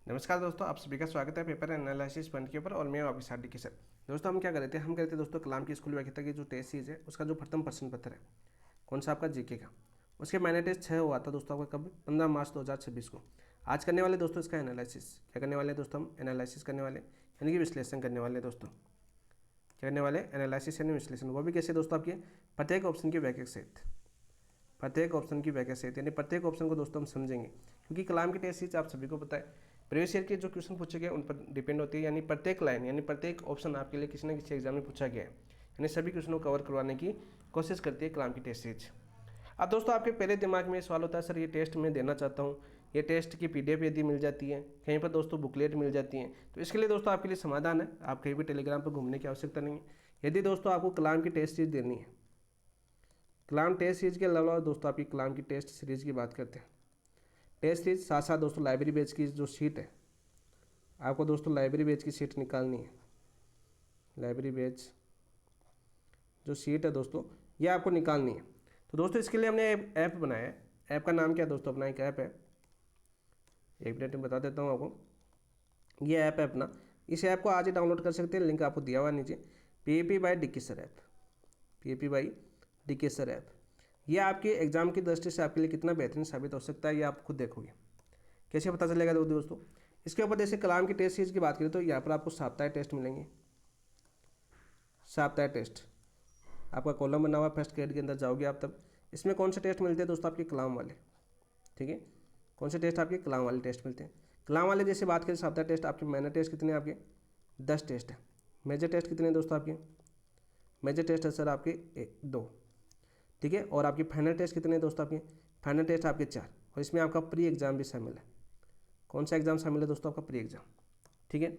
नमस्कार दोस्तों, आप सभी का स्वागत है पेपर एनालिसिस पॉइंट के ऊपर। और मैं हूं आपके साथ डी सर। दोस्तों हम क्या कर रहे थे, दोस्तों कलाम की स्कूल व्याख्याता की जो टेस्ट सीरीज है उसका जो प्रथम प्रश्न पत्र है, कौन सा आपका जीके का, उसके मैंने टेस्ट 6 हुआ था दोस्तों आपका कब 15 मार्च 2026 को। आज करने वाले दोस्तों इसका एनालिसिस क्या करने वाले हैं दोस्तों, हम एनालिसिस करने वाले यानी कि विश्लेषण करने वाले दोस्तों। क्या करने वाले, एनालिसिस यानी विश्लेषण। वो भी कैसे दोस्तों, आपके प्रत्येक ऑप्शन की व्याख्या सहित, प्रत्येक ऑप्शन की व्याख्या सहित यानी प्रत्येक ऑप्शन को दोस्तों हम समझेंगे, क्योंकि कलाम की टेस्ट सीरीज आप सभी को पता है प्रीवियस ईयर के जो क्वेश्चन पूछे गए उन पर डिपेंड होती है। यानी प्रत्येक लाइन यानी प्रत्येक ऑप्शन आपके लिए किसी न किसी एग्जाम में पूछा गया है, यानी सभी क्वेश्चनों को कवर करवाने की कोशिश करती है कलाम की टेस्ट सीरीज। अब दोस्तों आपके पहले दिमाग में ये सवाल होता है, सर ये टेस्ट मैं देना चाहता हूँ, ये टेस्ट की पीडीएफ यदि मिल जाती है, कहीं पर दोस्तों बुकलेट मिल जाती है, तो इसके लिए दोस्तों आपके लिए समाधान है, आप कहीं भी टेलीग्राम पर घूमने की आवश्यकता नहीं है। यदि दोस्तों आपको कलाम की टेस्ट सीरीज देनी है, कलाम टेस्ट सीरीज के अलावा दोस्तों आपकी कलाम की टेस्ट सीरीज की बात करते हैं, टेस्ट सीरीज साथ साथ दोस्तों लाइब्रेरी बैच की जो सीट है, आपको दोस्तों लाइब्रेरी बैच की सीट निकालनी है। लाइब्रेरी बैच जो सीट है दोस्तों ये आपको निकालनी है। तो दोस्तों इसके लिए हमने ऐप बनाया है। ऐप का नाम क्या है दोस्तों, अपना एक ऐप है, एक मिनट में बता देता हूँ आपको। ये ऐप है अपना, इस ऐप को आज ही डाउनलोड कर सकते हैं, लिंक आपको दिया हुआ है नीचे। PAP by D sir app, PAP by D sir app. ये आपके एग्जाम की दृष्टि से आपके लिए कितना बेहतरीन साबित हो सकता है, ये आप खुद देखोगे। कैसे पता चलेगा दोस्तों, इसके ऊपर जैसे कलाम की टेस्ट सीरीज की बात करें तो यहाँ पर आपको साप्ताहिक टेस्ट मिलेंगे। साप्ताहिक टेस्ट आपका कॉलम बना हुआ, फर्स्ट ग्रेड के अंदर जाओगे आप तब इसमें कौन से टेस्ट मिलते हैं दोस्तों, आपके कलाम वाले। ठीक है, कौन से टेस्ट, आपके कलाम वाले टेस्ट मिलते हैं। कलाम वाले जैसे बात करें साप्ताहिक टेस्ट, आपके माइनर टेस्ट कितने हैं, आपके 10 टेस्ट है। मेजर टेस्ट कितने हैं दोस्तों आपके, मेजर टेस्ट है सर आपके 2। ठीक है, और आपके फाइनल टेस्ट कितने हैं दोस्तों, आपके फाइनल टेस्ट आपके 4, और इसमें आपका प्री एग्जाम भी शामिल है। कौन सा एग्जाम शामिल है दोस्तों, आपका प्री एग्जाम। ठीक है,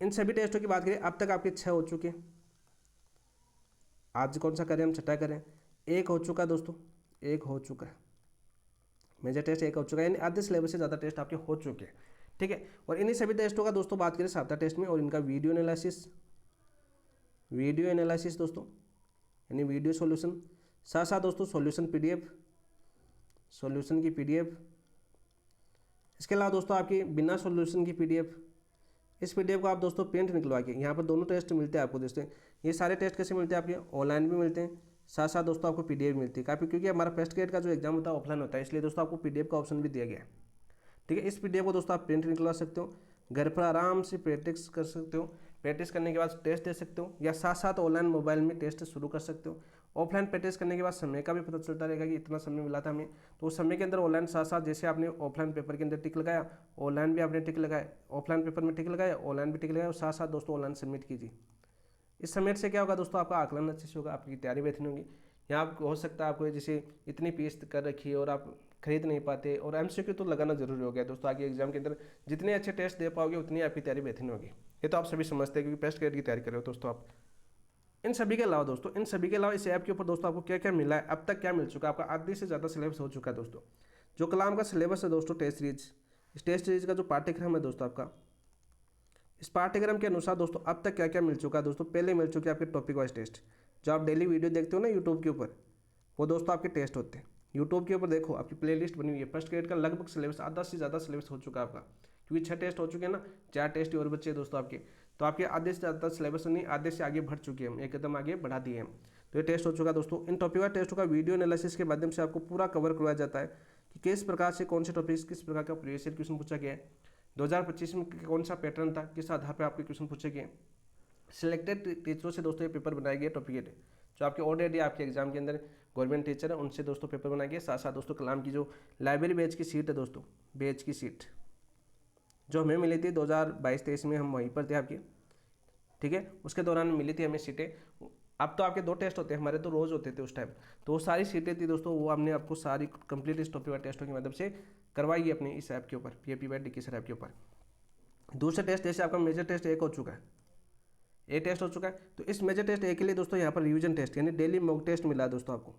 इन सभी टेस्टों की बात करें अब तक आपके 6 हो चुके हैं। आज कौन सा करें, हम छठा करें। 1 हो चुका दोस्तों, 1 हो चुका है मेजर टेस्ट, 1 हो चुका है, यानी आधे सिलेबस से ज़्यादा टेस्ट आपके हो चुके हैं। ठीक है, और इन्हीं सभी टेस्टों का दोस्तों बात करें साप्ताहिक टेस्ट में, और इनका वीडियो एनालिसिस दोस्तों यानी वीडियो सॉल्यूशन, साथ साथ दोस्तों सॉल्यूशन पीडीएफ, सॉल्यूशन की पीडीएफ। इसके अलावा दोस्तों आपकी बिना सॉल्यूशन की पीडीएफ, इस पीडीएफ को आप दोस्तों प्रिंट निकलवा के, यहाँ पर दोनों टेस्ट मिलते हैं आपको दोस्तों। ये सारे टेस्ट कैसे मिलते हैं, आपके ऑनलाइन भी मिलते हैं, साथ साथ दोस्तों आपको पीडीएफ मिलती है काफ़ी, क्योंकि हमारा फर्स्ट ग्रेड का जो एग्जाम होता है ऑफलाइन होता है, इसलिए दोस्तों आपको पीडीएफ का ऑप्शन भी दिया गया है। ठीक है, इस पीडीएफ को दोस्तों आप प्रिंट निकलवा सकते हो, घर पर आराम से प्रैक्टिस कर सकते हो, प्रैक्टिस करने के बाद टेस्ट दे सकते हो, या साथ साथ ऑनलाइन मोबाइल में टेस्ट शुरू कर सकते हो। ऑफलाइन प्रैक्टिस करने के बाद समय का भी पता चलता रहेगा कि इतना समय मिला था हमें, तो उस समय के अंदर ऑनलाइन साथ साथ जैसे आपने ऑफलाइन पेपर के अंदर टिक लगाया, ऑनलाइन भी आपने टिक लगाया, ऑफलाइन पेपर में टिक लगाया, ऑनलाइन भी टिक लगाया, और साथ साथ दोस्तों ऑनलाइन सबमिट कीजिए। इस सबमिट से क्या होगा दोस्तों, आपका आकलन अच्छे से होगा, आपकी तैयारी बेहतरीन होगी। यहाँ आपको हो सकता है आपको जैसे इतनी फीस कर रखी है और आप खरीद नहीं पाते, और एमसीक्यू तो लगाना जरूरी हो गया दोस्तों। आगे एग्जाम के अंदर जितने अच्छे टेस्ट दे पाओगे उतनी आपकी तैयारी बेहतरीन होगी, ये तो आप सभी समझते हैं, क्योंकि फर्स्ट ग्रेड की तैयारी कर रहे हो दोस्तों आप। इन सभी के अलावा दोस्तों, इन सभी के अलावा इस ऐप के ऊपर दोस्तों आपको क्या क्या मिला है, अब तक क्या मिल चुका है, आपका आधे से ज़्यादा सिलेबस हो चुका है दोस्तों। जो कलाम का सिलेबस है दोस्तों टेस्ट सीरीज, इस टेस्ट सीरीज का जो पाठ्यक्रम है दोस्तों आपका, इस पाठ्यक्रम के अनुसार दोस्तों अब तक क्या क्या मिल चुका है दोस्तों। पहले मिल चुके हैं आपके टॉपिक वाइज टेस्ट, जो आप डेली वीडियो देखते हो ना यूट्यूब के ऊपर, वो दोस्तों आपके टेस्ट होते हैं। यूट्यूब के ऊपर देखो, आपकी प्लेलिस्ट बनी हुई है, फर्स्ट ग्रेड का लगभग सिलेबस आधा से ज़्यादा सिलेबस हो चुका है आपका, क्योंकि 6 टेस्ट हो चुके हैं ना, 4 टेस्ट और बच्चे दोस्तों आपके, तो आपके आधे से ज़्यादा सिलेबस नहीं, आधे से आगे बढ़ चुके हैं हम, एक कदम आगे बढ़ा दिए हम। तो ये टेस्ट हो चुका है दोस्तों। इन टॉपिक वाइज टेस्टों का वीडियो एनालिसिस के माध्यम से आपको पूरा कवर करवाया जाता है कि किस प्रकार से कौन से टॉपिक्स, किस प्रकार का प्रीवियस ईयर क्वेश्चन पूछा गया है, 2025 में कौन सा पैटर्न था, किस आधार पर आपके क्वेश्चन पूछे गए। सिलेक्टेड टीचरों से दोस्तों ये पेपर बनाए गए टॉपिक, जो आपके ऑलरेडी आपके एग्जाम के अंदर गवर्नमेंट टीचर है उनसे दोस्तों पेपर बनाए गए। साथ साथ दोस्तों कलाम की जो लाइब्रेरी बैच की सीट है दोस्तों, बैच की सीट जो हमें मिली थी 2022-23 में, हम वहीं पर थे आपके। ठीक है, उसके दौरान मिली थी हमें सीटें। अब तो आपके 2 टेस्ट होते हैं, हमारे तो रोज़ होते थे उस टाइम, तो वो सारी सीटें थी दोस्तों, वो हमने आपको सारी कंप्लीट इस टॉपिक वाले टेस्टों की मदद से करवाई है अपने इस ऐप के ऊपर, PAP by D sir app के ऊपर। दूसरा टेस्ट जैसे आपका मेजर टेस्ट 1 हो चुका है, ए टेस्ट हो चुका है, तो इस मेजर टेस्ट ए के लिए दोस्तों यहाँ पर रिवीजन टेस्ट यानी डेली मॉक टेस्ट मिला है दोस्तों आपको।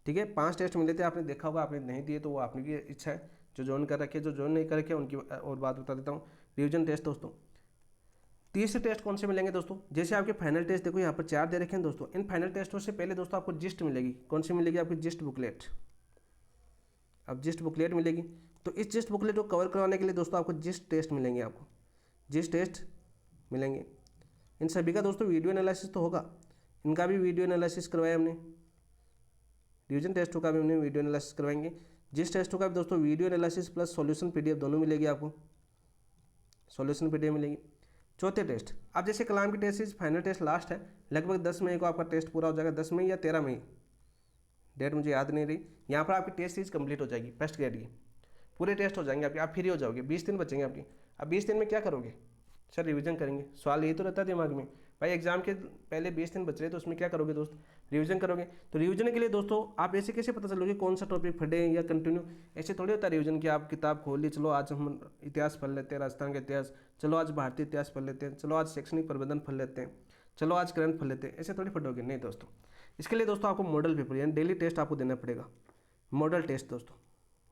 ठीक है, 5 टेस्ट मिले थे, आपने देखा होगा, आपने नहीं दिए तो वो आपकी की इच्छा है, जो ज्वाइन कर रखे, जो ज्वाइन नहीं कर रखे उनकी और बात बता देता हूँ। रिवीजन टेस्ट दोस्तों, तीसरे टेस्ट कौन से मिलेंगे दोस्तों, जैसे आपके फाइनल टेस्ट देखो यहाँ पर 4 दे रखे हैं दोस्तों। इन फाइनल टेस्टों से पहले दोस्तों आपको जिस्ट मिलेगी, कौन सी मिलेगी, आपकी जिस्ट बुकलेट। अब जिस्ट बुकलेट मिलेगी, तो इस जिस्ट बुकलेट को कवर करवाने के लिए दोस्तों आपको जिस्ट टेस्ट मिलेंगे, आपको जिस्ट टेस्ट मिलेंगे। इन सभी का दोस्तों वीडियो एनालिसिस तो होगा, इनका भी वीडियो एनालिसिस करवाया हमने, रिवीजन टेस्टों का भी हमने वीडियो एनालिसिस करवाएंगे। जिस टेस्टों का भी दोस्तों video analysis plus solution PDF दोनों मिलेगी आपको, सॉल्यूशन पीडीएफ मिलेगी। चौथे टेस्ट, अब जैसे कलाम की test series final test last है, लगभग 10 मई को आपका टेस्ट पूरा हो जाएगा, 10 मई या 13 मई, डेट मुझे याद नहीं रही। यहाँ पर आपकी टेस्ट सीरीज कंप्लीट हो जाएगी फर्स्ट ग्रेड की, पूरे टेस्ट हो जाएंगे आपके, आप फ्री हो जाओगे, 20 दिन बचेंगे आपकी। अब 20 दिन में क्या करोगे? सर रिवीजन करेंगे, सवाल यही तो रहता है दिमाग में भाई, एग्जाम के पहले 20 दिन बच रहे तो उसमें क्या करोगे दोस्त? रिवीजन करोगे। तो रिवीजन के लिए दोस्तों आप ऐसे कैसे पता चलोगे कौन सा टॉपिक पढ़े या कंटिन्यू? ऐसे थोड़ी होता है रिवीजन की, आप किताब खोल ली, चलो आज हम इतिहास पढ़ लेते हैं, राजस्थान का इतिहास, चलो आज भारतीय इतिहास पढ़ लेते हैं, चलो आज शैक्षणिक प्रबंधन पढ़ लेते हैं, चलो आज करंट पढ़ लेते हैं, ऐसे थोड़ी पढ़ोगे। नहीं दोस्तों, इसके लिए दोस्तों आपको मॉडल पेपर यानी डेली टेस्ट आपको देना पड़ेगा, मॉडल टेस्ट दोस्तों,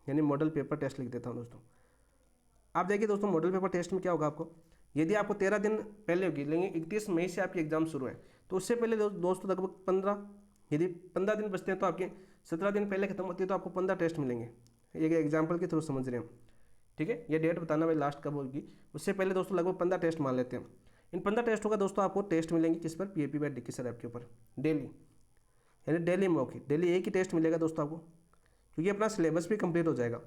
यानी मॉडल पेपर टेस्ट लिख देता हूँ दोस्तों। आप देखिए दोस्तों, मॉडल पेपर टेस्ट में क्या होगा आपको, यदि आपको 13 दिन पहले होगी, लेकिन 31 मई से आपकी एग्जाम शुरू है, तो उससे पहले दोस्तों लगभग 15, यदि 15 दिन बचते हैं तो आपके 17 दिन पहले खत्म होती है, तो आपको 15 टेस्ट मिलेंगे। ये एग्जाम्पल के थ्रू समझ रहे हैं हम, ठीक है। ये डेट बताना भाई लास्ट कब होगी, उससे पहले दोस्तों लगभग 15 टेस्ट मान लेते हैं। इन 15 टेस्टों का दोस्तों आपको टेस्ट मिलेंगे किस पर? PAP by Dikki sir app के ऊपर, डेली, यानी डेली मौखिक, डेली एक ही टेस्ट मिलेगा दोस्तों आपको, क्योंकि अपना सिलेबस भी कंप्लीट हो जाएगा।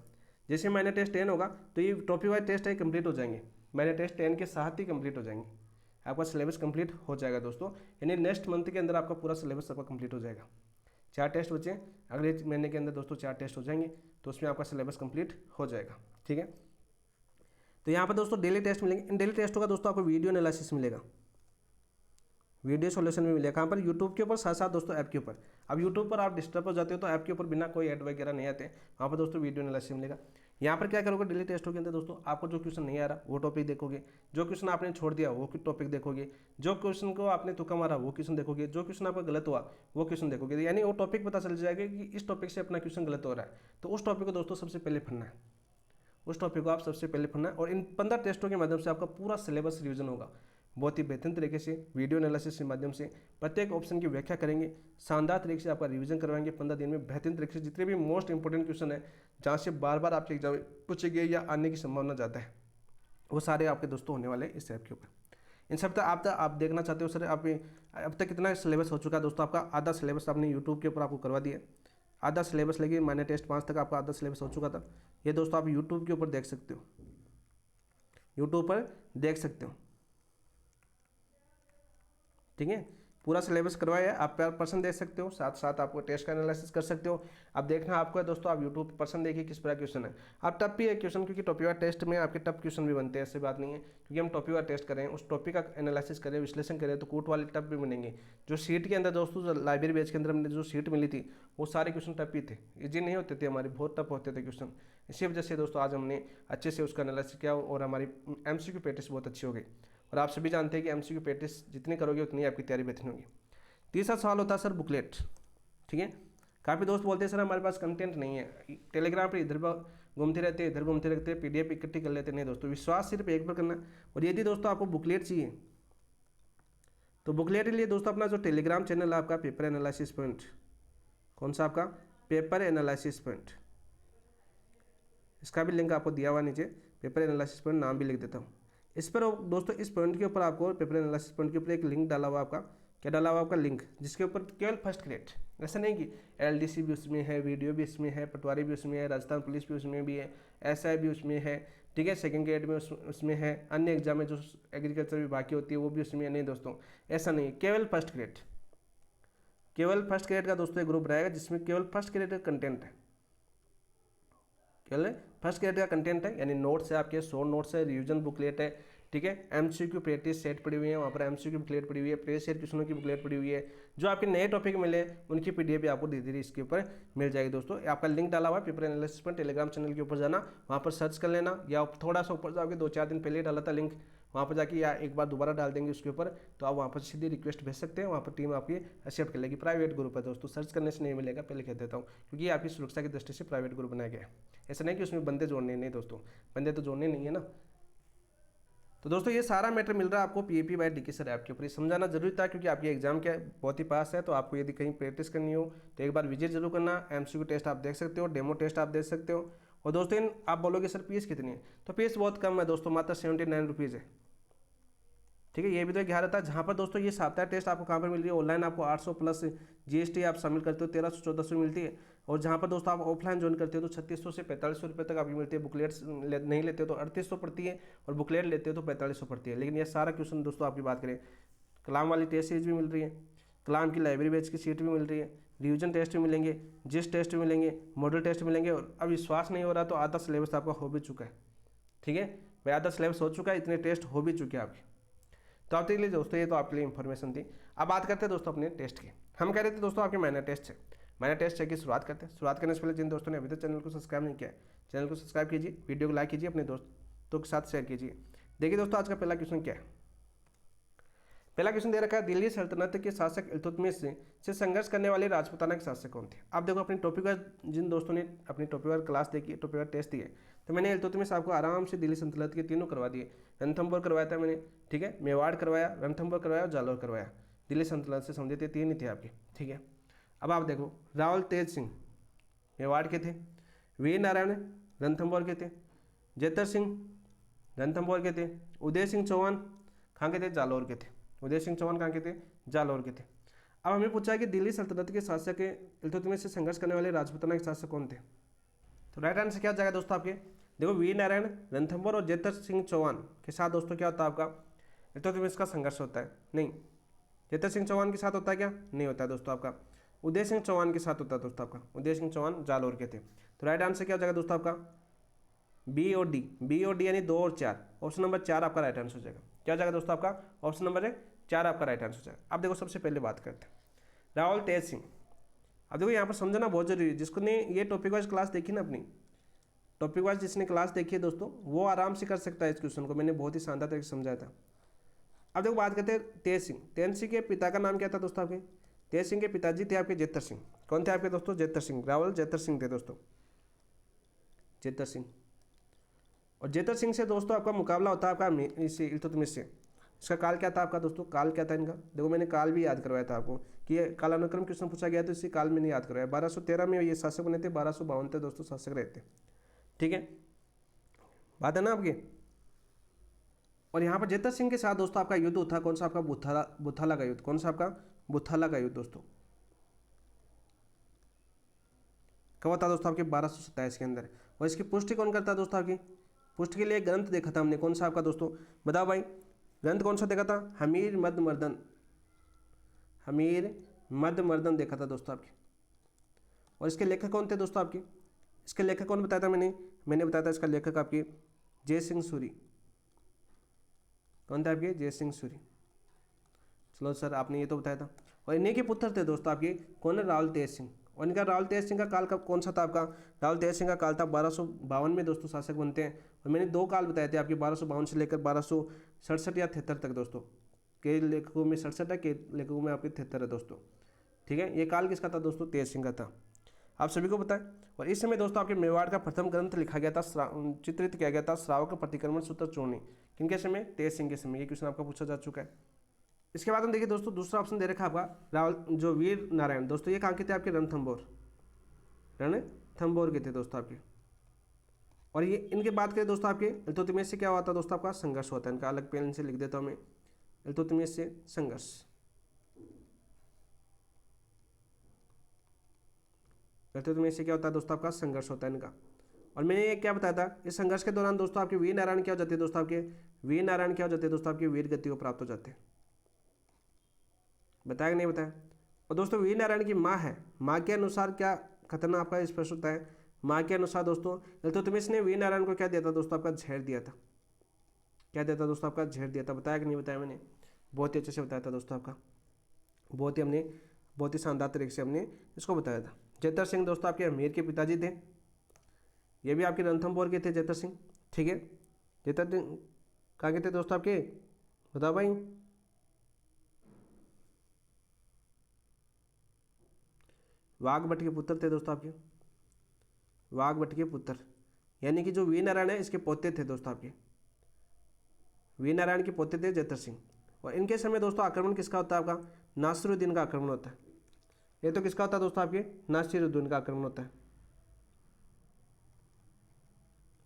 जैसे माइनर टेस्ट 10 होगा तो ये टॉपिक वाइज टेस्ट है कंप्लीट हो जाएंगे, माइनर टेस्ट 10 के साथ ही कंप्लीट हो जाएंगे, आपका सिलेबस कंप्लीट हो जाएगा दोस्तों, यानी नेक्स्ट मंथ के अंदर आपका पूरा सिलेबस आपका कंप्लीट हो जाएगा। 4 टेस्ट बचे, अगले महीने के अंदर दोस्तों 4 टेस्ट हो जाएंगे, तो उसमें आपका सिलेबस कंप्लीट हो जाएगा, ठीक है। तो यहाँ पर दोस्तों डेली टेस्ट मिलेंगे। इन डेली टेस्टों का दोस्तों आपको वीडियो एनालिसिस मिलेगा, वीडियो सॉल्यूशन भी मिलेगा, कहाँ पर? यूट्यूब के ऊपर, साथ साथ दोस्तों ऐप के ऊपर। अब यूट्यूब पर आप डिस्टर्ब हो जाते हो तो ऐप के ऊपर बिना कोई ऐड वगैरह नहीं आते, वहाँ पर दोस्तों वीडियो एनालिसिस मिलेगा। यहाँ पर क्या करोगे डेली टेस्टों के अंदर दोस्तों, आपको जो क्वेश्चन नहीं आ रहा वो टॉपिक देखोगे, जो क्वेश्चन आपने छोड़ दिया वो टॉपिक देखोगे, जो क्वेश्चन को आपने तुक्का मारा वो क्वेश्चन देखोगे, जो क्वेश्चन आपका गलत हुआ वो क्वेश्चन देखोगे, यानी वो टॉपिक पता चल जाएगा कि इस टॉपिक से अपना क्वेश्चन गलत हो रहा है, तो उस टॉपिक को दोस्तों सबसे पहले पढ़ना है, उस टॉपिक को आप सबसे पहले पढ़ना है। और इन 15 टेस्टों के माध्यम से आपका पूरा सिलेबस रिवीजन होगा, बहुत ही बेहतरीन तरीके से वीडियो एनालिसिस के माध्यम से प्रत्येक ऑप्शन की व्याख्या करेंगे, शानदार तरीके से आपका रिवीजन करवाएंगे 15 दिन में बेहतरीन तरीके से। जितने भी मोस्ट इंपॉर्टेंट क्वेश्चन है जहाँ से बार बार आपके एग्जाम पूछे गए या आने की संभावना ज़्यादा है, वो सारे आपके दोस्तों होने वाले इस ऐप के ऊपर। इन सब तक आप देखना चाहते हो सर आप अब तक कितना सिलेबस हो चुका है दोस्तों, आपका आधा सिलेबस आपने यूट्यूब के ऊपर आपको करवा दिया, आधा सिलेबस लगी, माइनर टेस्ट 5 तक आपका आधा सिलेबस हो चुका था। ये दोस्तों आप यूट्यूब के ऊपर देख सकते हो, यूट्यूब पर देख सकते हो, ठीक है। पूरा सिलेबस करवाया है, आप पर्सन देख सकते हो, साथ साथ आपको टेस्ट का एनालिसिस कर सकते हो। अब देखना आपको है दोस्तों, आप यूट्यूब पर्सन देखिए किस प्रकार क्वेश्चन है। आप टफ भी है क्वेश्चन, क्योंकि टॉपिक वार टेस्ट में आपके टफ क्वेश्चन भी बनते हैं, ऐसी बात नहीं है, क्योंकि हम टॉपिक वार टेस्ट करें, उस टॉपिक का एनालिसिस करें, विश्लेषण करें, तो कूट वाले टफ भी बनेंगे। जो सीट के अंदर दोस्तों, जो लाइब्रेरी बैच के अंदर हमने जो सीट मिली थी वो सारे क्वेश्चन टफ ही थे, इजी नहीं होते थे हमारे, बहुत टफ होते थे क्वेश्चन। इसी वजह से दोस्तों आज हमने अच्छे से उसका एनालिसिस किया और हमारी MCQ प्रैक्टिस बहुत अच्छी हो गई। और आप सभी जानते हैं कि MCQ प्रैक्टिस जितनी करोगे उतनी आपकी तैयारी बेहतरीन होगी। तीसरा सवाल होता है सर बुकलेट, ठीक है। काफ़ी दोस्त बोलते हैं सर हमारे पास कंटेंट नहीं है, टेलीग्राम पर इधर घूमते रहते हैं, इधर घूमते रहते हैं, PDF इकट्ठी कर लेते नहीं दोस्तों, विश्वास सिर्फ एक पर करना। और यदि दोस्तों आपको बुकलेट चाहिए तो बुकलेट के लिए दोस्तों अपना जो टेलीग्राम चैनल है आपका पेपर एनालिसिस पॉइंट, कौन सा आपका? पेपर एनालिसिस पॉइंट, इसका भी लिंक आपको दिया हुआ नीचे, पेपर एनालिसिस पॉइंट नाम भी लिख देता हूँ। इस पर दोस्तों इस पॉइंट के ऊपर आपको पेपर एनालिसिस पॉइंट के ऊपर एक लिंक डाला हुआ आपका, क्या डाला हुआ आपका? लिंक, जिसके ऊपर केवल फर्स्ट ग्रेड, ऐसा नहीं कि LDC भी उसमें है, वीडियो भी इसमें है, पटवारी भी उसमें है, राजस्थान पुलिस भी उसमें भी है, SI भी उसमें है, ठीक है, सेकंड ग्रेड में उसमें है, अन्य एग्जाम में जो एग्रीकल्चर विभाग की होती है वो भी उसमें है। नहीं दोस्तों, ऐसा नहीं, केवल फर्स्ट ग्रेड, केवल फर्स्ट ग्रेड का दोस्तों एक ग्रुप रहेगा जिसमें केवल फर्स्ट ग्रेड का कंटेंट है, केवल फर्स्ट ग्रेड का कंटेंट है, यानी नोट्स है आपके, 100 नोट्स है, रिवीजन बुकलेट है, ठीक है। MCQ प्रैक्टिस सेट पड़ी हुई है, वहाँ पर MCQ बुकलेट पड़ी हुई है, प्रेस सेट क्वेश्चनों की बुकलेट पड़ी हुई है, जो आपके नए टॉपिक मिले उनकी PDF भी आपको धीरे धीरे इसके ऊपर मिल जाएगी दोस्तों। आपका लिंक डाला हुआ है पेपर एनालिसिस पर, टेलीग्राम चैनल के ऊपर जाना, वहाँ पर सर्च कर लेना, या थोड़ा सा ऊपर जाओगे, 2-4 दिन पहले डाला था लिंक, वहाँ पर जाके या एक बार दोबारा डाल देंगे उसके ऊपर, तो आप वहाँ पर सीधी रिक्वेस्ट भेज सकते हैं, वहाँ पर टीम आपकी एक्सेप्ट कर लेगी। प्राइवेट ग्रुप है दोस्तों, सर्च करने से नहीं मिलेगा, पहले कह देता हूँ, क्योंकि आपकी सुरक्षा की दृष्टि से प्राइवेट ग्रुप बनाया गया है। ऐसा नहीं कि उसमें बंदे जोड़ने, नहीं दोस्तों, बंदे तो जोड़ने नहीं है ना। तो दोस्तों ये सारा मैटर मिल रहा है आपको PAP by DK sir app के ऊपर। समझाना जरूरी था, क्योंकि आपकी एग्जाम के बहुत ही पास है, तो आपको यदि कहीं प्रैक्टिस करनी हो तो एक बार विजिट जरूर करना। MCQ टेस्ट आप देख सकते हो, डेमो टेस्ट आप देख सकते हो, और दोस्तों आप बोलोगे सर फीस कितनी है, तो फीस बहुत कम है दोस्तों, मात्र 79 रुपीज़ है। ठीक है, ये भी तो एक ध्यान रहता है। जहाँ पर दोस्तों ये साप्ताहिक टेस्ट आपको कहाँ पर मिल रही है, ऑनलाइन आपको 800 प्लस जीएसटी आप शामिल करते हो 1300-1400 मिलती है। और जहाँ पर दोस्तों आप ऑफलाइन ज्वाइन करते हो तो 3600 से 4500 रुपये तक आपकी मिलती है। बुकलेट्स नहीं लेते हो तो 3800 पड़ती है, और बुकलेट लेते हो तो 4500 पड़ती है। लेकिन ये सारा क्वेश्चन दोस्तों आपकी बात करें, कलाम वाली टेस्ट सीरीज भी मिल रही है, कलाम की लाइब्रेरी बैच की सीट भी मिल रही है, रिवीजन टेस्ट भी मिलेंगे, जिस टेस्ट भी मिलेंगे, मॉडल टेस्ट मिलेंगे। और अब विश्वास नहीं हो रहा तो आधा सिलेबस आपका हो भी चुका है। ठीक है भाई, आधा सिलेबस हो चुका है, इतने टेस्ट हो भी चुके हैं आपके। तो आपके लिए दोस्तों ये तो आपके लिए इन्फॉर्मेशन थी। अब बात करते हैं दोस्तों अपने टेस्ट की। हम कह रहे थे दोस्तों आपके माइनर टेस्ट है, माइनर टेस्ट है की शुरुआत करते हैं। शुरुआत करने से पहले जिन दोस्तों ने अभी तक चैनल को सब्सक्राइब नहीं किया है, चैनल को सब्सक्राइब कीजिए, वीडियो को लाइक कीजिए, अपने दोस्तों के साथ शेयर कीजिए। देखिए दोस्तों आज का पहला क्वेश्चन क्या है। पहला क्वेश्चन दे रखा है, दिल्ली सल्तनत के शासक इल्तुतमिश से संघर्ष करने वाले राजपूताना के शासक कौन थे। आप देखो अपनी टॉपिक वाइज, जिन दोस्तों ने अपनी टॉपिक वाइज क्लास देखी, टॉपिक वाइज टेस्ट दिए, तो मैंने इल्तुतमिश आपको आराम से दिल्ली सल्तनत के तीनों करवा दिए। रणथंभौर करवाया था मैंने, ठीक है, मेवाड़ करवाया, रणथंभौर करवाया और जालौर करवाया। दिल्ली सल्तनत से संबंधित तीन ही थे आपके। ठीक है, अब आप देखो, रावल तेज सिंह मेवाड़ के थे, वीर नारायण रणथंभौर के थे, जेतर सिंह रणथंभौर के थे, उदय सिंह चौहान कहाँ के थे, जालौर के थे। उदय सिंह चौहान कहाँ के थे, जालौर के थे। अब हमें पूछा है कि दिल्ली सल्तनत के शासक इल्तुतमिश से संघर्ष करने वाले राजपूताना के शासक कौन थे। तो राइट आंसर क्या हो जाएगा दोस्तों आपके, देखो वीर नारायण रणथंभौर और जेतर सिंह चौहान के साथ दोस्तों क्या होता है आपका, इल्तुतमिश का संघर्ष होता है। नहीं, जेतर सिंह चौहान के साथ होता है क्या, नहीं होता है दोस्तों आपका। उदय सिंह चौहान के साथ होता है दोस्तों आपका, उदय सिंह चौहान जालौर के थे। तो राइट आंसर क्या हो जाएगा दोस्तों आपका, बी और डी यानी 2 और 4, ऑप्शन नंबर 4 आपका राइट आंसर हो जाएगा। क्या हो जाएगा दोस्तों आपका, ऑप्शन नंबर 4 आपका राइट आंसर हो जाएगा। अब देखो सबसे पहले बात करते हैं रावल तेज सिंह। अब देखो यहाँ पर समझना बहुत जरूरी है, जिसको ने ये टॉपिक वाइज क्लास देखी ना, अपनी टॉपिक वाइज जिसने क्लास देखी है दोस्तों, वो आराम से कर सकता है इस क्वेश्चन को, मैंने बहुत ही शानदार तरीके से समझाया था। अब देखो बात करते हैं तेज सिंह। तेज सिंह के पिता का नाम क्या था दोस्तों आपके, तेज सिंह के पिताजी थे आपके जेतर सिंह। कौन थे आपके दोस्तों, जेतर सिंह, रावल जेतर सिंह थे दोस्तों, जेतर सिंह। और जेतर सिंह से दोस्तों आपका मुकाबला होता है आपका इसी इल्तुतमिश से। इसका काल क्या था आपका दोस्तों, काल क्या था इनका, देखो मैंने काल भी याद करवाया था आपको कि ये कालानुक्रम क्वेश्चन पूछा गया तो इसी काल में नहीं याद करवाया। 1213 में ये शासक बने थे, 1252 थे दोस्तों शासक रहते। ठीक है, बात है ना आपकी। और यहाँ पर जेतर सिंह के साथ दोस्तों आपका युद्ध था, कौन सा आपका, बुथाला का युद्ध। कौन सा आपका, बुथाला का युद्ध दोस्तों कब था दोस्तों आपके, 1227 के अंदर। और इसकी पुष्टि कौन करता है दोस्तों आपकी, पुष्टि के लिए एक ग्रंथ देखा था हमने, कौन सा आपका दोस्तों, बताओ भाई, ग्रंथ कौन सा देखा था, हमीर मद मर्दन, हमीर मद मर्दन देखा था दोस्तों आपके। और इसके लेखक कौन थे दोस्तों आपके, इसके लेखक कौन बताया था मैंने बताया था इसका लेखक आपके जय सिंह सूरी। कौन थे आपके, जय सिंह सूरी। चलो सर आपने ये तो बताया था। और इन्हीं के पुत्र थे दोस्तों आपके, कौन है, रावल तेज सिंह। और इनका रावल तेज सिंह का काल का कौन सा था आपका, रावल तेज सिंह का काल था 1252 में दोस्तों शासक बनते हैं। और मैंने 2 काल बताए थे आपके, 1252 से लेकर 1267 या 73 तक दोस्तों। कई लेखकों में 67 है, कई लेखकों में आपके 73 है दोस्तों। ठीक है, ये काल किसका था दोस्तों, तेज सिंह का था, आप सभी को पता है। और इस समय दोस्तों आपके मेवाड़ का प्रथम ग्रंथ लिखा गया था, चित्रित किया गया था, श्रावक प्रतिक्रमण सूत्र चूर्णी, किनके समय, तेज सिंह के समय। ये क्वेश्चन आपका पूछा जा चुका है। इसके बाद हम देखिए दोस्तों दूसरा ऑप्शन दे रखा आपका रावल जो वीर नारायण दोस्तों, ये कहाँ के थे आपके, रणथंभौर, रणथंभौर के थे दोस्तों आपके। और ये इनके बात करें दोस्तों आपके इल्तुतमिश से क्या हुआ था दोस्तों आपका, संघर्ष होता है इनका, अलग पेन से लिख देता हूँ मैं, इल्तुतमिश से संघर्ष। इल्तुतमिश से क्या होता है दोस्तों आपका, संघर्ष होता है इनका। और मैंने ये क्या बताया था, इस संघर्ष के दौरान दोस्तों आपके वीर नारायण क्या हो जाते हैं दोस्तों आपके, वीर नारायण क्या हो जाते हैं दोस्तों आपके, वीर गति को प्राप्त हो जाते हैं। बताया कि नहीं बताया। और दोस्तों वीर नारायण की माँ है, माँ के अनुसार क्या खतना आपका स्पष्ट होता है, माँ के अनुसार दोस्तों इल्तुतमिश ने वीर नारायण को क्या दिया था दोस्तों आपका, जहर दिया था। क्या दिया था दोस्तों आपका, जहर दिया था। बताया कि नहीं बताया मैंने, बहुत ही अच्छे से बताया था दोस्तों आपका, बहुत ही शानदार तरीके से हमने इसको बताया था। जेतर सिंह दोस्तों आपके अमीर के पिताजी थे, ये भी आपके रणथंभौर के थे जेतर सिंह। ठीक है, जेतर सिंह कहाँ के थे दोस्तों आपके, बताओ भाई, वाघभट्ट के पुत्र थे दोस्तों आपके, वाघभट्ट के पुत्र, यानी कि जो वीर नारायण है इसके पोते थे दोस्तों आपके, वीर नारायण के पोते थे जेतर सिंह। और इनके समय दोस्तों आक्रमण किसका होता है आपका, नासिरुद्दीन का आक्रमण होता है। ये तो किसका होता है दोस्तों आपके, नासिरुद्दीन का आक्रमण होता है।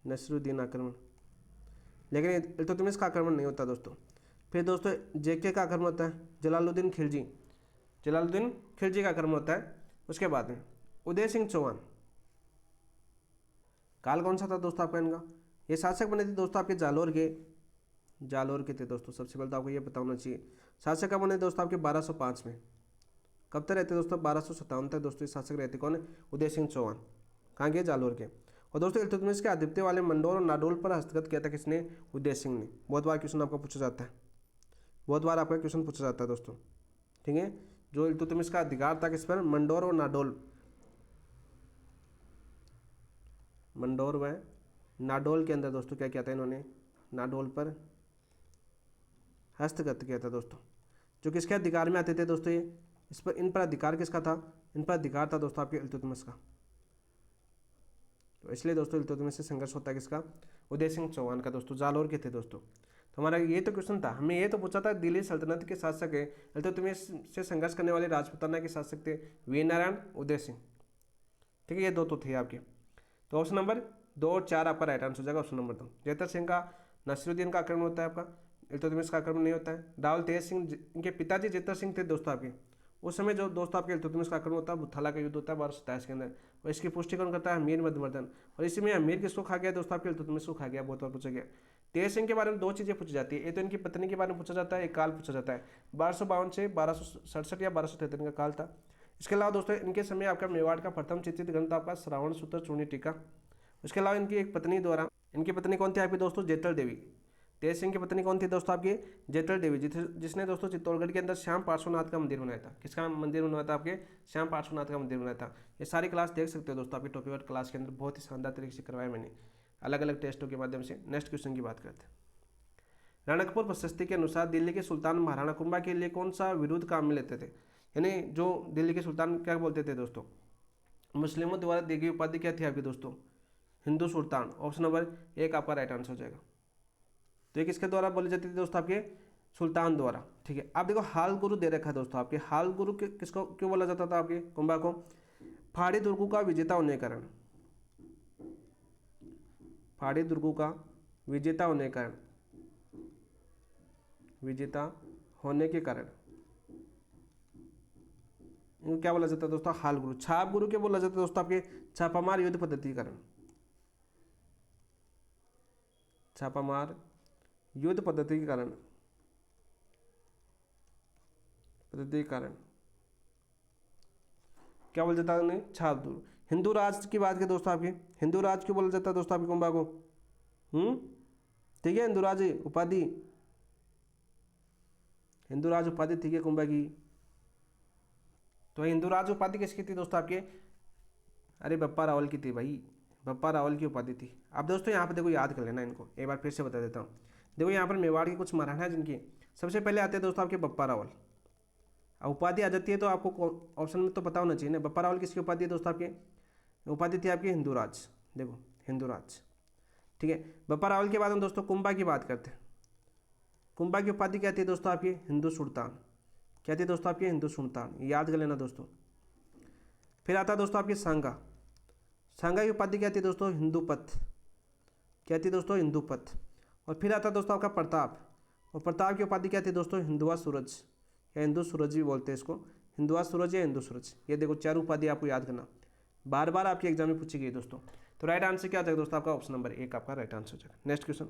नसरुद्दीन आक्रमण, लेकिन इल्तुतमिश का आक्रमण नहीं होता दोस्तों। फिर दोस्तों जेके का आक्रमण होता है, जलालुद्दीन खिलजी का आक्रमण होता है। उसके बाद में उदय सिंह चौहान, काल कौन सा था दोस्तों आपका इनका, ये शासक बने थे दोस्तों आपके जालोर के थे दोस्तों। सबसे पहले तो आपको ये पता होना चाहिए। शासक कब बने दोस्तों आपके 1205 में। कब तक रहते दोस्तों 1257 तक दोस्तों शासक रहते कौन है, उदय सिंह चौहान, कहाँ के, जालोर के। और दोस्तों इल्तुतमिश के आधिपत्य वाले मंडोर और नाडोल पर हस्तगत किया था किसने, उदय सिंह ने। बहुत बार क्वेश्चन आपका पूछा जाता है, बहुत बार आपका क्वेश्चन पूछा जाता है दोस्तों, ठीक है। जो इल्तुतमिश का अधिकार था किस पर, मंडोर और मंडोर व नाडोल के अंदर दोस्तों क्या किया था इन्होंने, नाडोल पर हस्तगत किया था दोस्तों। जो किसके अधिकार में आते थे दोस्तों ये, इस पर इन पर अधिकार किसका था, इन पर अधिकार था दोस्तों आपके इल्तुतमिश का। तो इसलिए दोस्तों इल्तुतमिश से संघर्ष होता है किसका, उदय सिंह चौहान का दोस्तों, जालोर के थे दोस्तों। तो हमारा ये तो क्वेश्चन था, हमें ये तो पूछा था दिल्ली सल्तनत के शासक है इल्तुतमिश से संघर्ष करने वाले राजपूताना के शासक थे वीर नारायण, उदय सिंह, ठीक है। ये दो तो थे आपके। तो ऑप्शन नंबर 2 और 4 आपका राइट आंसर हो जाएगा, ऑप्शन नंबर 2। जेतर सिंह का नसरुद्दीन का आक्रमण होता है आपका, इल्तुतमिश का आक्रमण नहीं होता है। रावल तेज सिंह, इनके पिताजी जेतर सिंह थे दोस्तों आपके। उस समय जो दोस्तों आपके इल्तुतमिश का आक्रमण होता है, बुथाला का युद्ध होता है 1227 के अंदर, और इसकी पुष्टि कौन करता है, अमीर मधुवर्धन। और इसी में अमीर किसको खा गया दोस्तों आपके, इल्तुतमिश को खा गया, बहुत बार पूछा गया। तेज सिंह के बारे में 2 चीज़ें पूछी जाती है, एक तो इनकी पत्नी के बारे में पूछा जाता है, एक काल पूछा जाता है। 1252 से 1267 या 1273 का काल था। इसके अलावा दोस्तों इनके समय आपका मेवाड़ का प्रथम चित्रित ग्रंथ आपका श्रावण सूत्र चूर्णी टीका। उसके अलावा इनकी एक पत्नी द्वारा, इनकी पत्नी कौन थी आपकी दोस्तों, जेतल देवी। तेज सिंह की पत्नी कौन थी दोस्तों आपकी, जेतल देवी, जिसने दोस्तों चित्तौड़गढ़ के अंदर श्याम पार्श्वनाथ का मंदिर बनाया था। किसका मंदिर बनाया था, आपके श्याम पार्श्वनाथ का मंदिर बनाया था। ये सारी क्लास देख सकते हो दोस्तों आपकी टॉपिक वाइज क्लास के अंदर, बहुत ही शानदार तरीके से करवाया मैंने अलग अलग टेस्टों के माध्यम से। नेक्स्ट क्वेश्चन की बात करते हैं। रणकपुर प्रशस्ति के अनुसार दिल्ली के सुल्तान महाराणा कुंभा के लिए कौन सा विरुद्ध काम में लेते थे, यानी जो दिल्ली के सुल्तान क्या बोलते थे दोस्तों, मुस्लिमों द्वारा दी गई उपाधि क्या थी आपकी दोस्तों, हिंदू सुल्तान। ऑप्शन नंबर 1 आपका राइट आंसर हो जाएगा। तो ये किसके द्वारा बोली जाती थी दोस्तों, आपके सुल्तान द्वारा, ठीक है। आप देखो हाल गुरु दे रखा है दोस्तों आपके, हाल गुरु किसको क्यों बोला जाता था आपके कुंभा को, फाड़ी दुर्गों का विजेता होने के कारण, फाड़ी दुर्गों का विजेता होने के कारण, विजेता होने के कारण इनको क्या बोला जाता है दोस्तों, हाल गुरु। छाप गुरु क्या बोला जाता है दोस्तों आपके, छापामार युद्ध पद्धति के कारण, छापामार युद्ध पद्धति के कारण, क्या बोला जाता है उन्हें, छाप गुरु। हिंदू राज की बात करें दोस्तों आपके, हिंदू राज क्यों बोला जाता है दोस्तों आपके कुंभा को, ठीक है, हिंदू राज उपाधि, हिंदू राज उपाधि थी क्या कुंभा की। तो हिंदू राज उपाधि किसकी थी दोस्तों आपके, अरे बप्पा रावल की थी भाई, बप्पा रावल की उपाधि थी। अब दोस्तों यहाँ पे देखो याद कर लेना इनको, एक बार फिर से बता देता हूँ। देखो यहाँ पर मेवाड़ के कुछ महाराणा है जिनकी सबसे पहले आते हैं दोस्तों आपके बप्पा रावल। अब उपाधि आ जाती है तो आपको ऑप्शन में तो पता होना चाहिए ना, बप्पा रावल किसकी उपाधि है दोस्तों आपके, उपाधि थी आपकी हिंदू राज। देखो हिंदू राज, ठीक है। बप्पा रावल के बाद हम दोस्तों कुंभा की बात करते हैं। कुंभा की उपाधि क्या थी दोस्तों आपकी, हिंदू सुल्तान। क्या थी दोस्तों आपकी, हिंदू सुल्तान, याद कर लेना दोस्तों। फिर आता है दोस्तों आपकी सांगा। सांगा की उपाधि क्या थी दोस्तों, हिंदू पथ। क्या थी दोस्तों, हिंदू पथ। और फिर आता है दोस्तों आपका प्रताप, और प्रताप की उपाधि क्या थी दोस्तों, हिंदुआ सूरज, या हिंदू सूरज भी बोलते हैं इसको, हिंदुआ सूरज या हिंदू सूरज। ये देखो 4 उपाधि आपको याद करना, बार बार आपके एग्जाम में पूछी गई दोस्तों। तो राइट आंसर क्या हो जाएगा दोस्तों आपका, ऑप्शन नंबर 1 आपका राइट आंसर हो जाएगा। Next question.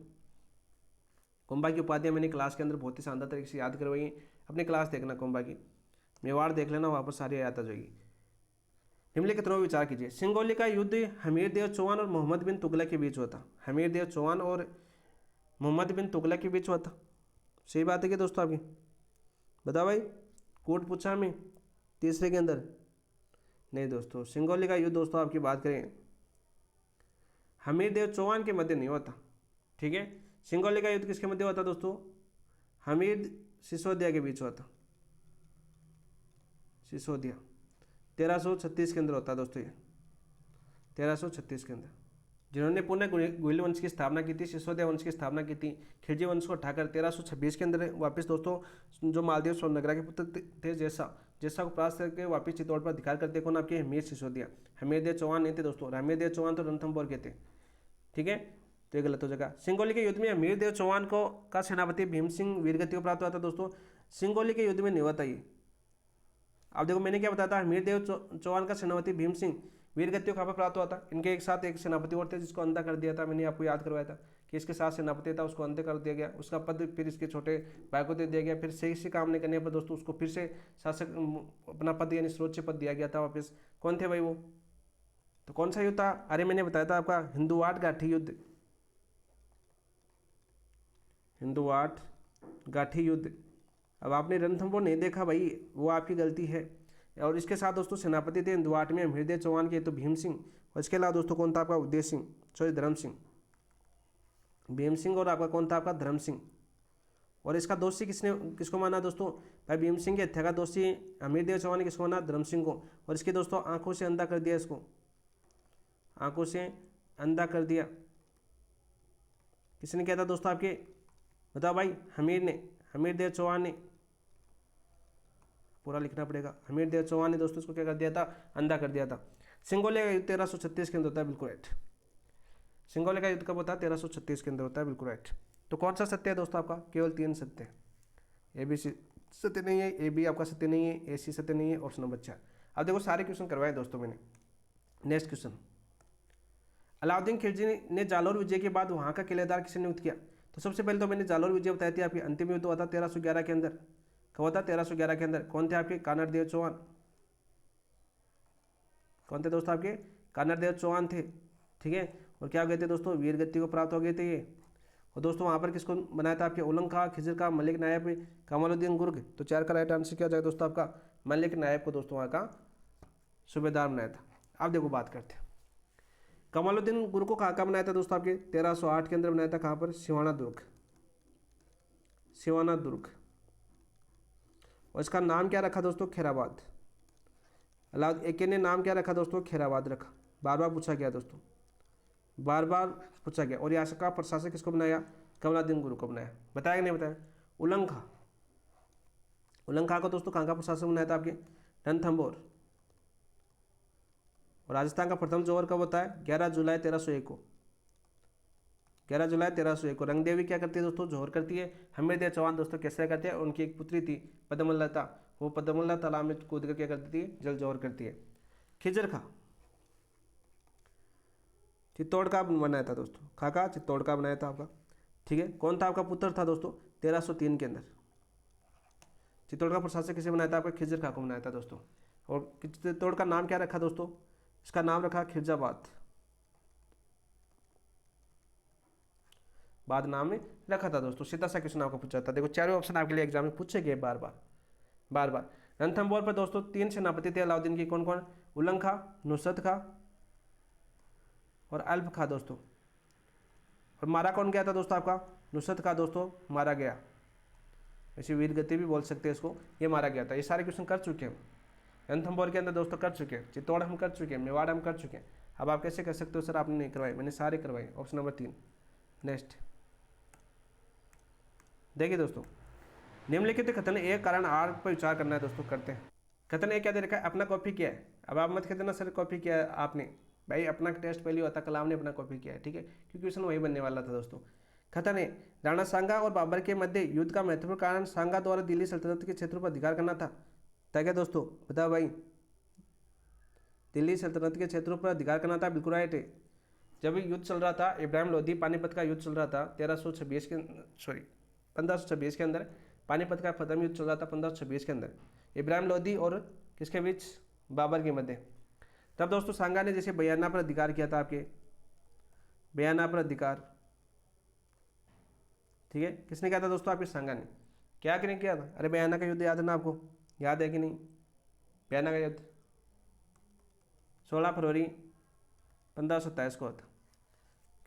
कुंभा की उपाधियाँ मैंने क्लास के अंदर बहुत ही शानदार तरीके से याद करवाई। अपनी क्लास देखना कुंभा की, मेवाड़ देख लेना, वहाँ पर सारी याद आ जाएगी। निम्नलिखित में विचार कीजिए। सिंगोली का युद्ध हमीर देव चौहान और मोहम्मद बिन तुगलक के बीच हुआ था। हमीर देव चौहान और मोहम्मद बिन तुगलक के बीच हुआ था, सही बात है कि दोस्तों आपकी, बताओ भाई, कोर्ट पूछा हमें तीसरे के अंदर, नहीं दोस्तों। सिंगोली का युद्ध दोस्तों आपकी बात करें हमीर देव चौहान के मध्य नहीं हुआ था, ठीक है। सिंगोली का युद्ध किसके मध्य हुआ था दोस्तों, हमीर सिसोदिया के बीच हुआ था। सिसोदिया 1336 के अंदर होता है दोस्तों, ये 1336 के अंदर, जिन्होंने पुनः गुहिल वंश की स्थापना की थी, सिसोदिया वंश की स्थापना की थी। खिलजी वंश को हटाकर 1326 के अंदर वापस दोस्तों जो मालदेव सोननगरा के पुत्र थे जैसा को परास्त करके वापस चित्तौड़ पर अधिकार करते कौन, आपके हमीर सिसोदिया। हमीर देव चौहान नहीं थे दोस्तों, हमीर देव चौहान तो रणथंभौर के थे, ठीक है। तो ये गलत हो जाएगा। सिंगोली के युद्ध में हमीर देव चौहान को का सेनापति भीम सिंह वीरगति को प्राप्त हुआ था दोस्तों। सिंगोली के युद्ध में नहीं हुआ था ये। अब देखो मैंने क्या बताया था, हमीर देव चौहान का सेनापति भीम सिंह वीरगति को कहाँ पर प्राप्त हुआ था, इनके एक साथ एक सेनापति और थे जिसको अंधा कर दिया था। मैंने आपको याद करवाया था कि इसके साथ सेनापति था, उसको अंधे कर दिया गया, उसका पद फिर इसके छोटे भाई को दे दिया गया। फिर सही से काम नहीं करने पर दोस्तों उसको फिर से शासक अपना पद यानी सर्वोच्च पद दिया गया था वापस। कौन थे भाई वो, तो कौन सा युद्ध था, अरे मैंने बताया था आपका हिंदुवाट गाठी युद्ध, हिंदुवाट गाठी युद्ध। अब आपने रणथंभौर नहीं देखा भाई, वो आपकी गलती है। और इसके साथ दोस्तों सेनापति थे हिंदुवाट में हमीरदेव चौहान के, तो भीम सिंह, और इसके अलावा दोस्तों कौन था आपका उदय सिंह, सॉरी धर्म सिंह। भीम सिंह और आपका कौन था आपका धर्म सिंह। और इसका दोषी किसको माना दोस्तों, भाई भीम सिंह की हत्या का दोषी हमीरदेव चौहान ने किसको माना, धर्म सिंह को। और इसके दोस्तों आंखों से अंधा कर दिया, इसको आंखों से अंधा कर दिया। किसने किया था दोस्तों आपके, बताओ भाई, हमीरदेव चौहान ने, पूरा लिखना पड़ेगा, हमीरदेव चौहान ने दोस्तों इसको क्या कर दिया था, अंधा कर दिया था। सिंगोले का युद्ध 1336 के अंदर होता है, बिल्कुल राइट। सिंगोले का युद्ध कब होता है, 1336 के अंदर होता है, बिल्कुल राइट। तो कौन सा सत्य है दोस्तों आपका, केवल 3 सत्य है। ए बी सी सत्य नहीं है, ए बी आपका सत्य नहीं है, ए सी सत्य नहीं है, ऑप्शन नंबर 4। अब देखो सारे क्वेश्चन करवाए दोस्तों मैंने। नेक्स्ट क्वेश्चन, अलाउद्दीन खिलजी ने जालोर विजय के बाद वहाँ का किलेदार किसे नियुक्त किया। तो सबसे पहले तो मैंने जालोर विजय बताई थी आपकी, अंतिम युद्ध हुआ था 1311 के अंदर। कब हुआ था, 1311 के अंदर। कौन थे आपके, कानड़ देव चौहान। कौन थे दोस्तों आपके, कानड़ देव चौहान थे, ठीक है। और क्या हो गए थे दोस्तों, वीरगति को प्राप्त हो गए थे ये। और दोस्तों वहाँ पर किसको बनाया था आपके, उलंग खां, खिजर खां, मलिक नायब, कमालुद्दीन गुर्ग। तो 4 का राइट आंसर क्या हो जाएगा दोस्तों आपका, मलिक नायब को दोस्तों वहाँ का सूबेदार बनाया था। अब देखो बात करते हैं, कमालुद्दीन गुर्ग को कहाँ का बनाया था दोस्तों आपके, 1308 के अंदर बनाया था। कहाँ पर, सिवाना दुर्ग, सिवाना दुर्ग। और इसका नाम क्या रखा दोस्तों, खैराबाद। अलाउद्दीन एक ने नाम क्या रखा दोस्तों, खैराबाद रखा। बार बार पूछा गया दोस्तों, बार बार पूछा गया। और यहाँ का प्रशासक किसको बनाया, कमलादीन गुरु को बनाया। बताया कि नहीं बताया, उलंग खां, उलंग खां को दोस्तों कहाँ का प्रशासक बनाया था आपके, रणथंभौर। और राजस्थान का प्रथम जौहर कब होता है, 11 जुलाई 1301 को, 11 जुलाई 1301 को। रंगदेवी क्या करती है दोस्तों, जौहर करती है। हमीरदेव चौहान दोस्तों कैसे करते हैं, उनकी एक पुत्री थी पद्मलता, वो पद्मलता तालाब में कूद कर क्या करती थी, जल जौहर करती है। खिजर खां चित्तौड़ का बनाया था दोस्तों, खाका चित्तौड़ का बनाया था आपका, ठीक है। कौन था आपका पुत्र था दोस्तों, 1303 के अंदर। चित्तौड़ का प्रशासक किसे बनाया था आपका, खिजर खां को बनाया था दोस्तों। और चित्तौड़ का नाम क्या रखा दोस्तों, इसका नाम रखा खिरजाबाद, बाद नाम में रखा था दोस्तों। सीधा सा क्वेश्चन आपको पूछा था, देखो चारों ऑप्शन आपके लिए एग्जाम में पूछे गए बार बार। रणथंभौर पर दोस्तों 3 सेनापति थे अलाउद्दीन की, कौन कौन, उलंग खां, नुसरत खां और अल्प खां दोस्तों। और मारा कौन गया था दोस्तों आपका, नुसरत खां दोस्तों मारा गया। ऐसी वीरगति भी बोल सकते हैं इसको, ये मारा गया था। ये सारे क्वेश्चन कर चुके हैं रणथंभौर के अंदर दोस्तों, कर चुके हैं। चित्तौड़ हम कर चुके हैं, मेवाड़ हम कर चुके हैं। अब आप कैसे कर सकते हो सर, आपने नहीं करवाए, मैंने सारे करवाए। Option number 3। नेक्स्ट देखिए दोस्तों, निम्नलिखित कथन एक कारण आर पर विचार करना है दोस्तों, करते हैं। कथन एक क्या दे रखा है, अपना कॉपी किया है। अब आप मत कहते ना सर कॉपी किया है आपने, भाई अपना टेस्ट पहले होता, कलाम ने अपना कॉपी किया है, ठीक है, क्योंकि क्वेश्चन वही बनने वाला था दोस्तों। कथन है, राणा सांगा और बाबर के मध्य युद्ध का महत्वपूर्ण कारण सांगा द्वारा दिल्ली सल्तनत के क्षेत्रों पर अधिकार करना था क्या दोस्तों, बताओ भाई। दिल्ली सल्तनत के क्षेत्रों पर अधिकार करना था, बिल्कुल राइट है। जब युद्ध चल रहा था, इब्राहिम लोधी पानीपत का युद्ध चल रहा था 1526 के अंदर। पानीपत का प्रथम युद्ध चल रहा था 1526 के अंदर, इब्राहिम लोधी और किसके बीच, बाबर के मध्य। तब दोस्तों सांगा ने जैसे बयाना पर अधिकार किया था आपके, बयाना पर अधिकार, ठीक है। किसने किया था दोस्तों आपके, सांगा ने। क्या किया था, अरे बयाना का युद्ध याद है ना आपको, याद है कि नहीं, बयाना का युद्ध 16 फरवरी 1527 को था।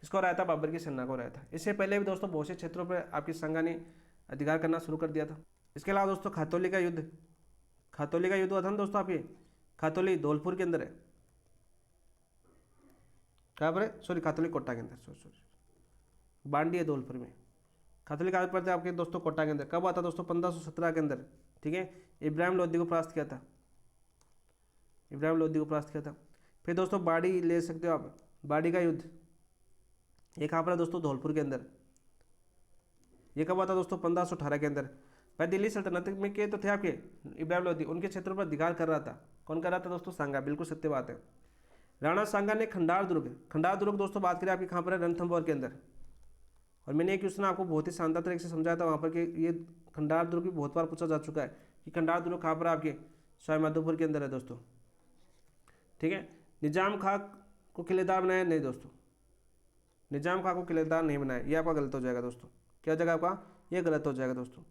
किसको रहा था, बाबर की सेना को रहा था। इससे पहले भी दोस्तों बहुत से क्षेत्रों पर आपकी संगा ने अधिकार करना शुरू कर दिया था। इसके अलावा दोस्तों खातौली का युद्ध, खातौली का युद्ध हुआ था ना दोस्तों आपके, खातौली धौलपुर के अंदर है, कहाँ पर है, सॉरी खातौली कोटा के अंदर, सॉरी बांडी है धौलपुर में। खातौली कहाँ पर थे आपके दोस्तों, कोटा के अंदर। कब हुआ था दोस्तों, 1517 के अंदर, ठीक है। इब्राहिम लोधी को परास्त किया था, इब्राहिम लोधी को परास्त किया था। फिर दोस्तों बाड़ी ले सकते हो आप, बाड़ी का युद्ध ये कहाँ पर है दोस्तों, धौलपुर के अंदर। ये कब हुआ था दोस्तों, 1518 के अंदर। भाई दिल्ली सल्तनत में के तो थे आपके इब्राहिम लोधी, उनके क्षेत्रों पर अधिकार कर रहा था। कौन कर रहा था दोस्तों, सांगा, बिल्कुल सत्य बात है। राणा सांगा ने खंडार दुर्ग दोस्तों बात करें आपकी कहाँ पर है, रणथंभौर के अंदर। और मैंने एक क्वेश्चन आपको बहुत ही शानदार तरीके से समझाया था वहाँ पर कि ये खंडार दुर्ग भी बहुत बार पूछा जा चुका है कि खंडार दुर्ग कहाँ पर आपके, सवाई माधोपुर के अंदर है दोस्तों। ठीक है, निजाम खां को किलेदार बनाया, नहीं दोस्तों, निजाम खां को किलेदार नहीं बनाया, ये आपका गलत हो जाएगा दोस्तों। क्या जगह आपका, ये गलत हो जाएगा दोस्तों।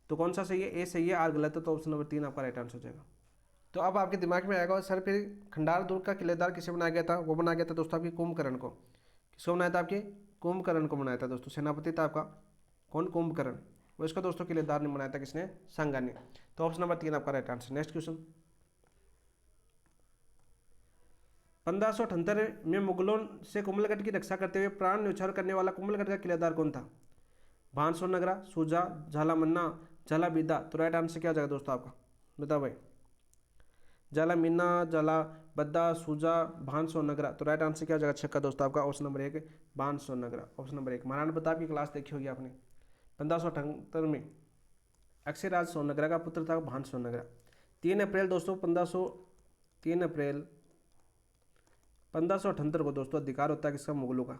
तो कौन सा सही है, ए सही है, आर गलत है, तो ऑप्शन नंबर 3 आपका राइट आंसर हो जाएगा। तो अब आपके दिमाग में आएगा सर फिर खंडार दुर्ग का किलेदार किसे बनाया गया था, वो बनाया गया था दोस्तों आपकी कुंभकर्ण को। किसको बनाया था, आपके कुंभकर्ण को बनाया था दोस्तों। सेनापति था आपका कौन, कुंभकर्ण। वो इसका दोस्तों किलेदार ने बनाया था, किसने, सांगा ने। तो ऑप्शन नंबर 3 आपका राइट आंसर। नेक्स्ट क्वेश्चन, 1578 में मुगलों से कुंभलगढ़ की रक्षा करते हुए प्राण न्यौछावर करने वाला कुंभलगढ़ का किलेदार कौन था। भानसोर नगरा, सूजा, झालामन्ना, झाला बिद्दा। तो राइट आंसर क्या हो जाएगा दोस्तों आपका, बताओ भाई। झाला मिन्ना, झाला बद्दा, सूजा, भानसोर नगरा। तो राइट आंसर क्या हो जाएगा छक्का दोस्तों आपका, ऑप्शन नंबर 1 भानसोर नगरा। Option number 1। महाराणा प्रताप की क्लास देखी होगी आपने। 1578 में अक्षयराज सोनगरा का पुत्र था भानसोर नगरा। 3 अप्रैल दोस्तों 1578 को दोस्तों अधिकार होता है किसका, मुगलों का।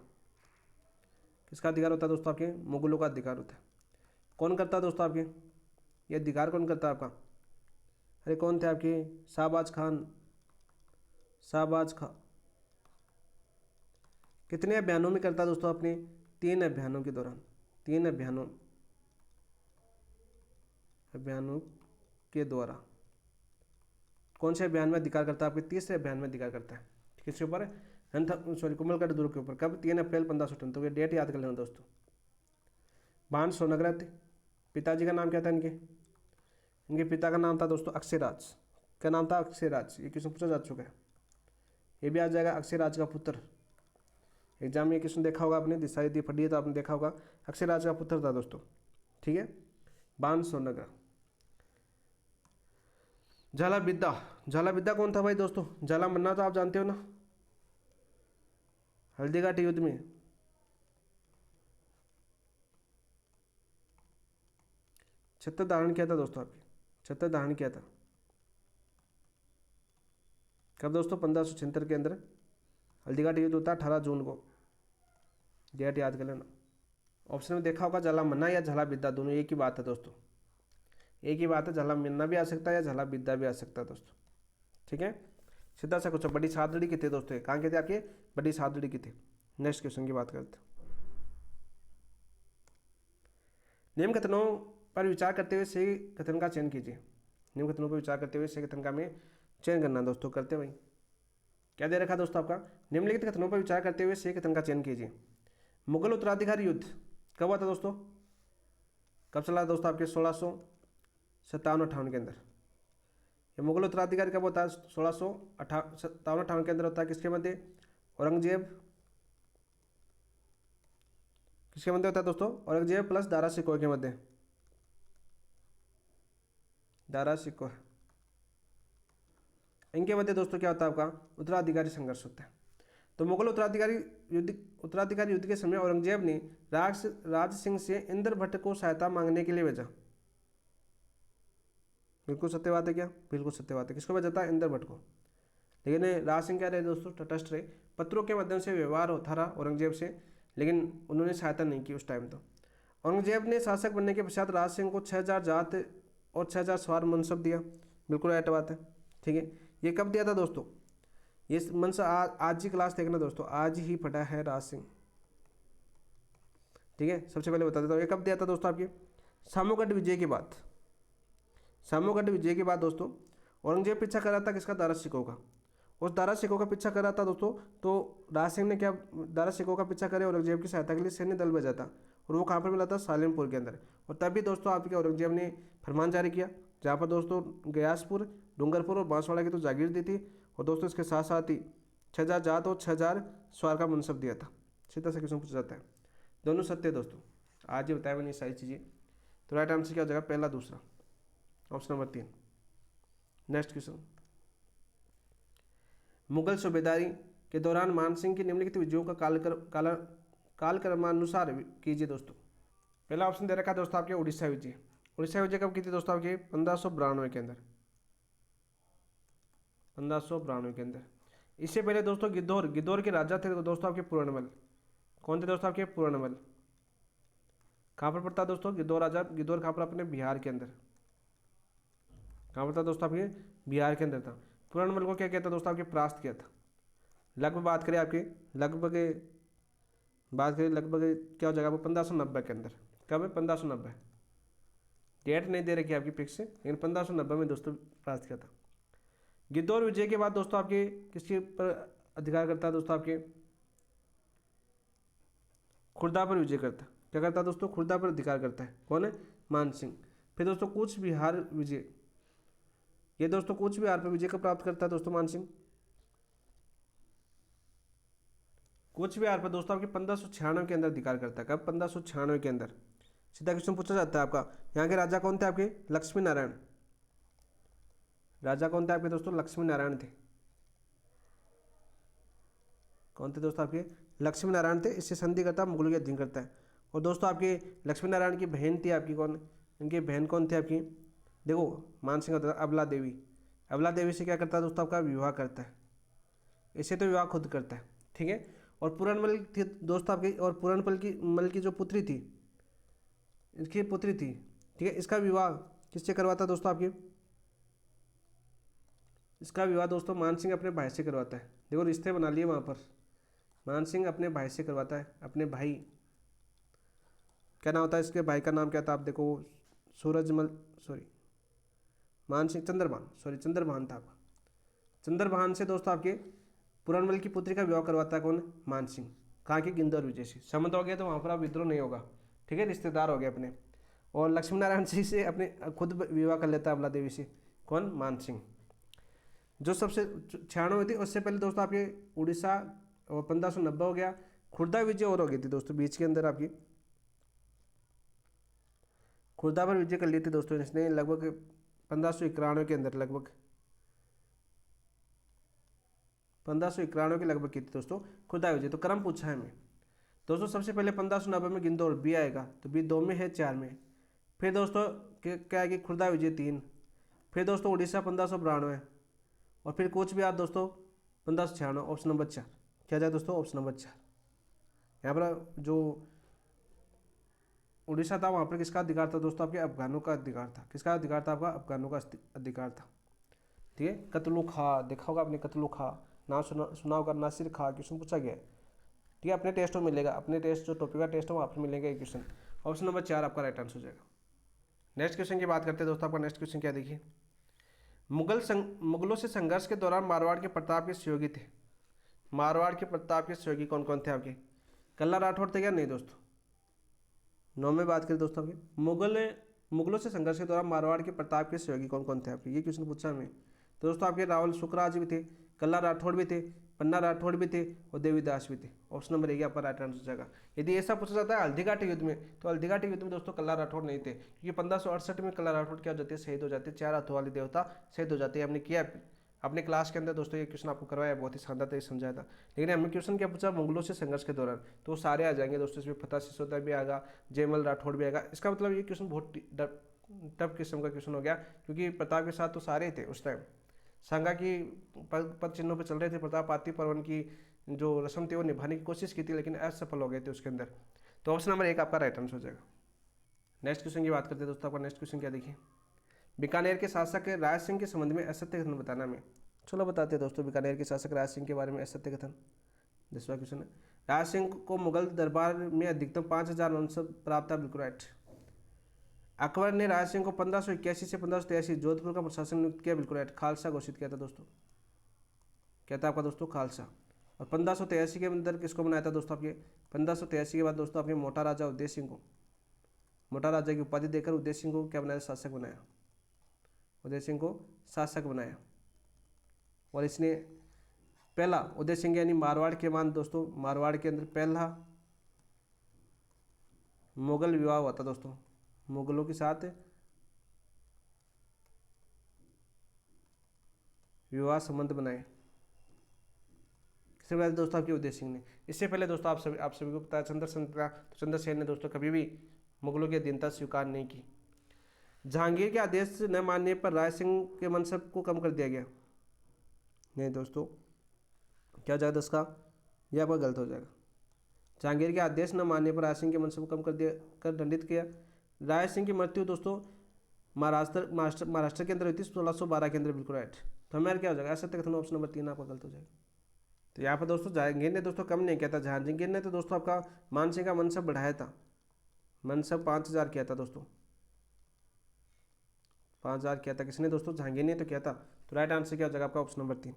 किसका अधिकार होता है दोस्तों आपके, मुगलों का अधिकार होता है। कौन करता है दोस्तों आपके, ये अधिकार कौन करता है आपका, अरे कौन थे आपके, शाहबाज खान। शाहबाज खान कितने अभियानों में करता है दोस्तों अपने, 3 अभियानों के दौरान। 3 अभियानों के द्वारा कौन से अभियान में अधिकार करता है आपके, तीसरे अभियान में अधिकार करता है। किसके ऊपर, कुंभलगढ़ दुर्ग के ऊपर। कब, 3 अप्रैल 1578। तो ये डेट याद कर लेना दोस्तों। भानसोर नगरा थे। पिताजी का नाम क्या था इनके, इनके पिता का नाम था दोस्तों अक्षयराज। क्या नाम था, अक्षयराज। ये क्वेश्चन पूछा जा चुका है, ये भी आ जाएगा, अक्षयराज का पुत्र। एग्जाम में ये क्वेश्चन देखा होगा आपने, दिशा यदि पढ़ी है तो आपने देखा होगा, अक्षयराज का पुत्र था दोस्तों। ठीक है, भानसोर नगरा। झाला बिद्दा, झाला बिद्दा कौन था भाई दोस्तों, झाला मन्ना तो आप जानते हो ना, हल्दीघाटी युद्ध में। छत्र धारण किया था दोस्तों आपके, छत्र धारण किया था कब दोस्तों, 1576 के अंदर। हल्दीघाटी युद्ध होता है 18 जून को, डेट याद कर लेना। ऑप्शन में देखा होगा झाला मन्ना या झाला बिद्दा, दोनों एक ही बात है दोस्तों, एक ही बात है। झाला मन्ना भी आ सकता है या झाला बिद्दा भी आ सकता है दोस्तों। ठीक है, सीधा सा कुछ। बड़ी सादड़ी की थे दोस्तों, कहाँ के थे आपके, बड़ी सादड़ी की थे। नेक्स्ट क्वेश्चन की बात करते हैं। नियम कथनों पर विचार करते हुए सही कथन का चयन कीजिए। नियम कथनों पर विचार करते हुए सही कथन का में चयन करना दोस्तों, करते हुए क्या दे रखा दोस्तों आपका, निम्नलिखित कथनों पर विचार करते हुए सही कथन का चयन कीजिए। मुगल उत्तराधिकारी युद्ध कब हुआ था दोस्तों, कब चला दोस्तों आपके, 1657-58 के अंदर। ये मुगल उत्तराधिकारी कब होता है, 1657-58 के अंदर होता है। किसके मध्य, औरंगजेब, किसके मध्य होता है दोस्तों, औरंगजेब प्लस दारा शिकोह के मध्य, दारा शिकोह, इनके मध्य दोस्तों क्या होता है आपका, उत्तराधिकारी संघर्ष होता है। तो मुगल उत्तराधिकारी युद्ध के समय औरंगजेब ने राज सिंह से इंद्र भट्ट को सहायता मांगने के लिए भेजा। बिल्कुल सत्य बात है क्या, बिल्कुल सत्य बात है। किसको भेजा था, इंद्र भट्ट को। लेकिन राज सिंह क्या रहे दोस्तों, तटस्थ रहे। पत्रों के माध्यम से व्यवहार होता रहा औरंगजेब से, लेकिन उन्होंने सहायता नहीं की उस टाइम। तो औरंगजेब ने शासक बनने के पश्चात राज सिंह को 6000 जात और 6000 सवार मनसब दिया। बिल्कुल राइट बात है। ठीक है, ये कब दिया था दोस्तों, ये मनसा आज ही क्लास देखना दोस्तों, आज ही पढ़ा है राज सिंह। ठीक है, सबसे पहले बता देता हूँ ये कब दिया था दोस्तों आपके, सामोगढ़ विजय के बाद। सामोगढ़ विजय के बाद दोस्तों औरंगजेब पीछा कर रहा था किसका, दारा शिकोह का। उस दारा शिकोह का पीछा कर रहा था दोस्तों, तो राज सिंह ने क्या, दारा शिकोह का पीछा करे औरंगजेब की सहायता के लिए सैन्य दल भेजा था। और वो कहाँ पर मिला था, सालेमपुर के अंदर। और तभी दोस्तों आपके औरंगजेब ने फरमान जारी किया, जहाँ पर दोस्तों गयासपुर, डूंगरपुर और बांसवाड़ा की तो जागीर दी थी। और दोस्तों इसके साथ साथ ही 6000 जात और 6000 सवार का मनसब दिया था। सीधा सा क्वेश्चन पूछा जाता है, दोनों सत्य है दोस्तों, आज ही बताया मैंने सारी चीज़ें। तो राइट आंसर क्या हो जाएगा, पहला दूसरा, option number 3। Next question, Mughal सूबेदारी के दौरान मानसिंह की निम्नलिखित विजयों का कालक्रमानुसार कीजिए दोस्तों। पहला ऑप्शन दे रखा है दोस्तों आपके उड़ीसा विजय। उड़ीसा विजय कब की थी दोस्तों आपकी 1592 के अंदर, 1592 के अंदर। इससे पहले दोस्तों गिद्धौर के राजा थे दोस्तों आपके पूर्णमल। कौन थे दोस्तों आपके पूर्णमल। कहाँ पर पड़ता है दोस्तों गिद्धौर राजा, गिद्धौर कहाँ पर अपने बिहार के अंदर, कहाँ पर था दोस्तों आपके बिहार के अंदर था। पूर्णमल को क्या कहता है दोस्तों आपके परास्त किया था। लगभग बात करें आपके लगभग क्या हो जाएगा वो 1590 के अंदर। कब है 1590, डेट नहीं दे रखी आपकी फिक्स से, लेकिन 1590 में दोस्तों परास्त किया था। गिद्धौर विजय के बाद दोस्तों आपके किसके पर अधिकार करता है दोस्तों आपके खुर्दा पर विजय करता है। क्या करता है दोस्तों खुर्दा पर अधिकार करता है। कौन है मान सिंह। फिर दोस्तों कूच बिहार विजय, ये दोस्तों कूच बिहार पर विजय कब प्राप्त करता है दोस्तों मान सिंह। कूच बिहार पर दोस्तों आपके 1596 के अंदर अधिकार करता है। कब 1596 के अंदर। सीधा क्वेश्चन पूछा जाता है आपका। यहाँ के राजा कौन थे आपके लक्ष्मी नारायण। राजा कौन थे आपके दोस्तों लक्ष्मी नारायण थे। कौन थे दोस्तों आपके लक्ष्मी नारायण थे। इससे संधि करता मुगलों के अधीन करता है। और दोस्तों आपके लक्ष्मी नारायण की बहन थी आपकी कौन, इनकी बहन कौन थी आपकी, देखो मान सिंह अबला देवी। अबला देवी से क्या करता है दोस्तों आपका विवाह करता है। इसे तो विवाह खुद करता है, ठीक है। और पूरनमल थी दोस्तों आपकी, और पूरनमल की जो पुत्री थी, इसकी पुत्री थी, ठीक है। इसका विवाह किससे करवाता है दोस्तों आपकी, इसका विवाह दोस्तों मान सिंह अपने भाई से करवाता है। देखो रिश्ते बना लिए वहाँ पर, मान सिंह अपने भाई से करवाता है। अपने भाई क्या नाम होता है इसके भाई का नाम क्या था, आप देखो सूरजमल, सॉरी मान सिंह चंद्रभान था आपका। चंद्रभान से दोस्तों आपके पूरनमल की पुत्री का विवाह करवाता है कौन मान सिंह। कहाँ की गिंदौर विजय से। संबंध हो गया तो वहाँ पर आप विद्रोह नहीं होगा, ठीक है, रिश्तेदार हो गए अपने। और लक्ष्मी नारायण सिंह से अपने खुद विवाह कर लेता है अबला देवी से कौन मान सिंह। जो सबसे 96 थी उससे पहले दोस्तों आपके उड़ीसा और 1590 हो गया। खुर्दा विजय और हो गई थी दोस्तों बीच के अंदर आपकी, खुर्दा पर विजय कर ली थी दोस्तों इसने लगभग 1591 के अंदर, लगभग 1591 के लगभग की थी दोस्तों खुर्दा विजय। तो क्रम पूछा है हमें दोस्तों। सबसे पहले 1590 में गिंदौर बी आएगा, तो बी 2 में है 4 में। फिर दोस्तों क्या आएगी खुर्दा विजय 3। फिर दोस्तों उड़ीसा 1592, और फिर कूच बिहार दोस्तों 1596। ऑप्शन नंबर 4 क्या जाए दोस्तों ऑप्शन नंबर 4। यहाँ पर जो उड़ीसा था वहाँ पर किसका अधिकार था दोस्तों आपके अफगानों का अधिकार था। किसका अधिकार था आपका अफगानों का अधिकार था, ठीक है। कतलू खा देखा होगा आपने, कतलू खा नाम सुना होगा, नासिर खा क्वेश्चन पूछा गया है, ठीक है। अपने टेस्ट में मिलेगा, अपने टेस्ट जो टॉपिक का टेस्ट है वहाँ पर मिलेगा ये क्वेश्चन। ऑप्शन नंबर 4 आपका राइट आंसर हो जाएगा। नेक्स्ट क्वेश्चन की बात करते हैं दोस्तों। आपका नेक्स्ट क्वेश्चन क्या देखिए, मुगलों से संघर्ष के दौरान मारवाड़ के प्रताप के सहयोगी थे। मारवाड़ के प्रताप के सहयोगी कौन कौन थे आपके, कल्ला राठौड़ थे क्या, नहीं दोस्तों। 9 में बात करें दोस्तों आपके मुगलों से संघर्ष के दौरान मारवाड़ के प्रताप के सहयोगी कौन कौन थे आपके, ये क्वेश्चन पूछा हमें। तो दोस्तों आपके रावल सुखराज भी थे, कल्ला राठौड़ भी थे, पन्ना राठौड़ भी थे, और देवीदास भी थे। ऑप्शन नंबर 1 आपका राइट आंसर हो जाएगा। यदि ऐसा पूछा जाता है हल्दीघाटी युद्ध में, तो हल्दीघाटी युद्ध में दोस्तों कल्ला राठौड़ नहीं थे, क्योंकि 1568 में कल्ला राठौड़ क्या हो जाते हैं शहीद हो जाते हैं। 4 हाथों वाले देवता शहीद हो जाते हैं। हमने किया अपने क्लास के अंदर दोस्तों, ये क्वेश्चन आपको करवाया, बहुत ही शानदार तरीके से समझाया था। लेकिन हमने क्वेश्चन क्या पूछा मुगलों से संघर्ष के दौरान, तो वो सारे आ जाएंगे दोस्तों। इसमें फतेह सिसोदिया भी आएगा, जयमल राठौड़ भी आएगा। इसका मतलब ये क्वेश्चन बहुत टफ किस्म का क्वेश्चन हो गया, क्योंकि प्रताप के साथ तो सारे ही थे उस टाइम। सांगा की पद चिन्हों पर चल रहे थे। प्रताप आती पर्वन की जो रस्म थी वो निभाने की कोशिश की थी, लेकिन असफल हो गए थे उसके अंदर। तो ऑप्शन नंबर 1 आपका राइट आंसर हो जाएगा। नेक्स्ट क्वेश्चन की बात करते हैं दोस्तों। आपका नेक्स्ट क्वेश्चन क्या देखिए, बीकानेर के शासक राय सिंह के संबंध में असत्य कथन बताना हमें। चलो बताते हैं दोस्तों बीकानेर के शासक राय सिंह के बारे में असत्य कथन। 10वां क्वेश्चन है, राय सिंह को मुगल दरबार में अधिकतम 5000 मनसब प्राप्त था, बिल्कुल राइट। अकबर ने राय सिंह को 1581 से 1583 जोधपुर का प्रशासन नियुक्त किया, बिल्कुल राइट। खालसा घोषित किया था दोस्तों, क्या था आपका दोस्तों खालसा। और 1583 के अंदर किसको बनाया था दोस्तों आपके, 1583 के बाद दोस्तों आपके मोटा राजा उदय सिंह को, मोटा राजा की उपाधि देकर उदय सिंह को क्या बनाया, शासक बनाया। उदय सिंह को शासक बनाया। और इसने पहला उदय सिंह यानी मारवाड़ के बाद दोस्तों, मारवाड़ के अंदर पहला मुगल विवाह हुआ था दोस्तों। मुगलों के साथ विवाह संबंध बनाए, इससे पहले दोस्तों आपके उदय सिंह ने। इससे पहले दोस्तों आप सभी को पता है चंद्रसेन था, तो चंद्रसेन ने दोस्तों कभी भी मुगलों की अधीनता स्वीकार नहीं की। जहांगीर के आदेश न मानने पर राय सिंह के मनसब को कम कर दिया गया। नहीं दोस्तों, क्या हो जाएगा इसका, यह आपका गलत हो जाएगा। जहांगीर के आदेश न मानने पर राय सिंह के मनसब को कम कर दंडित किया। राय सिंह की मृत्यु दोस्तों महाराष्ट्र के अंदर हुई थी 1612 के अंदर, बिल्कुल राइट। तो हमारा क्या हो जाएगा, ऐसा कथन ऑप्शन नंबर 3 आपका गलत हो जाएगा। तो यहाँ पर दोस्तों जहांगीर ने दोस्तों कम नहीं किया था, जहांगीर ने तो दोस्तों आपका मान सिंह का मनसब बढ़ाया था। मनसब 5000 किया था दोस्तों, 5000 किया था। किसने दोस्तों, जहांगीर ने तो किया था। तो राइट आंसर क्या हो जाएगा आपका ऑप्शन नंबर 3।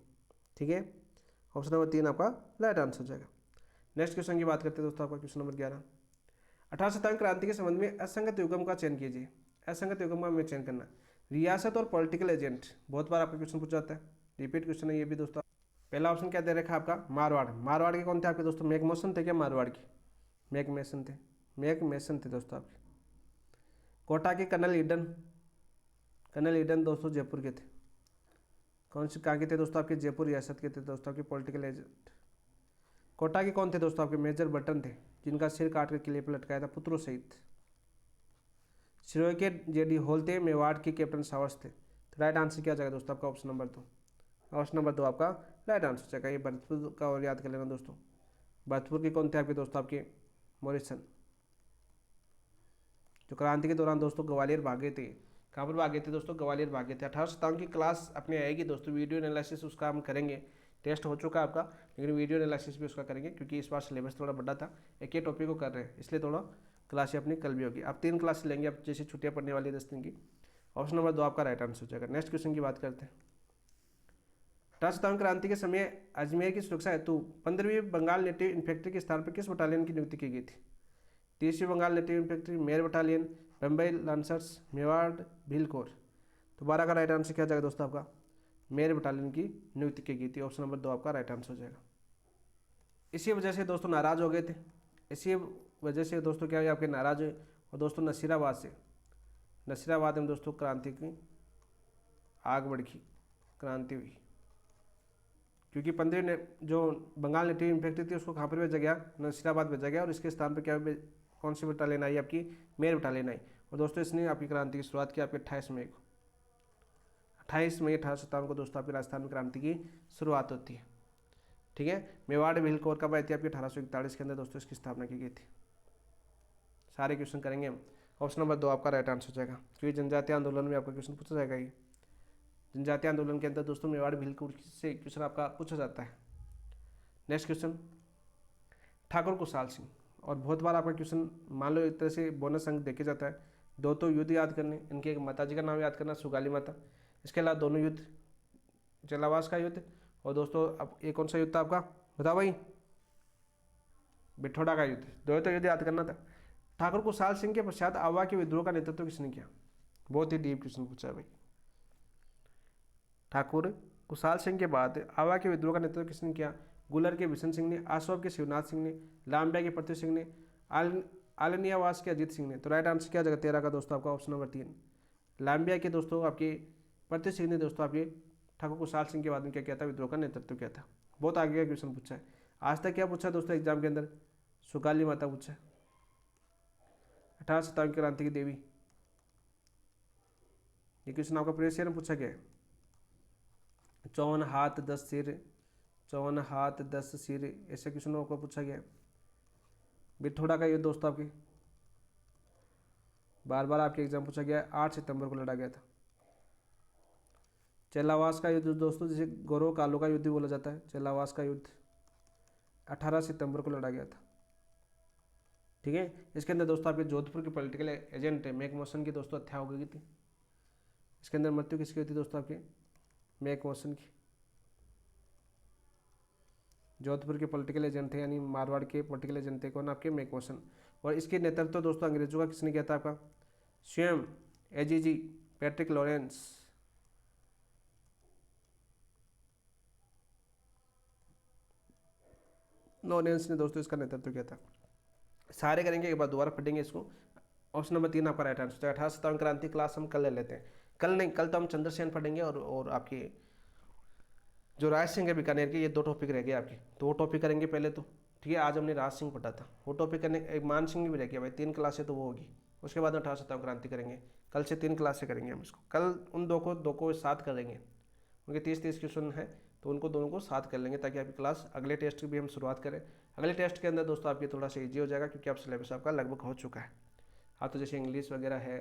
ठीक है, ऑप्शन नंबर 3 आपका राइट आंसर हो जाएगा। नेक्स्ट क्वेश्चन की बात करते हैं दोस्तों, आपका क्वेश्चन नंबर 11। 1857 क्रांति के संबंध में असंगत युग्म का चयन कीजिए। असंगत युग्म का हमें चयन करना। रियासत और पॉलिटिकल एजेंट, बहुत बार आपका क्वेश्चन पूछा जाता है, रिपीट क्वेश्चन है ये भी दोस्तों। पहला ऑप्शन क्या दे रखा है आपका, मारवाड़। मारवाड़ के कौन थे आपके दोस्तों, मैकमोहन थे क्या मारवाड़ के, मैकमेसन थे, मैकमेसन थे दोस्तों आपके। कोटा के कर्नल ईडन, कर्नल ईडन दोस्तों जयपुर के थे। कौन से कहाँ के थे दोस्तों आपके, जयपुर रियासत के थे दोस्तों आपके पॉलिटिकल एजेंट। कोटा के कौन थे दोस्तों आपके, मेजर बटन थे, जिनका सिर काट कर किले पर लटकाया था पुत्रों सहित। सिरोही के जेडी होल थे, मेवाड़ के कैप्टन सावस थे। तो राइट आंसर क्या जाएगा दोस्तों आपका ऑप्शन नंबर 2। ऑप्शन नंबर 2 आपका राइट आंसर जाएगा। ये भरतपुर का और याद कर लेना दोस्तों। भरतपुर के कौन थे आपके दोस्तों आपके, मॉरिसन, जो क्रांति के दौरान दोस्तों ग्वालियर भागे थे। कहाँ पर भागे थे दोस्तों, ग्वालियर भागे थे। 1857 की क्लास अपने आएगी दोस्तों, वीडियो एनालिसिस उसका हम करेंगे। टेस्ट हो चुका है आपका, लेकिन वीडियो एनालिसिस भी उसका करेंगे, क्योंकि इस बार सिलेबस थोड़ा बड़ा था, एक ही टॉपिक को कर रहे हैं, इसलिए थोड़ा क्लासें अपनी कल भी होगी। आप 3 क्लास लेंगे, अब जैसे छुट्टियाँ पड़ने वाली 10 दिन की। ऑप्शन नंबर 2 आपका राइट आंसर हो जाएगा। नेक्स्ट क्वेश्चन की बात करते हैं। 1857 क्रांति के समय अजमेर की सुरक्षा हेतु 15वीं बंगाल नेटिव इन्फेंट्री के स्थान पर किस बटालियन की नियुक्ति की गई थी। 30वीं बंगाल नेटिव इन्फेंट्री, मेयर battalion, Bombay lancers, Mewar Bhil corps. तो 12 का राइट आंसर क्या जाएगा दोस्तों आपका, मेयर बटालियन की नियुक्ति की गई थी। ऑप्शन नंबर 2 आपका राइट आंसर हो जाएगा। इसी वजह से दोस्तों नाराज हो गए थे, इसी वजह से दोस्तों क्या हुआ आपके नाराज हुए, और दोस्तों नसीराबाद से, नसीराबाद में दोस्तों क्रांति की आग भड़की, क्रांति हुई, क्योंकि 15वीं जो बंगाल नेटिव इन्फेंट्री थी उसको कहाँ पर भेजा गया, नसीराबाद भेजा गया, और इसके स्थान पर क्या कौन सी बटालियन आई आपकी, मेयर बटालियन आई। और दोस्तों इसने आपकी क्रांति की शुरुआत की आपके 28 मई को, 28 मई 1857 को दोस्तों आपकी राजस्थान में क्रांति की शुरुआत होती है। ठीक है, मेवाड़ भील कोर कब आई थी आपकी, 1841 के अंदर दोस्तों इसकी स्थापना की गई थी। सारे क्वेश्चन करेंगे हम। ऑप्शन नंबर 2 आपका राइट आंसर हो जाएगा, क्योंकि जनजातीय आंदोलन में आपका क्वेश्चन पूछा जाएगा। ये जनजातीय आंदोलन के अंदर दोस्तों मेवाड़ भील कोर से क्वेश्चन आपका पूछा जाता है। नेक्स्ट क्वेश्चन, ठाकुर कुशाल सिंह, और बहुत बार आपका क्वेश्चन मान लो एक तरह से बोनस अंक देखे जाता है। 2 तो युद्ध याद करने, इनके एक माता जी का नाम याद करना, सुगाली माता। इसके अलावा दोनों युद्ध, जलावास का युद्ध, और दोस्तों अब एक कौन सा युद्ध था आपका, बताओ भाई, बिठोड़ा का युद्ध। 2 तो युद्ध याद करना था। ठाकुर कुशाल सिंह के पश्चात आवा के विद्रोह का नेतृत्व किसने किया। बहुत ही डीप क्वेश्चन पूछा है भाई। ठाकुर कुशाल सिंह के बाद आवा के विद्रोह का नेतृत्व किसने किया। गुलर के बिशन सिंह ने, आसोब के शिवनाथ सिंह ने, लांबिया के पृथ्वी सिंह ने, आलनियावास के अजीत सिंह ने। तो राइट आंसर क्या जगह 13 का दोस्तों आपका ऑप्शन नंबर 3। लांबिया के दोस्तों आपके पृथ्वी सिंह ने दोस्तों आपके ठाकुर कुशाल सिंह के बाद में क्या किया था, विद्रोह का नेतृत्व किया था। बहुत आगे का क्वेश्चन पूछा है। आज तक क्या पूछा दोस्तों एग्जाम के अंदर, सुगाली माता पूछा है। 1857 की क्रांति की देवी, ये क्वेश्चन आपका प्रीवियस ईयर में पूछा गया है। 54 हाथ 10 सिर, 54 हाथ 10 सिर, ऐसे क्वेश्चन आपको पूछा गया है। बिठोड़ा का युद्ध दोस्तों आपके बार बार आपके एग्जाम पूछा गया है, 8 सितंबर को लड़ा गया था। चेलावास का युद्ध दोस्तों, जिसे गौरव कालो का युद्ध भी बोला जाता है, चेलावास का युद्ध 18 सितंबर को लड़ा गया था। ठीक है, इसके अंदर दोस्तों आपके जोधपुर के पॉलिटिकल एजेंट मैकमोहन की दोस्तों हत्या हो गई थी। इसके अंदर मृत्यु किसकी हुई थी दोस्तों आपके, मैकमोहन की। जोधपुर के पॉलिटिकल एजेंट थे, यानी मारवाड़ के पॉलिटिकल एजेंट थे कौन आपके, मैकमोहन। और इसके नेतृत्व दोस्तों अंग्रेजों का किसने किया था आपका, स्वयं एजीजी पैट्रिक लॉरेंस। लॉरेंस ने दोस्तों इसका नेतृत्व किया था। सारे करेंगे, एक बार दोबारा पढ़ेंगे इसको। ऑप्शन नंबर 3 आपका राइट आंसर। 1857 क्रांति क्लास हम कल ले लेते हैं, कल नहीं, कल तो हम चंद्रसेन पढ़ेंगे और आपके जो राज सिंह है बीकानेर के, ये 2 टॉपिक रह गए आपके, तो वो टॉपिक करेंगे पहले तो, ठीक है। आज हमने राज सिंह पढ़ा था, वो टॉपिक करने, एक मान सिंह भी रह गया भाई, 3 क्लासें तो वो होगी। उसके बाद में 18 शतक क्रांति करेंगे, कल से 3 क्लासें करेंगे हम इसको, कल उन दो को साथ करेंगे, उनके 30-30 क्वेश्चन है, तो उनको दोनों को साथ कर लेंगे ताकि आपकी क्लास अगले टेस्ट की भी हम शुरुआत करें। अगले टेस्ट के अंदर दोस्तों आपकी थोड़ा सा ईजी हो जाएगा, क्योंकि अब सिलेबस आपका लगभग हो चुका है। आप तो जैसे इंग्लिश वगैरह है,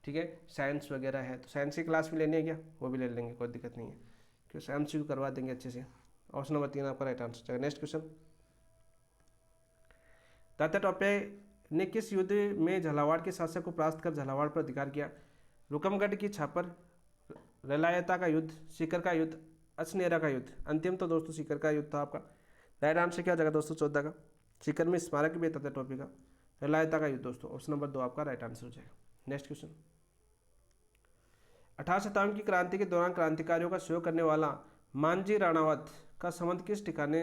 ठीक है, साइंस वगैरह है, तो साइंस की क्लास भी लेनी है क्या, वो भी ले लेंगे, कोई दिक्कत नहीं है, क्योंकि साइंस भी करवा देंगे अच्छे से। ऑप्शन नंबर 3 आपका राइट आंसर जाएगा। नेक्स्ट क्वेश्चन, तात्या टोपे ने किस युद्ध में झालावाड़ के शासक को परास्त कर झालावाड़ पर अधिकार किया? रुकमगढ़ की छापर, रलायता का युद्ध, सीकर का युद्ध, अछनेरा का युद्ध। अंतिम तो दोस्तों सीकर का युद्ध था आपका। राइट आंसर क्या जाएगा दोस्तों 14 का? सीकर में स्मारक भी था टॉपिक का, रलायता का युद्ध दोस्तों। ऑप्शन नंबर 2 आपका राइट आंसर हो जाएगा। नेक्स्ट क्वेश्चन, 18 शताब्दी की क्रांति के दौरान क्रांतिकारियों का सहयोग करने वाला मांझी राणावत का संबंध किस ठिकाने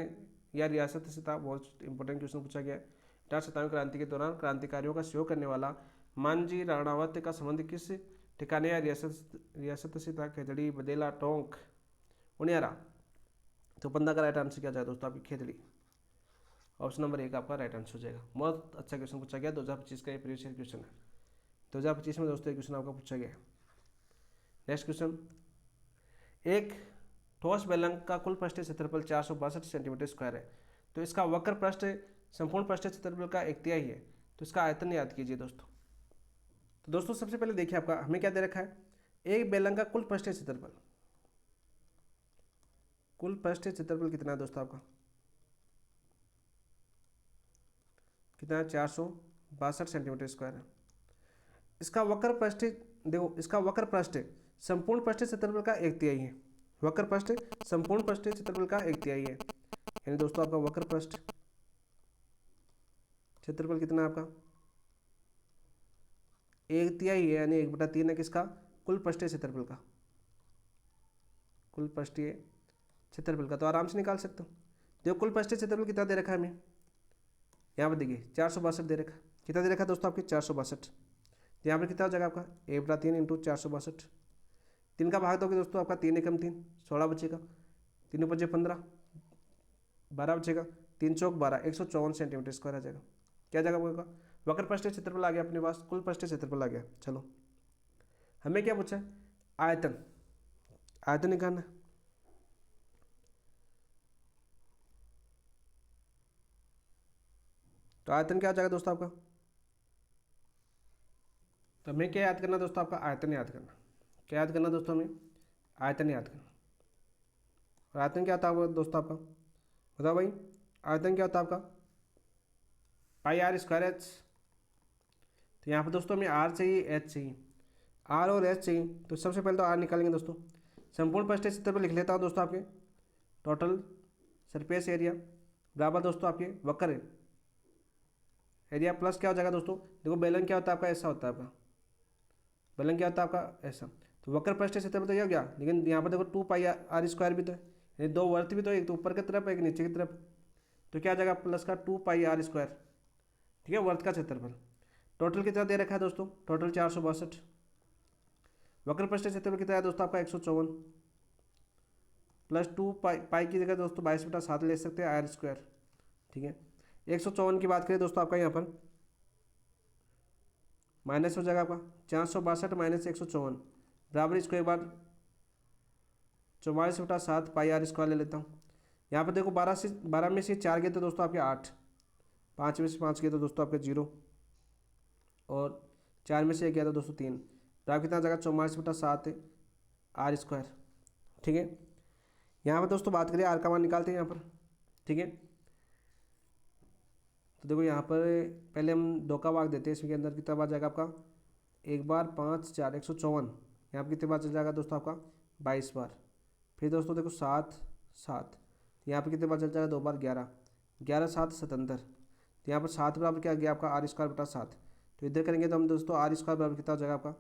या रियासत से था? बहुत इंपॉर्टेंट क्वेश्चन पूछा गया है। 18 शताब्दी क्रांति के दौरान क्रांतिकारियों का सहयोग करने वाला मांझी राणावत का संबंध किस ठिकाने या रियासत से था? खेतड़ी, बदेला, टोंक, उनियारा। तो 15 का राइट आंसर क्या जाएगा दोस्तों? आपकी खेतड़ी। ऑप्शन नंबर 1 आपका राइट आंसर हो जाएगा। बहुत अच्छा क्वेश्चन पूछा गया, 2025 का ये प्रीवियस ईयर क्वेश्चन है। 2025 में दोस्तों ये क्वेश्चन आपका पूछा गया है। नेक्स्ट क्वेश्चन, एक ठोस बेलंग का कुल पृष्ठीय क्षेत्रफल 462 सेंटीमीटर स्क्वायर है, तो इसका वक्र पृष्ठ संपूर्ण पृष्ठीय क्षेत्रफल का 1/3 है, तो इसका आयतन याद कीजिए दोस्तों। तो दोस्तों सबसे पहले देखिए आपका हमें क्या दे रखा है, एक बेलंग का कुल पृष्ठीय क्षेत्रफल, कुल पृष्ठीय क्षेत्रफल कितना है दोस्तों आपका? कितना है? 462 सेंटीमीटर स्क्वायर है। इसका वक्र पृष्ठ देखो, इसका वक्र पृष्ठ संपूर्ण पृष्ठीय क्षेत्रफल का 1/3 है। वक्र पृष्ठ संपूर्ण पृष्ठीय क्षेत्रफल का 1/3 है, यानी दोस्तों आपका वक्र पृष्ठ क्षेत्रफल कितना है आपका? 1/3 है, यानी 1/3 है किसका? कुल पृष्ठीय क्षेत्रफल का, कुल पृष्ठीय क्षेत्रफल का। तो आराम से निकाल सकते हो। देखो कुल पृष्ठीय क्षेत्रफल कितना दे रखा है हमें, यहाँ पर देखिए 462 दे रखा है। कितना दे रखा है दोस्तों आपके? 462। तो यहाँ पर कितना हो जाएगा आपका? 1/3 इंटू 462। 3 का भाग दोगे दोस्तों आपका 3 एकम 3, 16 बचेगा, 3 बचे 15, 12 बचेगा, 3 चौक 12, 154 सेंटीमीटर स्क्वायर आ जाएगा। क्या जाएगा होगा? वक्र पृष्ठीय क्षेत्रफल आ गया अपने पास, कुल पृष्ठीय क्षेत्रफल आ गया। चलो हमें क्या पूछा है? आयतन, आयतन निकालना है। तो आयतन क्या आ जाएगा दोस्तों आपका? तो हमें क्या याद करना दोस्तों आपका? आयतन याद करना। क्या याद करना दोस्तों? हमें आयतन याद करना। और आयतन क्या होता है दोस्तों आपका? बताओ भाई, आयतन क्या होता है आपका? पाई आर स्क्वायर एच। तो यहाँ पर दोस्तों हमें आर चाहिए, एच चाहिए, आर और एच चाहिए। तो सबसे पहले तो आर निकालेंगे दोस्तों। संपूर्ण पृष्ठीय क्षेत्रफल लिख लेता हूँ दोस्तों आपके, टोटल सरफेस एरिया बराबर दोस्तों आपके वक्र एरिया प्लस क्या हो जाएगा दोस्तों? देखो बेलन क्या होता है आपका? ऐसा होता है आपका, बेलन क्या होता है आपका? ऐसा। तो वक्र पृष्ठीय क्षेत्रफल तो ये हो गया, लेकिन यहाँ पर देखो 2πr² भी तो है, यानी 2 वर्त भी तो, एक तो ऊपर की तरफ एक नीचे की तरफ। तो क्या आ जाएगा? प्लस का 2πr², ठीक है, वर्त का क्षेत्रफल। टोटल कितना दे रखा है दोस्तों? टोटल 462। वक्र पृष्ठीय क्षेत्रफल कितना है दोस्तों आपका? 154 प्लस 2 पाई की जगह दोस्तों 22/7 ले सकते हैं r², ठीक है। 154 की बात करें दोस्तों आपका यहाँ पर माइनस हो जाएगा आपका 462 माइनस 154 बराबर इसको एक बार 44/7 πr² ले लेता हूँ। यहाँ पर देखो 12 में से 4 गए तो दोस्तों आपके 8, 5 में से 5 गए तो दोस्तों आपके 0, और 4 में से 1 गया तो दोस्तों 3, बराबर कितना आ जाएगा? 44/7 r², ठीक है। यहाँ पर दोस्तों बात करिए आर का मान निकालते हैं यहाँ पर, ठीक है। तो देखो यहाँ पर पहले हम 2 का भाग देते हैं, इसके अंदर कितना बार जाएगा आपका? 1 बार 5 4 154, यहाँ पर कितने बार चल जाएगा दोस्तों आपका? 22 बार। फिर दोस्तों देखो 7 7, यहाँ पर कितने बार चल जाएगा? 2 बार 11 11 7 77। तो यहाँ पर 7 बराबर क्या गया आपका? r²/7। तो इधर करेंगे तो हम दोस्तों r² बराबर कितना हो जाएगा आपका?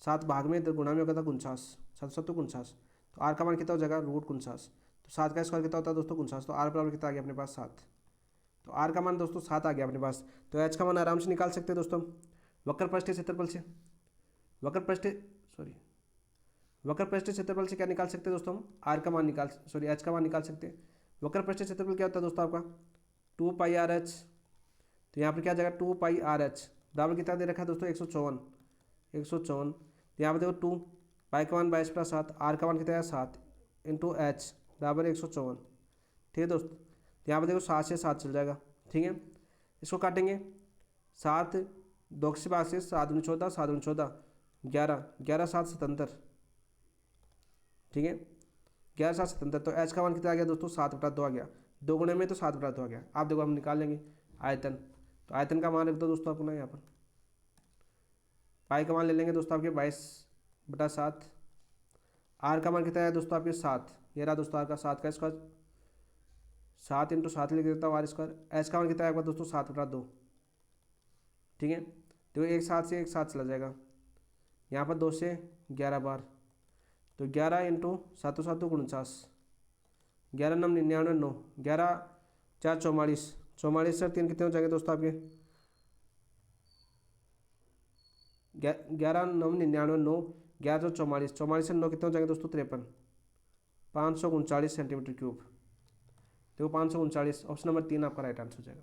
7 भाग में इधर गुणा में होगा था 49, 7 49। तो r का मान कितना हो जाएगा? √49। तो 7 का स्क्वायर कितना होता है दोस्तों? 49। तो r बराबर कितना आ गया अपने पास? 7। तो r का मान दोस्तों 7 आ गया अपने पास। तो h का मान आराम से निकाल सकते हैं दोस्तों वक्र पृष्ठीय क्षेत्रफल से। वक्र पृष्ठ क्षेत्रफल से क्या निकाल सकते हैं दोस्तों हम, आर का मान निकाल सॉरी एच का मान निकाल सकते हैं। वक्र पृष्ठ क्षेत्रफल क्या होता है दोस्तों आपका 2πr/h। तो यहाँ पर क्या आ जाएगा 2πr/h बराबर कितना दे रखा है दोस्तों 154। तो यहाँ पर देखो 2 पाई का मान 22+7, आर का मान कितना है 7 इंटू एच बराबर 154। ठीक है दोस्त, तो यहाँ पर देखो 7 से 7 चल जाएगा। ठीक है, इसको काटेंगे 7 2 से 5 से 7 दूनी 14, 7 दूनी 14 11, 11 7 77। ठीक है, 11 7 77। तो एच का मान कितना आ गया दोस्तों 7/2 आ गया, 2 गुणे में तो 7/2 आ गया। आप देखो हम निकाल लेंगे आयतन, तो आयतन का मान रख दो दोस्तों अपना यहाँ पर। पाई का मान ले लेंगे दोस्तों आपके 22/7, आर का मान कितना है दोस्तों आपके 7, ये रहा दोस्तों आर का 7 का स्क्वायर, 7 इंटू 7 लिख देता हूँ आर स्क्वायर। एच का मान कितना है आपका दोस्तों 7/2। ठीक है, तो एक 7 से एक 7 चला जाएगा, यहाँ पर 2 से 11 बार, तो 11 इंटू 7 7 49, 11 9 99 9, 11 4 44, 44 से 3 कितने हो जाएंगे दोस्तों आपके 11 9 99 9, 11 44, 44 से 9 कितने हो जाएंगे दोस्तों 53, 539 सेंटीमीटर क्यूब। देखो 539, ऑप्शन नंबर 3 आपका राइट आंसर हो जाएगा।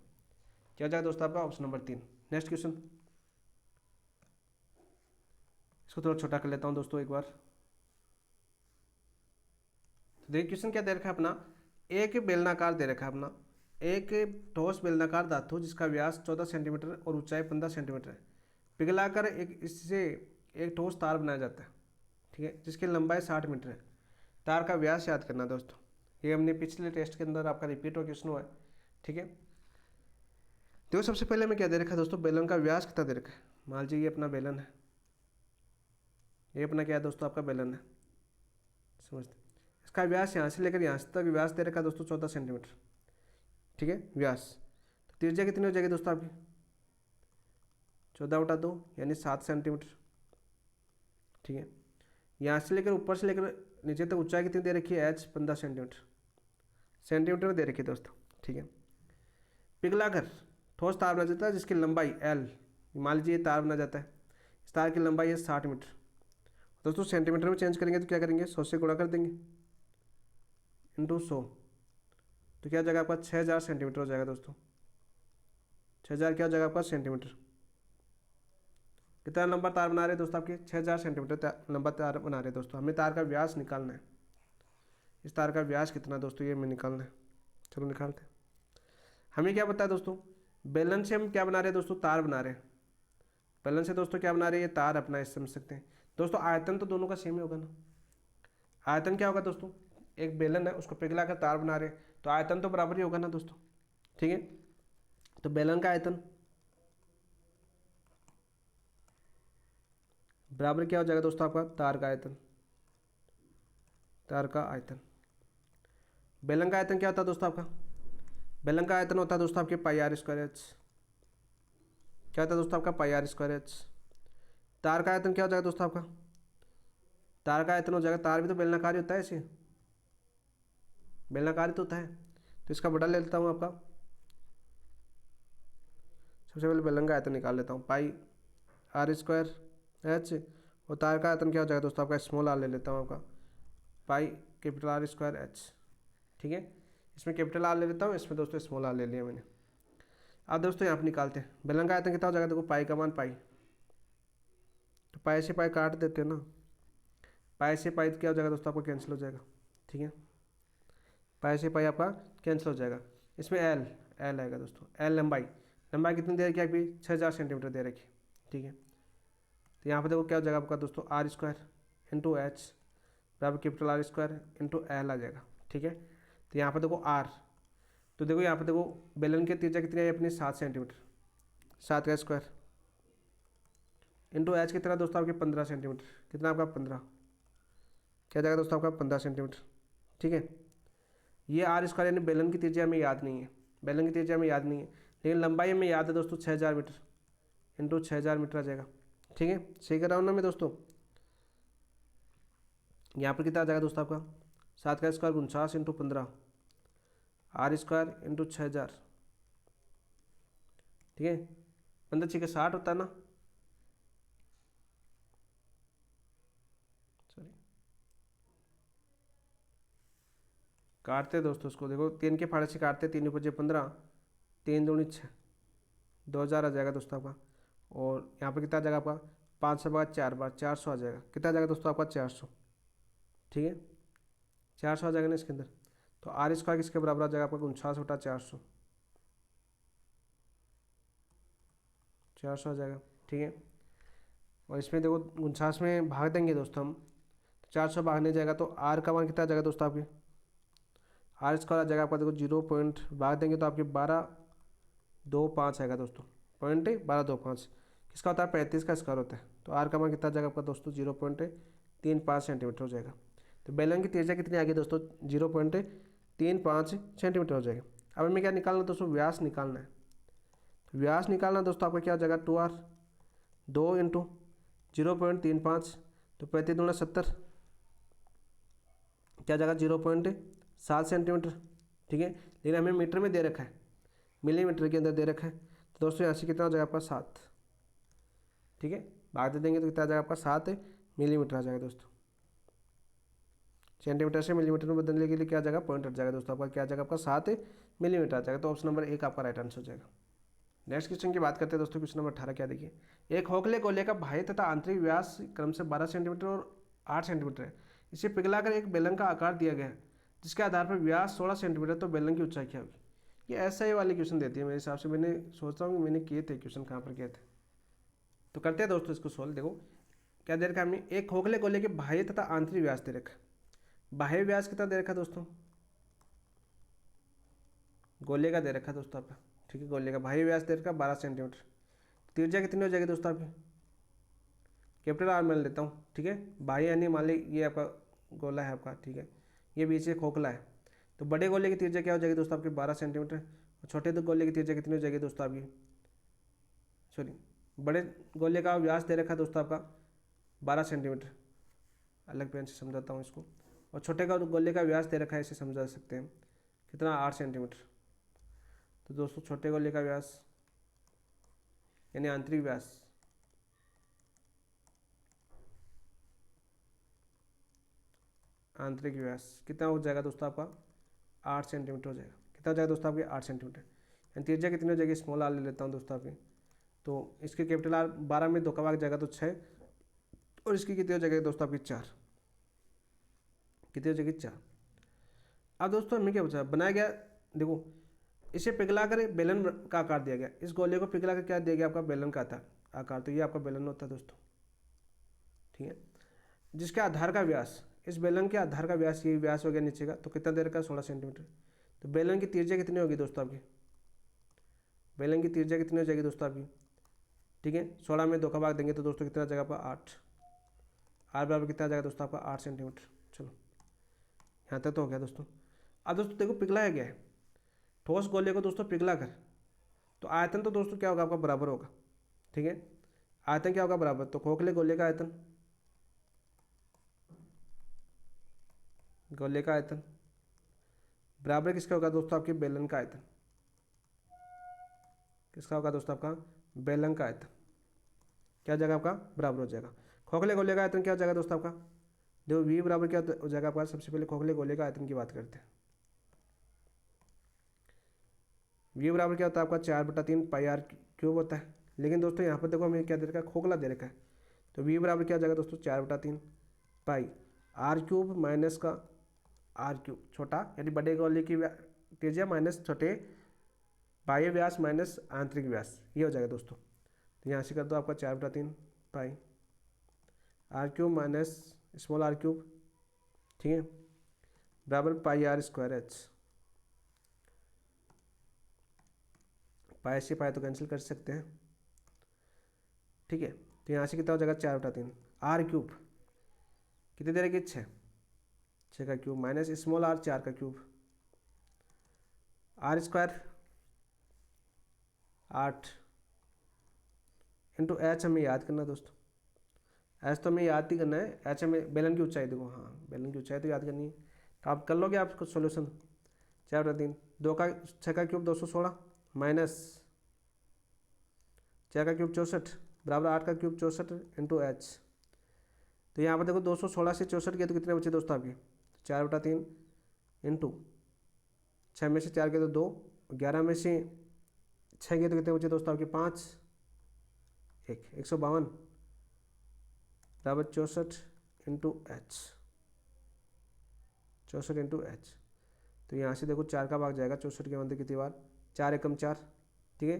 क्या हो जाएगा दोस्तों आपका ऑप्शन नंबर 3। नेक्स्ट क्वेश्चन, इसको थोड़ा छोटा कर लेता हूँ दोस्तों एक बार। तो देखिए क्वेश्चन क्या दे रखा है अपना, एक बेलनाकार दे रखा है अपना, एक ठोस बेलनाकार धातु जिसका व्यास 14 सेंटीमीटर और ऊंचाई 15 सेंटीमीटर है, पिघलाकर एक इससे एक ठोस तार बनाया जाता है। ठीक है, जिसकी लंबाई 60 मीटर है। तार का व्यास याद करना दोस्तों, ये हमने पिछले टेस्ट के अंदर आपका रिपीट हुआ क्वेश्चन हुआ है। ठीक है, तो सबसे पहले में क्या दे रखा है दोस्तों, बेलन का व्यास कितना दे रखा है। मान लीजिए ये अपना बेलन है, ये अपना क्या है दोस्तों आपका बेलन है, समझते। इसका व्यास यहाँ से लेकर यहाँ से तक व्यास दे रखा है दोस्तों 14 सेंटीमीटर। ठीक है, व्यास। तो त्रिज्या कितनी हो जाएगी दोस्तों आपकी 14/2 यानी 7 सेंटीमीटर। ठीक है, यहाँ से लेकर ऊपर से लेकर नीचे तक ऊंचाई कितनी दे रखी है एच 15 सेंटीमीटर, सेंटीमीटर में दे रखी है दोस्तों। ठीक है, पिघलाकर ठोस तार बना जाता है जिसकी लंबाई एल, मान लीजिए तार बना जाता है, इस तार की लंबाई है 60 मीटर। दोस्तों सेंटीमीटर में चेंज करेंगे तो क्या करेंगे 100 से गुणा कर देंगे इंटू 100, तो क्या हो जाएगा आपका 6000 सेंटीमीटर हो जाएगा दोस्तों। 6000 क्या हो जाएगा आपका सेंटीमीटर। कितना लंबा तार बना रहे हैं दोस्तों आपके 6000 सेंटीमीटर लंबा तार बना रहे हैं दोस्तों। हमें तार का व्यास निकालना है, इस तार का व्यास कितना दोस्तों ये हमें निकालना है। चलो निकालते हैं। हमें क्या पता है दोस्तों, बेलन से हम क्या बना रहे हैं दोस्तों तार बना रहे हैं, बेलन से दोस्तों क्या बना रहे हैं ये तार अपना, इस समझ सकते हैं दोस्तों। आयतन तो दोनों का सेम ही होगा ना, आयतन क्या होगा दोस्तों, एक बेलन है उसको पिघला कर तार बना रहे हैं तो आयतन तो बराबर ही होगा ना दोस्तों। ठीक है, तो बेलन का आयतन बराबर क्या हो जाएगा दोस्तों आपका तार का आयतन, तार का आयतन। बेलन का आयतन क्या होता है दोस्तों आपका, बेलन का आयतन होता है दोस्तों आपके πr²h। क्या होता है दोस्तों आपका πr²h। तार का आयतन क्या हो जाएगा दोस्तों आपका, तार का आयतन हो जाएगा, तार भी तो बेलनाकार ही होता है, ऐसे बेलनाकार ही तो होता है, तो इसका बड़ा ले लेता हूँ आपका। सबसे पहले बेलन का आयतन निकाल लेता हूँ, πr²h, और तार का आयतन क्या हो जाएगा दोस्तों आपका स्मॉल आर ले लेता हूँ आपका, πR²h। ठीक है, इसमें कैपिटल आर ले लेता हूँ, इसमें दोस्तों स्मॉल आर ले लिया मैंने। अब दोस्तों यहाँ पर निकालते हैं बेलन का आयतन कितना हो जाएगा, देखो पाई का मान पाई, तो पाई से पाई काट देते हैं ना, पाई से पाई क्या हो जाएगा दोस्तों आपको कैंसिल हो जाएगा। ठीक है, पाई से पाई आपका कैंसिल हो जाएगा। इसमें एल आएगा दोस्तों, एल लंबाई, लंबाई कितनी दे रखी है आपकी 6000 सेंटीमीटर दे रखी। ठीक है, तो यहाँ पर देखो क्या हो जाएगा आपका दोस्तों r² इंटू एच बराबर कैपिटल R² इंटू एल आ जाएगा। ठीक है, तो यहाँ पर देखो r, तो देखो यहाँ पर देखो बेलन की त्रिज्या कितनी आई अपनी 7 सेंटीमीटर, 7 का स्क्वायर इंटू एच कितना दोस्तों आपके 15 सेंटीमीटर, कितना आपका 15, क्या जाएगा दोस्तों आपका 15 सेंटीमीटर। ठीक है, ये r² यानी बेलन की त्रिज्या हमें याद नहीं है, बेलन की त्रिज्या हमें याद नहीं है, लेकिन लंबाई हमें याद है दोस्तों 6000 मीटर इंटू 6000 मीटर आ जाएगा। ठीक है, सही कर रहा हूँ ना मैं दोस्तों। यहाँ पर कितना आ जाएगा दोस्तों आपका 7 का स्क्वायर 49 इंटू 15, r² इंटू 6000। ठीक है, 15 6 60 होता है ना, सॉरी काटते दोस्तों इसको, देखो 3 के फाड़े से काटते, 3 ऊपर 15, 3 दूनी 6, 2000 आ जाएगा दोस्तों आपका। और यहाँ पर कितना आ जाएगा आपका, 500 बार 4 बार 400 आ जाएगा। कितना आ जाएगा दोस्तों आपका 400, ठीक है 400 आ जाएगा ना इसके अंदर। तो आर स्क्वायर किसके बराबर आ जाएगा आपका, 49 बटा 400, 400 आ जाएगा, ठीक है। और इसमें देखो 49 में भाग देंगे दोस्तों हम, तो 400 भागने जाएगा तो आर का मान कितना आ जाएगा दोस्तों आपके, आर स्क्वायर आ जाएगा आपका, देखो 0 पॉइंट भाग देंगे तो आपके 1225 आएगा दोस्तों, पॉइंट 1225 किसका होता है, 35 का स्क्वायर होता है। तो आर का मान कितना आ जाएगा आपका दोस्तों, 0.35 सेंटीमीटर हो जाएगा। तो बेलन की त्रिज्या कितनी आ गई दोस्तों, 0.35 सेंटीमीटर हो जाएगा। अब हमें क्या निकालना है दोस्तों, व्यास निकालना है। तो व्यास निकालना दोस्तों आपका क्या हो जाएगा, 2r, 2 इंटू 0.35, तो 35 दूना 70, क्या जाएगा 0.7 सेंटीमीटर, ठीक है। लेकिन हमें मीटर में दे रखा है, मिलीमीटर के अंदर दे रखा है। तो दोस्तों यहाँ से कितना हो जाएगा आपका 7, ठीक है। भाग दे देंगे तो कितना आ जाएगा आपका 7 मिलीमीटर आ जाएगा दोस्तों। सेंटीमीटर से मिलीमीटर में बदलने के लिए क्या आ जाएगा, पॉइंट हट जाएगा दोस्तों आपका, क्या आ जाएगा आपका 7 मिलीमीटर आ जाएगा। तो ऑप्शन नंबर 1 आपका राइट आंसर हो जाएगा। नेक्स्ट क्वेश्चन की बात करते हैं दोस्तों, क्वेश्चन नंबर 18 क्या देखिए, एक खोखले गोले का बाह्य तथा आंतरिक व्यास क्रम से 12 सेंटीमीटर और 8 सेंटीमीटर है। इसे पिघलाकर एक बेलन का आकार दिया गया है जिसके आधार पर व्यास 16 सेंटीमीटर, तो बेलन की ऊंचाई क्या होगी। ये ऐसा ही वाले क्वेश्चन देती है मेरे हिसाब से, मैंने सोचता हूँ मैंने किए थे क्वेश्चन, कहाँ पर किए थे। तो करते हैं दोस्तों इसको सोल्व। देखो क्या दे रखा है हमें, एक खोखले गोले के बाह्य तथा आंतरिक व्यास दे रखा है। बाह्य व्यास कितना दे रखा है दोस्तों, गोले का दे रखा है दोस्तों आपका, ठीक है। गोले का बाह्य व्यास दे रखा है 12 सेंटीमीटर। त्रिज्या कितनी हो जाएगी दोस्तों आपकी, कैपिटल आर मान लेता हूँ, ठीक है। बाह्य यानी मान ली ये आपका गोला है आपका, ठीक है, ये बीच से खोखला है। तो बड़े गोले की त्रिज्या क्या हो जाएगी दोस्तों आपकी 12 सेंटीमीटर, और छोटे दो गोले की त्रिज्या कितनी हो जाएगी दोस्तों आपकी, सॉरी बड़े गोले का व्यास दे रखा है दोस्तों आपका 12 सेंटीमीटर, अलग पेन से समझाता हूँ इसको। और छोटे का गोले का व्यास दे रखा है, इसे समझा सकते हैं कितना, 8 सेंटीमीटर। तो दोस्तों छोटे गोले का व्यास यानी आंतरिक व्यास, आंतरिक व्यास कितना हो जाएगा दोस्तों आपका 8 सेंटीमीटर हो जाएगा। कितना हो जाएगा दोस्तों आपके 8 सेंटीमीटर। यानी त्रिज्या कितनी हो जाएगी, स्मॉल आर ले लेता हूँ दोस्तों आपकी, तो इसके कैपिटल आर 12 में 2 का भाग जाएगा तो 6, और इसकी कितनी हो जाएगी दोस्तों आपकी 4, कितनी हो जाएगी 4। अब दोस्तों हमें क्या बचा, बनाया गया, देखो इसे पिघला कर बेलन का आकार दिया गया, इस गोले को पिघला कर क्या दिया गया आपका, बेलन का आकार। तो ये आपका बेलन होता है दोस्तों, ठीक है। जिसके आधार का व्यास, इस बेलन के आधार का व्यास, ये व्यास हो गया नीचे का, तो कितना दे रखा है 16 सेंटीमीटर। तो बेलन की त्रिज्या कितनी होगी दोस्तों आपकी, बेलन की त्रिज्या कितनी हो जाएगी दोस्तों आपकी, ठीक है। 16 में 2 का भाग देंगे तो दोस्तों कितना जगह पर 8, आर बराबर कितना जाएगा दोस्तों आपका 8 सेंटीमीटर। चलो यहाँ तक तो हो गया दोस्तों। अब दोस्तों देखो पिघलाया गया है ठोस गोले को दोस्तों पिघला कर, तो आयतन तो दोस्तों क्या होगा आपका बराबर होगा, ठीक है। आयतन क्या होगा बराबर, तो खोखले गोले का आयतन, गोले का आयतन बराबर किसका होगा दोस्तों आपके बेलन का आयतन, किसका होगा दोस्तों आपका बेलन का आयतन, क्या जाएगा आपका बराबर हो जाएगा। खोखले गोले का आयतन क्या हो जाएगा दोस्तों आपका, देखो वी बराबर क्या हो जाएगा आपका, सबसे पहले खोखले गोले का आयतन की बात करते हैं। वी बराबर क्या होता है आपका 4/3 पाई आर क्यूब होता है। लेकिन दोस्तों यहाँ पर देखो हमें क्या दे रखा है, खोखला दे रखा है, तो वी बराबर क्या हो जाएगा दोस्तों 4/3 पाई आर क्यूब माइनस का आर क्यूब, छोटा यानी बड़े गोले की त्रिज्या माइनस छोटे बाह्य व्यास माइनस आंतरिक व्यास, ये हो जाएगा दोस्तों। तो यहाँ से कर दो आपका 4/3 pi R cube minus small R cube, ठीक है, बराबर pi R square H. Pi से पाई तो कैंसिल कर सकते हैं, ठीक है। तो यहाँ से कितना हो जाएगा 4/3 आर क्यूब, कितनी देर की 6, 6 का क्यूब माइनस स्मॉल आर 4 का cube, R square 8 into H हमें याद करना दोस्तों, एच तो हमें याद ही करना है, एच हमें बेलन की ऊंचाई, देखो हाँ बेलन की ऊंचाई तो याद करनी है। तो आप कर लोगे आपको सोल्यूशन 4/3, 2 का 6 का क्यूब 216 माइनस 4 का क्यूब 64 बराबर 8 का क्यूब 64 इंटू एच। तो यहाँ पर देखो 216 से 64 किया तो कितने बचे दोस्तों आपके 4/3 इंटू 6 में से 4 के तो 2, 11 में से 6 के तो कितने बचे दोस्तों आपके 5, 152 बराबर 64 इंटू एच, 64 इंटू एच। तो यहाँ से देखो 4 का भाग जाएगा 64 के अंदर कितनी बार, 4 एकम 4, ठीक है।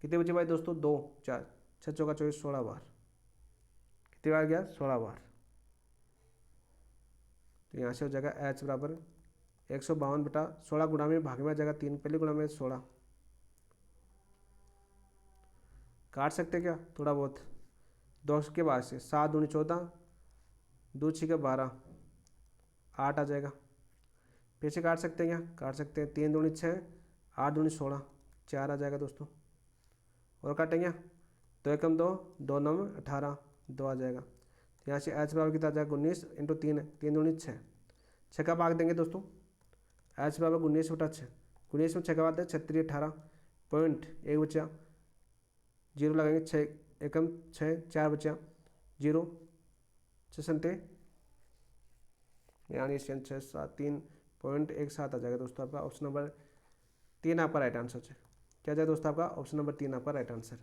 कितने बचे भाई दोस्तों 2, 4, 6 चौका 24, 16 बार। कितनी बार गया 16 बार। तो यहाँ से हो जाएगा एच बराबर 152 बटा 16 गुणा में भाग में आ जाएगा 3, पहले गुणा में 16। काट सकते क्या थोड़ा बहुत, 2 के बाद से 7 दूनी 14, 2 6 12, 8 आ जाएगा। फिर से काट सकते हैं क्या, काट सकते हैं, 3 दूनी 6, 8 दूनी 16, 4 आ जाएगा दोस्तों। और काटेंगे 2 एकम 2, 2 9 18, 2 आ जाएगा। यहाँ से एच बराबर कितना आ जाएगा 19 इंटू 3, 3 दूनी 6, 6 का भाग देंगे दोस्तों, एच बराबर 19 बटा 6, 19 में 6 का भाग दें 36 18, पॉइंट 1 बचा, 0 लगाएंगे, 6 एकम 6, 4 बचा, 0 6 यानी 6 7 3.17 आ जाएगा दोस्तों आपका। ऑप्शन नंबर 3 आपका राइट आंसर है। क्या जाएगा दोस्तों आपका, ऑप्शन नंबर 3 आपका right answer.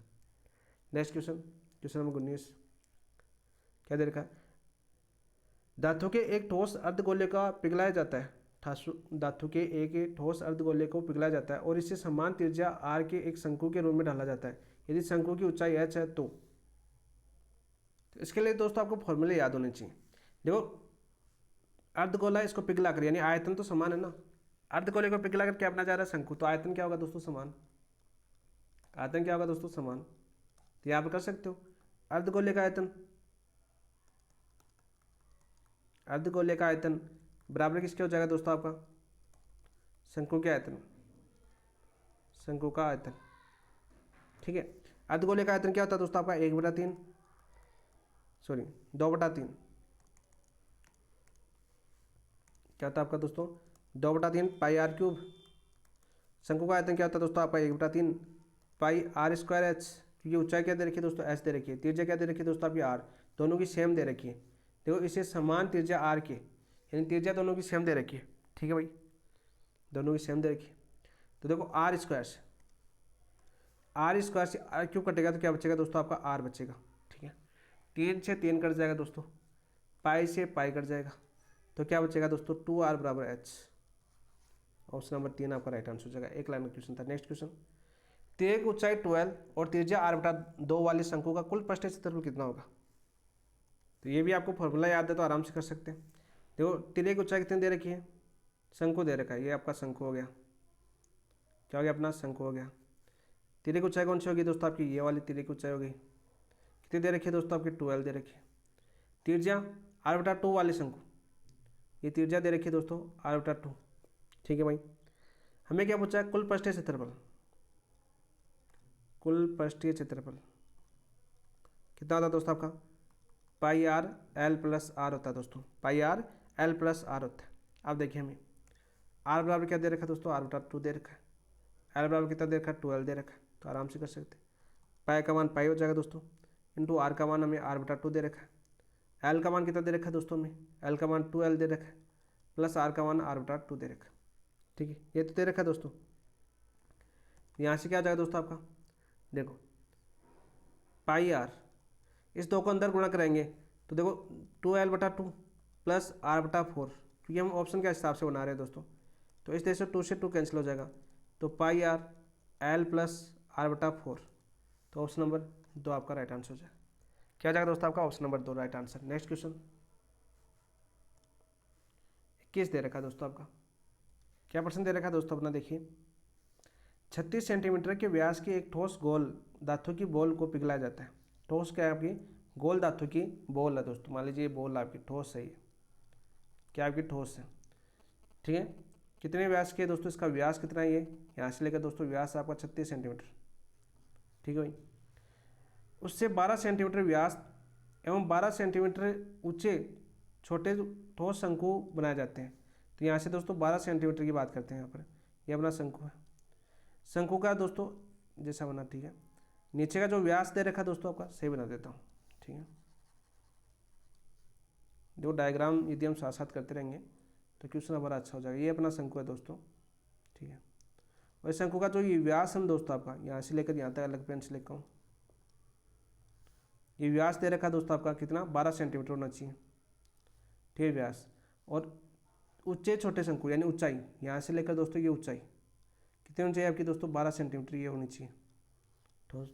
Next question, question number 19 क्या दे रखा है, धातु के एक ठोस अर्धगोले का पिघलाया जाता है, धातु के एक ठोस अर्धगोले को पिघलाया जाता है और इसे समान त्रिज्या आर के एक शंकु के रूप में ढाला जाता है, यदि शंकु की ऊंचाई h है तो इसके लिए दोस्तों आपको फॉर्मूले याद होने चाहिए। देखो अर्धगोला इसको पिघला कर, यानी आयतन तो समान है ना, अर्धगोले को पिघला कर क्या बना जा रहा है शंकु, तो आयतन क्या होगा दोस्तों समान, आयतन क्या होगा दोस्तों समान। तो यहाँ पर कर सकते हो अर्धगोले का आयतन, अर्धगोले का आयतन बराबर किसके हो जाएगा दोस्तों आपका, शंकु के आयतन, शंकु का आयतन, ठीक है। अर्धगोले का आयतन क्या होता है दोस्तों आपका 1/3, सॉरी 2/3, क्या होता है आपका दोस्तों 2/3 पाई आर क्यूब। शंकु का आयतन क्या होता है दोस्तों आपका 1/3 पाई आर स्क्वायर एच, क्योंकि ऊंचाई क्या दे रखी है दोस्तों एच दे रखी है, त्रिज्या क्या दे रखी है दोस्तों आपकी आर, दोनों की सेम दे रखी है। देखो इसे समान त्रिज्या आर के, यानी त्रिज्या दोनों की सेम दे रखी है, ठीक है भाई, दोनों की सेम दे रखी है। तो देखो आर स्क्वायर से आर क्यूब कटेगा तो क्या बचेगा दोस्तों आपका आर बचेगा, ठीक है। 3 से 3 कट जाएगा दोस्तों, पाई से पाई कट जाएगा, तो क्या बचेगा दोस्तों 2r बराबर एच। ऑप्शन नंबर 3 आपका राइट आंसर हो जाएगा। एक लाइन में क्वेश्चन था। नेक्स्ट क्वेश्चन, तिर्यक की ऊंचाई 12 और त्रिज्या r/2 वाले शंकु का कुल पृष्ठीय क्षेत्रफल कितना होगा। तो ये भी आपको फॉर्मूला याद है तो आराम से कर सकते हैं। देखो तिर्यक की ऊंचाई कितनी दे रखी है, शंकु दे रखा है, ये आपका शंकु हो गया, क्या हो गया अपना शंकु हो गया। तिर्यक की ऊंचाई कौन सी होगी दोस्तों आपकी, ये वाली तिर्यक की ऊंचाई होगी, कितनी दे रखी है दोस्तों आपकी 12 दे रखी है। त्रिज्या r/2 वाले शंकु, ये त्रिज्या दे रखी है दोस्तों r/2, ठीक है भाई। हमें क्या पूछा है कुल पृष्ठीय क्षेत्रफल, कुल पृष्ठीय क्षेत्रफल कितना होता है दोस्तों आपका, पाई आर एल प्लस आर होता है दोस्तों, पाई आर एल प्लस आर होता है। अब देखिए हमें आर बराबर क्या दे रखा है दोस्तों r/2 दे रखा है, एल बराबर कितना दे रखा है 12 दे रखा है, तो आराम से कर सकते हैं। पाई का मान पाई हो जाएगा दोस्तों, इंटू आर का मान हमें r/2 दे रखा है, एल का मान कितना दे रखा है दोस्तों हमें, एल का मान 2l दे रखा है, प्लस आर का मान r/2 दे रखा है, ठीक है। ये तो दे रखा है दोस्तों। यहाँ से क्या आ जाएगा दोस्तों आपका, देखो पाई आर, इस 2 को अंदर गुणा कराएंगे तो देखो 2l/2 प्लस r/4, क्योंकि हम ऑप्शन के हिसाब से बना रहे हैं दोस्तों, तो इस तरह से 2 से 2 कैंसिल हो जाएगा, तो पाई आर एल प्लस r/4, तो ऑप्शन नंबर 2 आपका राइट आंसर हो जाएगा। क्या जाएगा दोस्तों आपका option number 2 right answer. Next question 21 दे रखा है दोस्तों आपका, क्या प्रश्न दे रखा है दोस्तों अपना देखिए, 36 सेंटीमीटर के व्यास की एक ठोस गोल धातु की बॉल को पिघलाया जाता है। ठोस क्या है आपकी, गोल धातु की बॉल है दोस्तों, मान लीजिए बॉल आपकी ठोस है, ये क्या आपकी ठोस है, ठीक है। कितने व्यास के दोस्तों, इसका व्यास कितना है, ये यहाँ से लेकर दोस्तों व्यास आपका 36 सेंटीमीटर, ठीक है भाई। उससे 12 सेंटीमीटर व्यास एवं 12 सेंटीमीटर ऊंचे छोटे ठोस शंकु बनाए जाते हैं। तो यहाँ से दोस्तों 12 सेंटीमीटर की बात करते हैं, यहाँ पर ये अपना शंकु है, शंकु का दोस्तों जैसा बना, ठीक है। नीचे का जो व्यास दे रखा है दोस्तों आपका सही बना देता हूँ, ठीक है। देखो डायग्राम यदि हम साथ साथ करते रहेंगे तो क्वेश्चन हमारा अच्छा हो जाएगा। ये अपना शंकु है दोस्तों, ठीक है। और इस शंकु का जो ये व्यास है ना दोस्तों आपका, यहाँ से लेकर यहाँ तक अलग पेन से लिखा हूँ, ये व्यास दे रखा है दोस्तों आपका कितना, 12 सेंटीमीटर होना चाहिए, ठीक है व्यास। और ऊंचे छोटे शंकु यानी ऊंचाई, यहाँ से लेकर दोस्तों ये ऊंचाई कितनी होनी चाहिए आपकी दोस्तों, 12 सेंटीमीटर ये होनी चाहिए ठोस।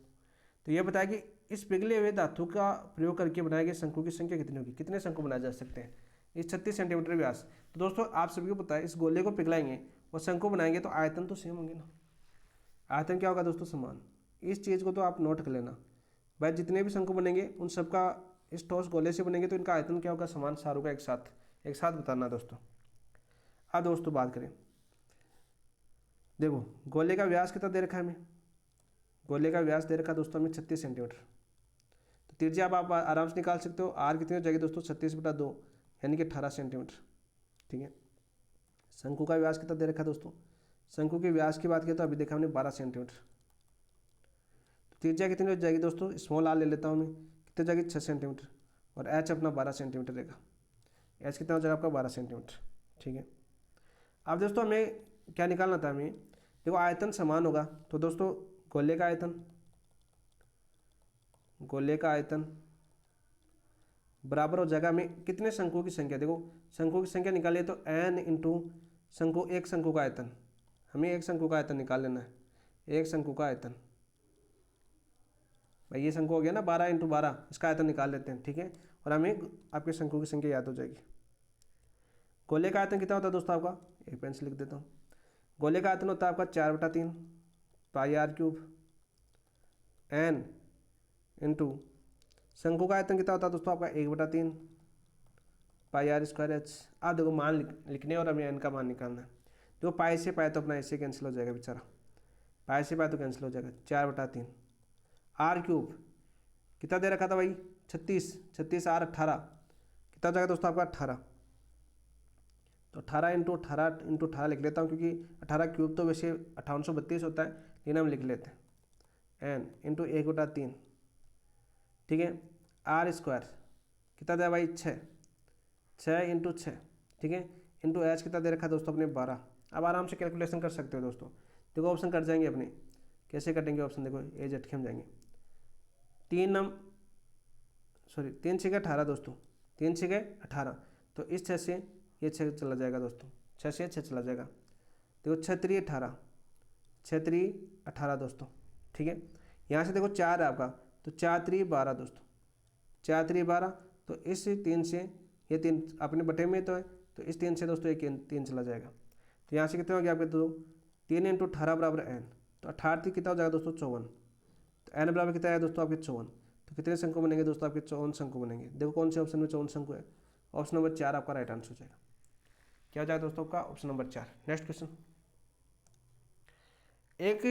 तो ये बताया कि इस पिघले हुए धातु का प्रयोग करके बनाए गए शंकु की संख्या कितनी होगी, कितने शंकु बनाए जा सकते हैं इस 36 सेंटीमीटर व्यास। तो दोस्तों आप सभी को पता है, इस गोले को पिघलाएंगे और शंकु बनाएंगे तो आयतन तो सेम होंगे ना, आयतन क्या होगा दोस्तों, समान। इस चीज़ को तो आप नोट कर लेना भाई, जितने भी शंकु बनेंगे उन सबका इस ठोस गोले से बनेंगे तो इनका आयतन क्या होगा, समान सार होगा, एक साथ बताना दोस्तों। अब दोस्तों बात करें, देखो गोले का व्यास कितना दे रखा है हमें, गोले का व्यास दे रखा है दोस्तों हमें 36 सेंटीमीटर। तो त्रिज्या आप आराम से निकाल सकते हो, आर कितनी हो जाएगी दोस्तों, 36/2 यानी कि 18 सेंटीमीटर, ठीक है। शंकु का व्यास कितना दे रखा है दोस्तों, शंकु के व्यास की बात करें तो अभी देखा हमने 12 सेंटीमीटर। तो त्रिज्या कितनी हो जाएगी दोस्तों, स्मॉल आर ले लेता हूँ मैं, कितनी हो जाएगी 6 सेंटीमीटर, और एच अपना 12 सेंटीमीटर रहेगा, एच कितना हो जाएगा आपका 12 सेंटीमीटर, ठीक है। अब दोस्तों हमें क्या निकालना था, हमें देखो आयतन समान होगा तो दोस्तों गोले का आयतन बराबर हो जाएगा हमें कितने शंकुओं की संख्या, देखो शंकुओं की संख्या निकालिए तो n इंटू शंकु, एक शंकु का आयतन, हमें एक शंकु का आयतन निकाल लेना है, एक शंकु का आयतन, भाई ये शंकु हो गया ना 12 इंटू 12, इसका आयतन निकाल लेते हैं, ठीक है। और हमें आपके शंकु की संख्या याद हो जाएगी। गोले का आयतन कितना होता है दोस्तों आपका, एक पेन से लिख देता हूँ, गोले का आयतन होता है आपका 4/3 पाई r³ n इंटू शंकु का आयतन कितना होता है दोस्तों आपका 1/3 पाई r²h। आप देखो मान लिखने और हमें n का मान निकालना है। देखो पाई से पाई तो अपना ऐसे कैंसिल हो जाएगा बेचारा, पाई से पाई तो कैंसिल हो जाएगा, 4/3 r³ कितना दे रखा था भाई 36, 36 r 18 कितना हो जाएगा दोस्तों आपका 18। तो 18 इंटू 18 लिख लेता हूँ, क्योंकि 18³ तो वैसे 5832 होता है, लेकिन हम लिख लेते हैं n इंटू 1/3, ठीक है। r² कितना दिया भाई 6 इंटू 6, ठीक है, इंटू h कितना दे रखा है दोस्तों अपने 12। अब आराम से कैलकुलेशन कर सकते हो दोस्तों, देखो ऑप्शन कट जाएंगे अपने, कैसे कटेंगे ऑप्शन, देखो ए झटके हम जाएंगे, 3 6 18 दोस्तों, 3 6 18, तो इस 6 से ये 6 चला जाएगा दोस्तों, 6 से 6 चला जाएगा, देखो 6 3 18, 6 3 18 दोस्तों, ठीक है। यहाँ से देखो 4 है आपका, तो 4 3 12 दोस्तों, 4 3 12, तो इस 3 से ये 3 अपने बटे में तो है, तो इस 3 से दोस्तों एक 3 चला जाएगा, तो यहाँ से कितना हो गया आपके तो 3 इंटू 18 बराबर n, तो 18 कितना हो जाएगा दोस्तों 54, तो n बराबर कितना है दोस्तों आपके 54, तो कितने शंकु बनेंगे दोस्तों आपके 54 शंकु बनेंगे। देखो कौन से ऑप्शन में 54 शंकु है, ऑप्शन नंबर 4 आपका राइट आंसर हो जाएगा। क्या हो जाएगा दोस्तों आपका ऑप्शन नंबर 4। नेक्स्ट क्वेश्चन, एक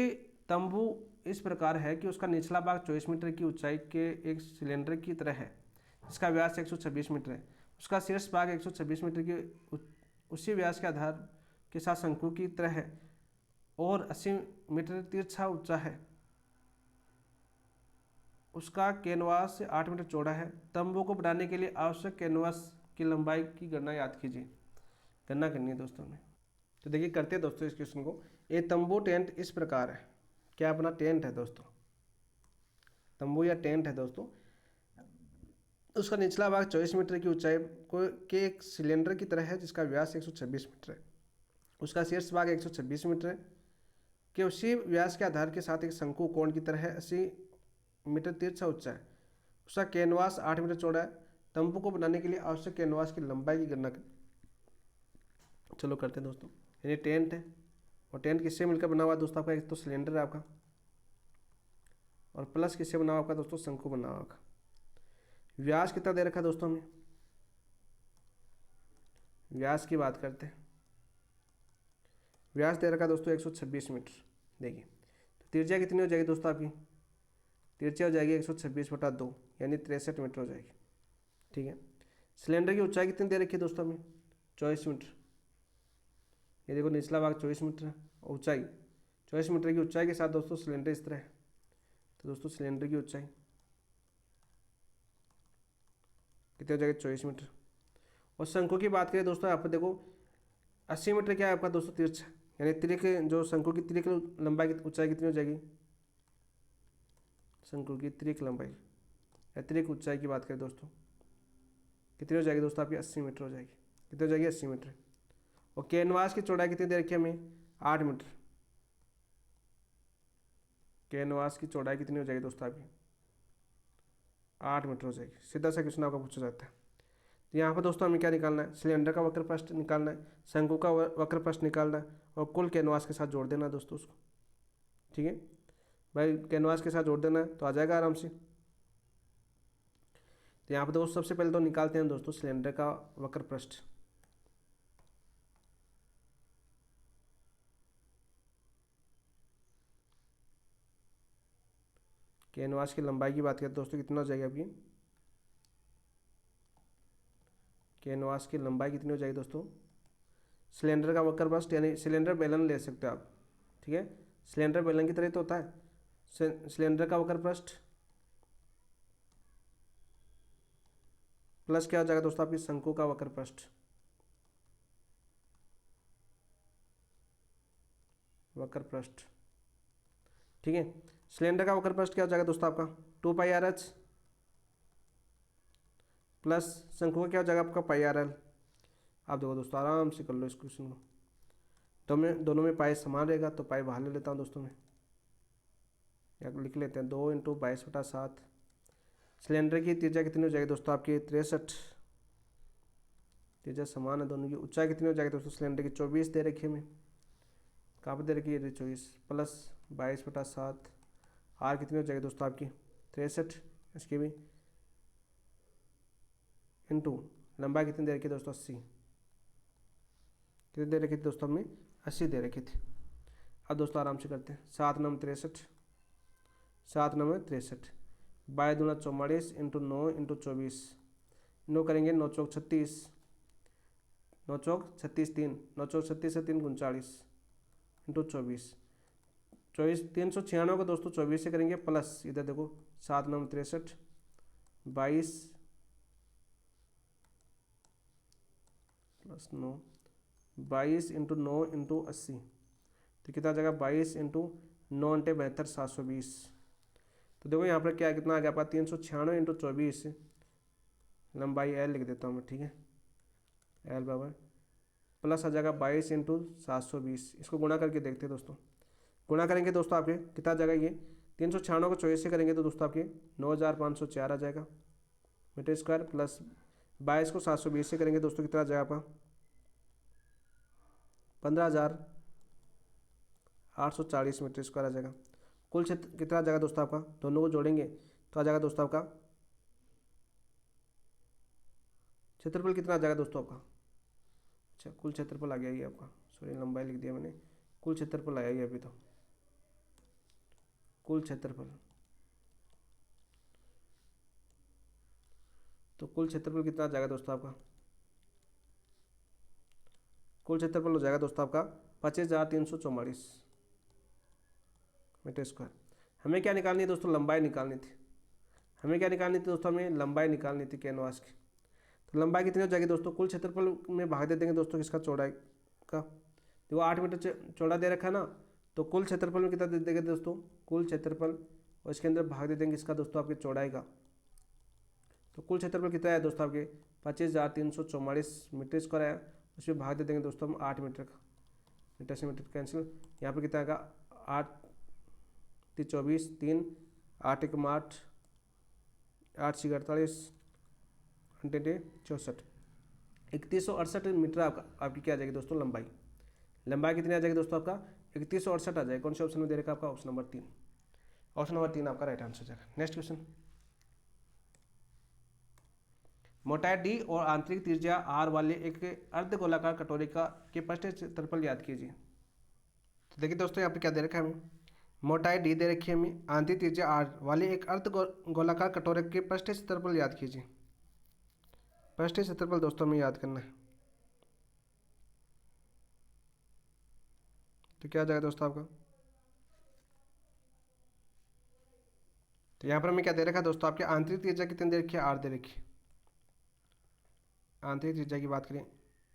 तंबू इस प्रकार है कि उसका निचला भाग 24 मीटर की ऊंचाई के एक सिलेंडर की तरह है, इसका व्यास 126 मीटर है, उसका शीर्ष भाग 126 मीटर की उसी व्यास के आधार के साथ शंकु की तरह है और 80 मीटर तिरछा ऊंचा है, उसका कैनवास 8 मीटर चौड़ा है। तंबू को बनाने के लिए आवश्यक कैनवास की लंबाई की गणना याद कीजिए। गणना करनी है दोस्तों में, तो देखिए करते हैं दोस्तों इस क्वेश्चन को। ये तंबू टेंट इस प्रकार है, क्या अपना टेंट है दोस्तों, तंबू या टेंट है दोस्तों, उसका निचला भाग 24 मीटर की ऊंचाई को के एक सिलेंडर की तरह है जिसका व्यास 126 मीटर है, उसका शीर्ष भाग 126 मीटर है कि उसी व्यास के आधार के साथ एक शंकु कोण की तरह है, 80 मीटर तिरछा ऊंचा है, उसका कैनवास 8 मीटर चौड़ा है। तंबू को बनाने के लिए आवश्यक कैनवास की लंबाई की गणना कर, चलो करते हैं दोस्तों। यानी टेंट है, और टेंट किससे मिलकर बना हुआ है दोस्तों आपका, एक तो सिलेंडर है आपका, और प्लस किससे बना हुआ आपका दोस्तों, शंकु बना हुआ आपका। व्यास कितना दे रखा है दोस्तों हमें, व्यास की बात करते हैं, व्यास दे रखा है दोस्तों 126 मीटर। देखिए तो त्रिज्या कितनी हो जाएगी दोस्तों आपकी, त्रिज्या हो जाएगी 126/2 यानी 63 मीटर हो जाएगी, ठीक है। सिलेंडर की ऊंचाई कितनी दे रखी है दोस्तों हमें, 24 मीटर, ये देखो निचला भाग 24 मीटर है, ऊंचाई 24 मीटर की ऊंचाई के साथ दोस्तों सिलेंडर इस तरह है, तो दोस्तों सिलेंडर की ऊंचाई कितनी हो जाएगी 24 मीटर। और शंकु की बात करें दोस्तों, यहाँ पर देखो 80 मीटर क्या है आपका दोस्तों तिरछा, यानी त्रिक जो शंकु की त्रिक लंबाई की ऊंचाई कितनी हो जाएगी, शंकु की त्रिक लंबाई या त्रिक ऊंचाई की बात करें दोस्तों, कितनी हो जाएगी दोस्तों आपकी 80 मीटर हो जाएगी। कितनी हो जाएगी 80 मीटर। और कैनवास की चौड़ाई कितनी दे रखी है हमें 8 मीटर। कैनवास की चौड़ाई कितनी हो जाएगी दोस्तों आपकी 8 मीटर हो जाएगी। सीधा सा क्वेश्चन आपका पूछा जाता है। तो यहाँ पर दोस्तों हमें क्या निकालना है, सिलेंडर का वक्र पृष्ठ निकालना है, शंकु का वक्र पृष्ठ निकालना है और कुल कैनवास के साथ जोड़ देना है दोस्तों उसको। ठीक है भाई, कैनवास के साथ जोड़ देना है तो आ जाएगा आराम से। तो यहाँ पर दोस्तों सबसे पहले तो निकालते हैं दोस्तों सिलेंडर का वक्र पृष्ठ। कैनवास की लंबाई की बात करें दोस्तों कितना हो जाएगी आपकी, कैनवास की लंबाई कितनी हो जाएगी दोस्तों, सिलेंडर का वक्र पृष्ठ यानी सिलेंडर बेलन ले सकते हो आप। ठीक है, सिलेंडर बेलन की तरह तो होता है। सिलेंडर का वक्र पृष्ठ प्लस क्या हो जाएगा दोस्तों आपकी शंकु का वक्र पृष्ठ, वक्र पृष्ठ। ठीक है, सिलेंडर का वक्र पृष्ठ क्या हो जाएगा दोस्तों आपका 2πr/h प्लस शंकु का क्या हो जाएगा आपका πr/l। आप देखो दोस्तों आराम से कर लो इस क्वेश्चन को, तो मैं दोनों में पाई समान रहेगा तो पाई बाहर ले लेता हूँ दोस्तों मैं, या लिख लेते हैं 2 × 22/7। सिलेंडर की त्रिज्या कितनी हो जाएगी दोस्तों आपकी 63, त्रिज्या समान है दोनों की। ऊंचाई कितनी हो जाएगी दोस्तों सिलेंडर की 24 दे रखी है हमें, कहाँ पर दे रखी है 24 प्लस 22/7। आर कितनी हो जाएगी दोस्तों आपकी 63, इसकी भी इंटू लंबाई कितनी दे रखी है दोस्तों 80, कितनी दे रखी थी दोस्तों हमें 80 दे रखी थी। अब दोस्तों आराम से करते हैं 7 × 9 = 63, 7 × 9 = 63, 22 × 44 इंटू 9 × 24, 9 करेंगे 9 चौक 36, 9 चौक 36 3, 9 चौक 36 से 3 39 इंटू 24, 396 को दोस्तों 24 से करेंगे प्लस इधर देखो 7 × 9 = 63, 22 प्लस 9, 22 इंटू 9 इंटू 80, तो कितना आ जाएगा 22 इंटू 9 × 72 720। तो देखो यहाँ पर क्या कितना आ गया आपका 396 इंटू 24, लंबाई एल लिख देता हूँ मैं। ठीक है, एल बराबर प्लस आ जाएगा 22 इंटू 720। इसको गुणा करके देखते हैं दोस्तों, गुणा करेंगे दोस्तों आपके कितना आ जाएगा, ये 396 को 24 से करेंगे तो दोस्तों आपके 9504 आ जाएगा मीटर स्क्वायर, प्लस 22 को 720 से करेंगे दोस्तों कितना आ जाएगा आपका 15,840 मीटर स्क्वायर आ जाएगा। कुल क्षेत्र कितना आ जाएगा दोस्तों आपका, दोनों को जोड़ेंगे तो आ जाएगा दोस्तों आपका क्षेत्रफल कितना आ जाएगा दोस्तों आपका, अच्छा कुल क्षेत्रफल आ गया ये आपका, सॉरी लंबाई लिख दिया मैंने, कुल क्षेत्रफल आया ये अभी, तो कुल क्षेत्रफल, तो कुल क्षेत्रफल कितना आ जाएगा दोस्तों आपका, कुल क्षेत्रफल हो जाएगा दोस्तों आपका 25,344 मीटर स्क्वायर। हमें क्या निकालनी है दोस्तों, लंबाई निकालनी थी। हमें क्या निकालनी थी दोस्तों, हमें लंबाई निकालनी थी कैनवास की। तो लंबाई कितनी हो जाएगी दोस्तों, कुल क्षेत्रफल में भाग दे देंगे दोस्तों किसका, चौड़ाई का। देखो 8 मीटर चौड़ा दे रखा है ना, तो कुल क्षेत्रफल में कितना दे देंगे दोस्तों, कुल क्षेत्रफल, और इसके अंदर भाग दे देंगे इसका दोस्तों आपके चौड़ाई का। तो कुल क्षेत्रफल कितना है दोस्तों आपके 25,344 मीटर स्क्वायर है, उसमें भाग दे देंगे दोस्तों हम 8 मीटर का, मीटर से मीटर कैंसिल, यहाँ पर कितना आएगा 8 × 24 3, 8 × 8, 8 × 48, 64, 3168 मीटर आपकी क्या आ जाएगी दोस्तों लंबाई। लंबाई कितनी आ जाएगी दोस्तों आपका 3168 आ जाएगा। कौन से ऑप्शन में दे रखा आपका, ऑप्शन नंबर 3, ऑप्शन नंबर 3 आपका राइट आंसर हो जाएगा। नेक्स्ट क्वेश्चन, मोटाई डी और आंतरिक त्रिज्या आर वाले एक अर्धगोलाकार कटोरे का के पृष्ठ क्षेत्रफल याद कीजिए। तो देखिए दोस्तों यहाँ पे क्या दे रखा है हमें, मोटाई डी दे रखी है हमें, आंतरिक त्रिज्या आर वाले एक अर्धगोलाकार कटोरे के पृष्ठ क्षेत्रफल याद कीजिए। पृष्ठ क्षेत्रफल दोस्तों हमें याद करना है, तो क्या आ जाएगा दोस्तों आपका, तो यहाँ पर हमें क्या दे रखा है दोस्तों आपके आंतरिक त्रिज्या कितनी दे रखी है, आर दे रखी है। आंतरिक त्रिज्या की बात करें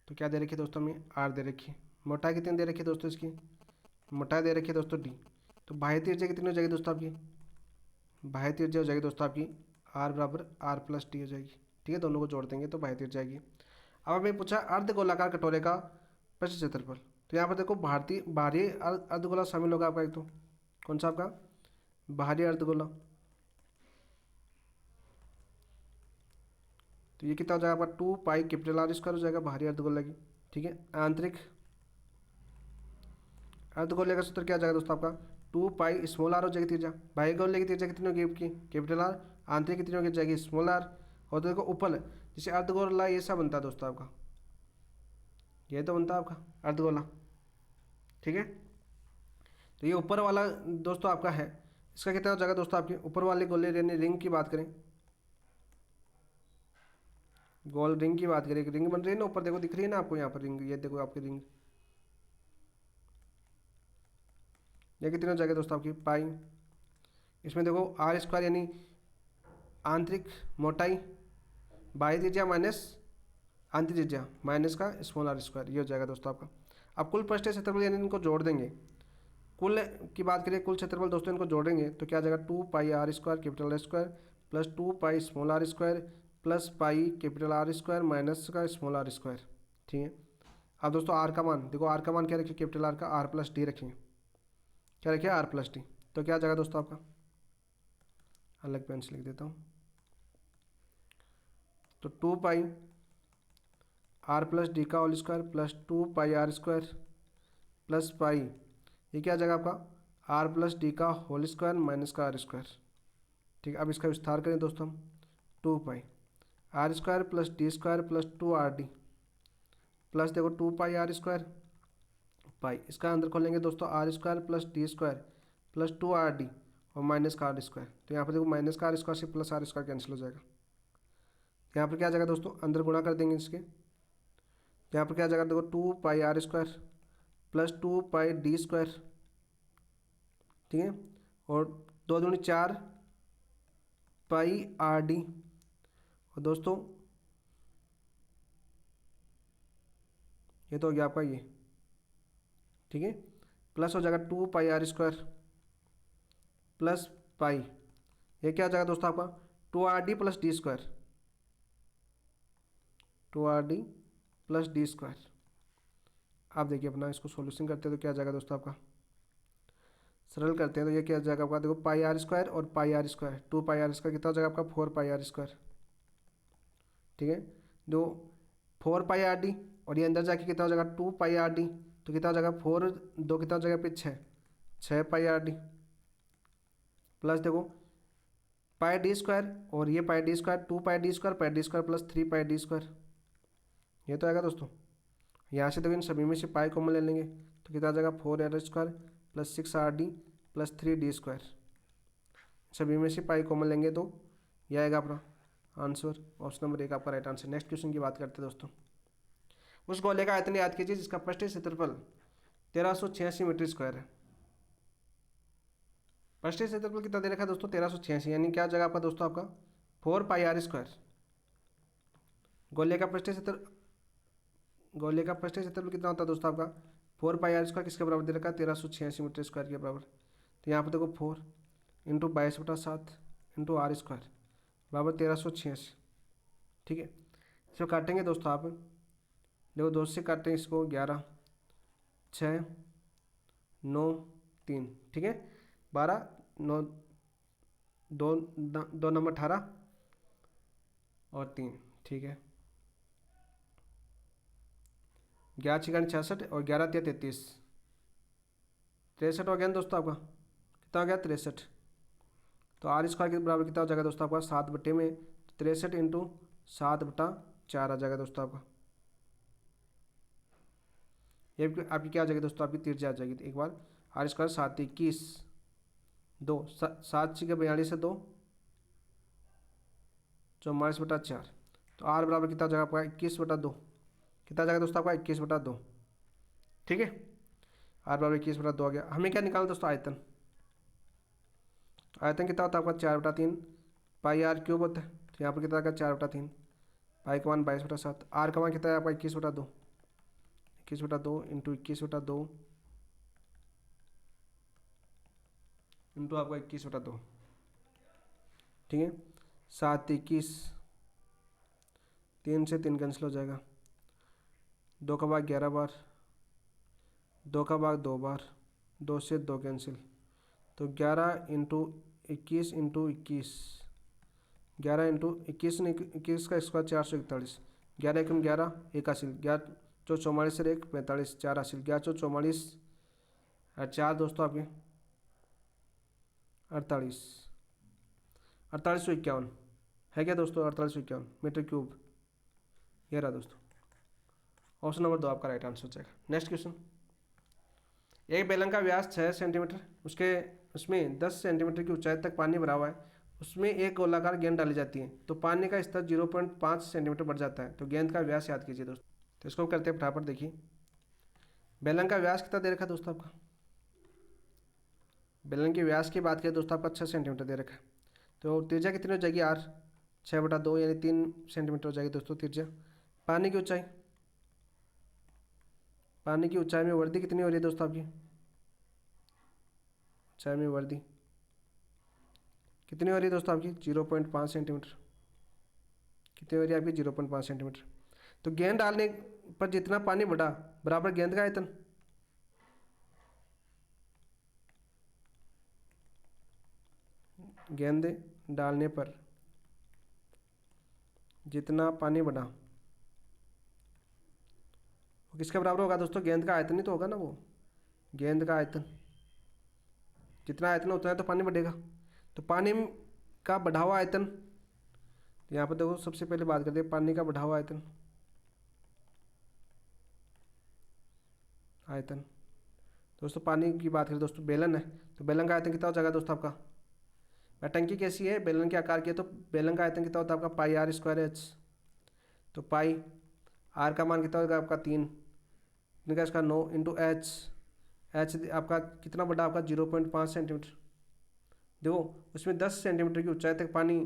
तो क्या दे रखी है दोस्तों हमें, आर दे रखी है, मोटाई कितनी दे रखी है दोस्तों इसकी, मोटाई दे रखी है दोस्तों डी। तो बाह्य त्रिज्या कितनी हो जाएगी दोस्तों आपकी, बाह्य त्रिज्या हो जाएगी दोस्तों आपकी आर बराबर आर प्लस डी हो जाएगी। ठीक है, दोनों को जोड़ देंगे तो बाह्य त्रिज्या आएगी। अब हमें पूछा अर्ध गोलाकार कटोरे का पृष्ठ क्षेत्रफल। तो यहाँ पर देखो बाहरी अर्धगोला शामिल होगा आपका, एक तो कौन सा आपका बाहरी अर्धगोला। तो ये कितना हो जाएगा आपका 2 पाई कैपिटल आर स्क्वायर हो जाएगा बाहरी अर्धगोला की। ठीक है, आंतरिक अर्धगोले का सूत्र क्या हो जाएगा दोस्तों आपका 2 पाई स्मॉल आर हो जाएगी त्रिज्या। बाह्य गोले की त्रिज्या कितनी होगी आपकी कैपिटल आर, आंतरिक कितनी होगी जाएगी स्मॉल आर। और तो देखो उपल जैसे अर्धगोला ये सब बनता है दोस्तों आपका, ये तो बनता है आपका अर्धगोला। ठीक है, तो ये ऊपर वाला दोस्तों आपका है, इसका कितना हो जाएगा दोस्तों आपके ऊपर वाले गोले यानी रिंग की बात करें, गोल रिंग की बात करें, रिंग बन रही है ना ऊपर देखो दिख रही है ना आपको यहाँ पर रिंग, ये देखो आपकी रिंग, ये कितनी हो जाएगी दोस्तों आपकी पाई। इसमें देखो आर स्क्वायर यानी आंतरिक मोटाई, बाह्य त्रिज्या माइनस आंतरिक त्रिज्या माइनस का स्मॉल आर स्क्वायर, ये हो जाएगा दोस्तों आपका। अब कुल पृष्ठीय क्षेत्रफल यानी इनको जोड़ देंगे, कुल की बात करें कुल क्षेत्रफल दोस्तों इनको जोड़ेंगे तो क्या आ जाएगा 2 pi R square capital R square plus 2 pi small R square plus pi capital R square minus का स्मॉल आर स्क्वायर। ठीक है, अब दोस्तों आर का मान देखो, आर का मान क्या रखिए कैपिटल आर का आर प्लस डी रखेंगे, क्या रखिए आर प्लस डी। तो क्या आ जाएगा दोस्तों आपका, अलग पेन से लिख देता हूँ, तो 2 पाई आर प्लस डी का whole square plus 2 pi R square plus pi, ये क्या आ जाएगा आपका आर प्लस डी का होल स्क्वायर माइनस का आर स्क्वायर। ठीक है, अब इसका विस्तार करें दोस्तों हम, 2 pi R square plus D square plus 2 R D plus देखो 2 पाई आर स्क्वायर पाई, इसका अंदर खोलेंगे दोस्तों R square plus D square plus 2 R D और माइनस का आर स्क्वायर। तो यहाँ पर देखो माइनस का आर स्क्वायर से प्लस आर स्क्वायर कैंसिल हो जाएगा। यहाँ पर क्या आ जाएगा दोस्तों अंदर गुणा कर देंगे इसके, यहाँ पर क्या आ जाएगा देखो 2 pi R square plus 2 pi D square. ठीक है, और 2 दूनी 4 पाई आर डी, और दोस्तों ये तो हो गया आपका ये। ठीक है, प्लस हो जाएगा 2 pi R square plus pi, ये क्या हो जाएगा दोस्तों आपका 2 R D plus D square, 2 R D plus D square. आप देखिए अपना इसको सॉल्यूशन करते हैं तो क्या आ जाएगा दोस्तों आपका, सरल करते हैं तो ये क्या आ जाएगा आपका देखो पाई आर स्क्वायर और pi R square, 2 pi R square कितना हो जाएगा आपका 4 पाई आर स्क्वायर। ठीक है, जो 4 पाई आर डी और ये अंदर जाके कितना हो जाएगा 2 पाई आर डी, तो कितना हो जाएगा 4 2 कितना हो जाएगा फिर 6 पाई आर डी प्लस देखो पाई डी स्क्वायर और ये पाई D square 2 pi D square plus 3 पाई डी स्क्वायर, ये तो आएगा दोस्तों। यहाँ से देखो इन सभी में से पाई कॉमन ले लेंगे तो कितना आ जाएगा 4 R square plus 6 R D plus 3 D square, सभी में से पाई कॉमन लेंगे तो यह आएगा अपना आंसर, ऑप्शन नंबर 1 आपका राइट आंसर। नेक्स्ट क्वेश्चन की बात करते हैं दोस्तों, उस गोले का आयतन याद कीजिए जिसका पृष्ठीय क्षेत्रफल 1386 मीटर स्क्वायर है। पृष्ठीय क्षेत्रफल कितना दे रखा है दोस्तों 1386, यानी क्या जगह आपका दोस्तों आपका 4 पाई आर स्क्वायर। गोले का पृष्ठीय क्षेत्रफल कितना होता है दोस्तों आपका 4 पाई आर स्क्वायर, किसके बराबर दे रखा है 1386 मीटर स्क्वायर के बराबर। तो यहाँ पर देखो 4 इंटू 22/7 इंटू आर स्क्वायर बराबर 1386। ठीक है, इसको काटेंगे दोस्तों आप, देखो 2 से काटते हैं इसको 11 6 9 3। ठीक है, 12 9 2 नंबर 18 और 3। ठीक है, 11 6 66 और 11 3 33, 63 हो गया ना दोस्तों आपका, कितना हो गया 63। तो आर स्क्वायर के बराबर कितना हो जाएगा दोस्तों आपका 7 बटे में 63 इंटू 7/4 आ जाएगा दोस्तों आपका। ये आपकी क्या आ जाएगी दोस्तों आपकी त्रिज्या आ जाएगी। एक बार आर स्क्वायर 7 21 2 7 6 42 से 2 44/4, तो आर बराबर कितना हो जाएगा आपका 21/2, कितना आ जाएगा दोस्तों आपका 21/2। ठीक है, आर बराबर 21/2 आ गया। हमें क्या निकालना दोस्तों आयतन, आयतन कितना होता है आपका 4/3 पाई आर क्यूब होता है, तो यहाँ पर कितना आ गया 4/3, पाई का मान 22/7, आर का मान कितना है आपका 21/2, 21/2 इंटू 21/2 इंटू आपका 21/2, ठीक है। 7 21, 3 से 3 कैंसिल हो जाएगा, 2 का भाग 11 बार, 2 का भाग 2 बार, 2 से 2 कैंसिल, तो 11 इंटू 21 इंटू 21, 11 इंटू 21 ने 21 का स्क्वायर 441, 11 एकम 11 एक हासिल, 11 चौ 44 से 1 45, 4 हासिल, 11 चौ 44 और 4 दोस्तों आपके 48, 4851 है क्या दोस्तों, 4851 मीटर क्यूब। ये रहा दोस्तों, ऑप्शन नंबर 2 आपका राइट आंसर हो जाएगा। नेक्स्ट क्वेश्चन, एक बेलन का व्यास 6 सेंटीमीटर, उसमें 10 सेंटीमीटर की ऊंचाई तक पानी भरा हुआ है, उसमें एक गोलाकार गेंद डाली जाती है, तो पानी का स्तर 0.5 सेंटीमीटर बढ़ जाता है, तो गेंद का व्यास याद कीजिए दोस्तों। तो इसको करते हैं फटाफट। देखिए बेलन का व्यास कितना दे रखा है दोस्तों आपका, बेलन के व्यास की बात करें दोस्तों आपका 6 सेंटीमीटर दे रखा है, तो त्रिज्या कितनी हो जाएगी R, 6/2 यानी 3 सेंटीमीटर हो जाएगी दोस्तों त्रिज्या। पानी की ऊंचाई, पानी की ऊंचाई में वृद्धि कितनी हो रही है दोस्तों आपकी, ऊंचाई में वृद्धि कितनी हो रही है दोस्तों आपकी 0.5 सेंटीमीटर, कितनी हो रही है आपकी 0.5 सेंटीमीटर। तो गेंद डालने पर जितना पानी बढ़ा बराबर गेंद का आयतन, गेंद डालने पर जितना पानी बढ़ा वो किसके बराबर होगा दोस्तों, गेंद का आयतन ही तो होगा ना, वो गेंद का आयतन, जितना आयतन होता है तो पानी बढ़ेगा। तो पानी का बढ़ा हुआ आयतन, तो यहाँ पर देखो सबसे पहले बात करते हैं पानी का बढ़ा हुआ आयतन, आयतन दोस्तों पानी की बात करें दोस्तों, बेलन है तो बेलन का आयतन कितना हो जाएगा दोस्तों आपका, टंकी कैसी है बेलन के आकार की है, तो बेलन का आयतन कितना होता है आपका पाई R स्क्वायर H, तो पाई R का मान कितना होगा आपका 3, इनका इसका 9 इंटू H, H आपका कितना बड़ा आपका 0.5 सेंटीमीटर, देखो उसमें 10 सेंटीमीटर की ऊंचाई तक पानी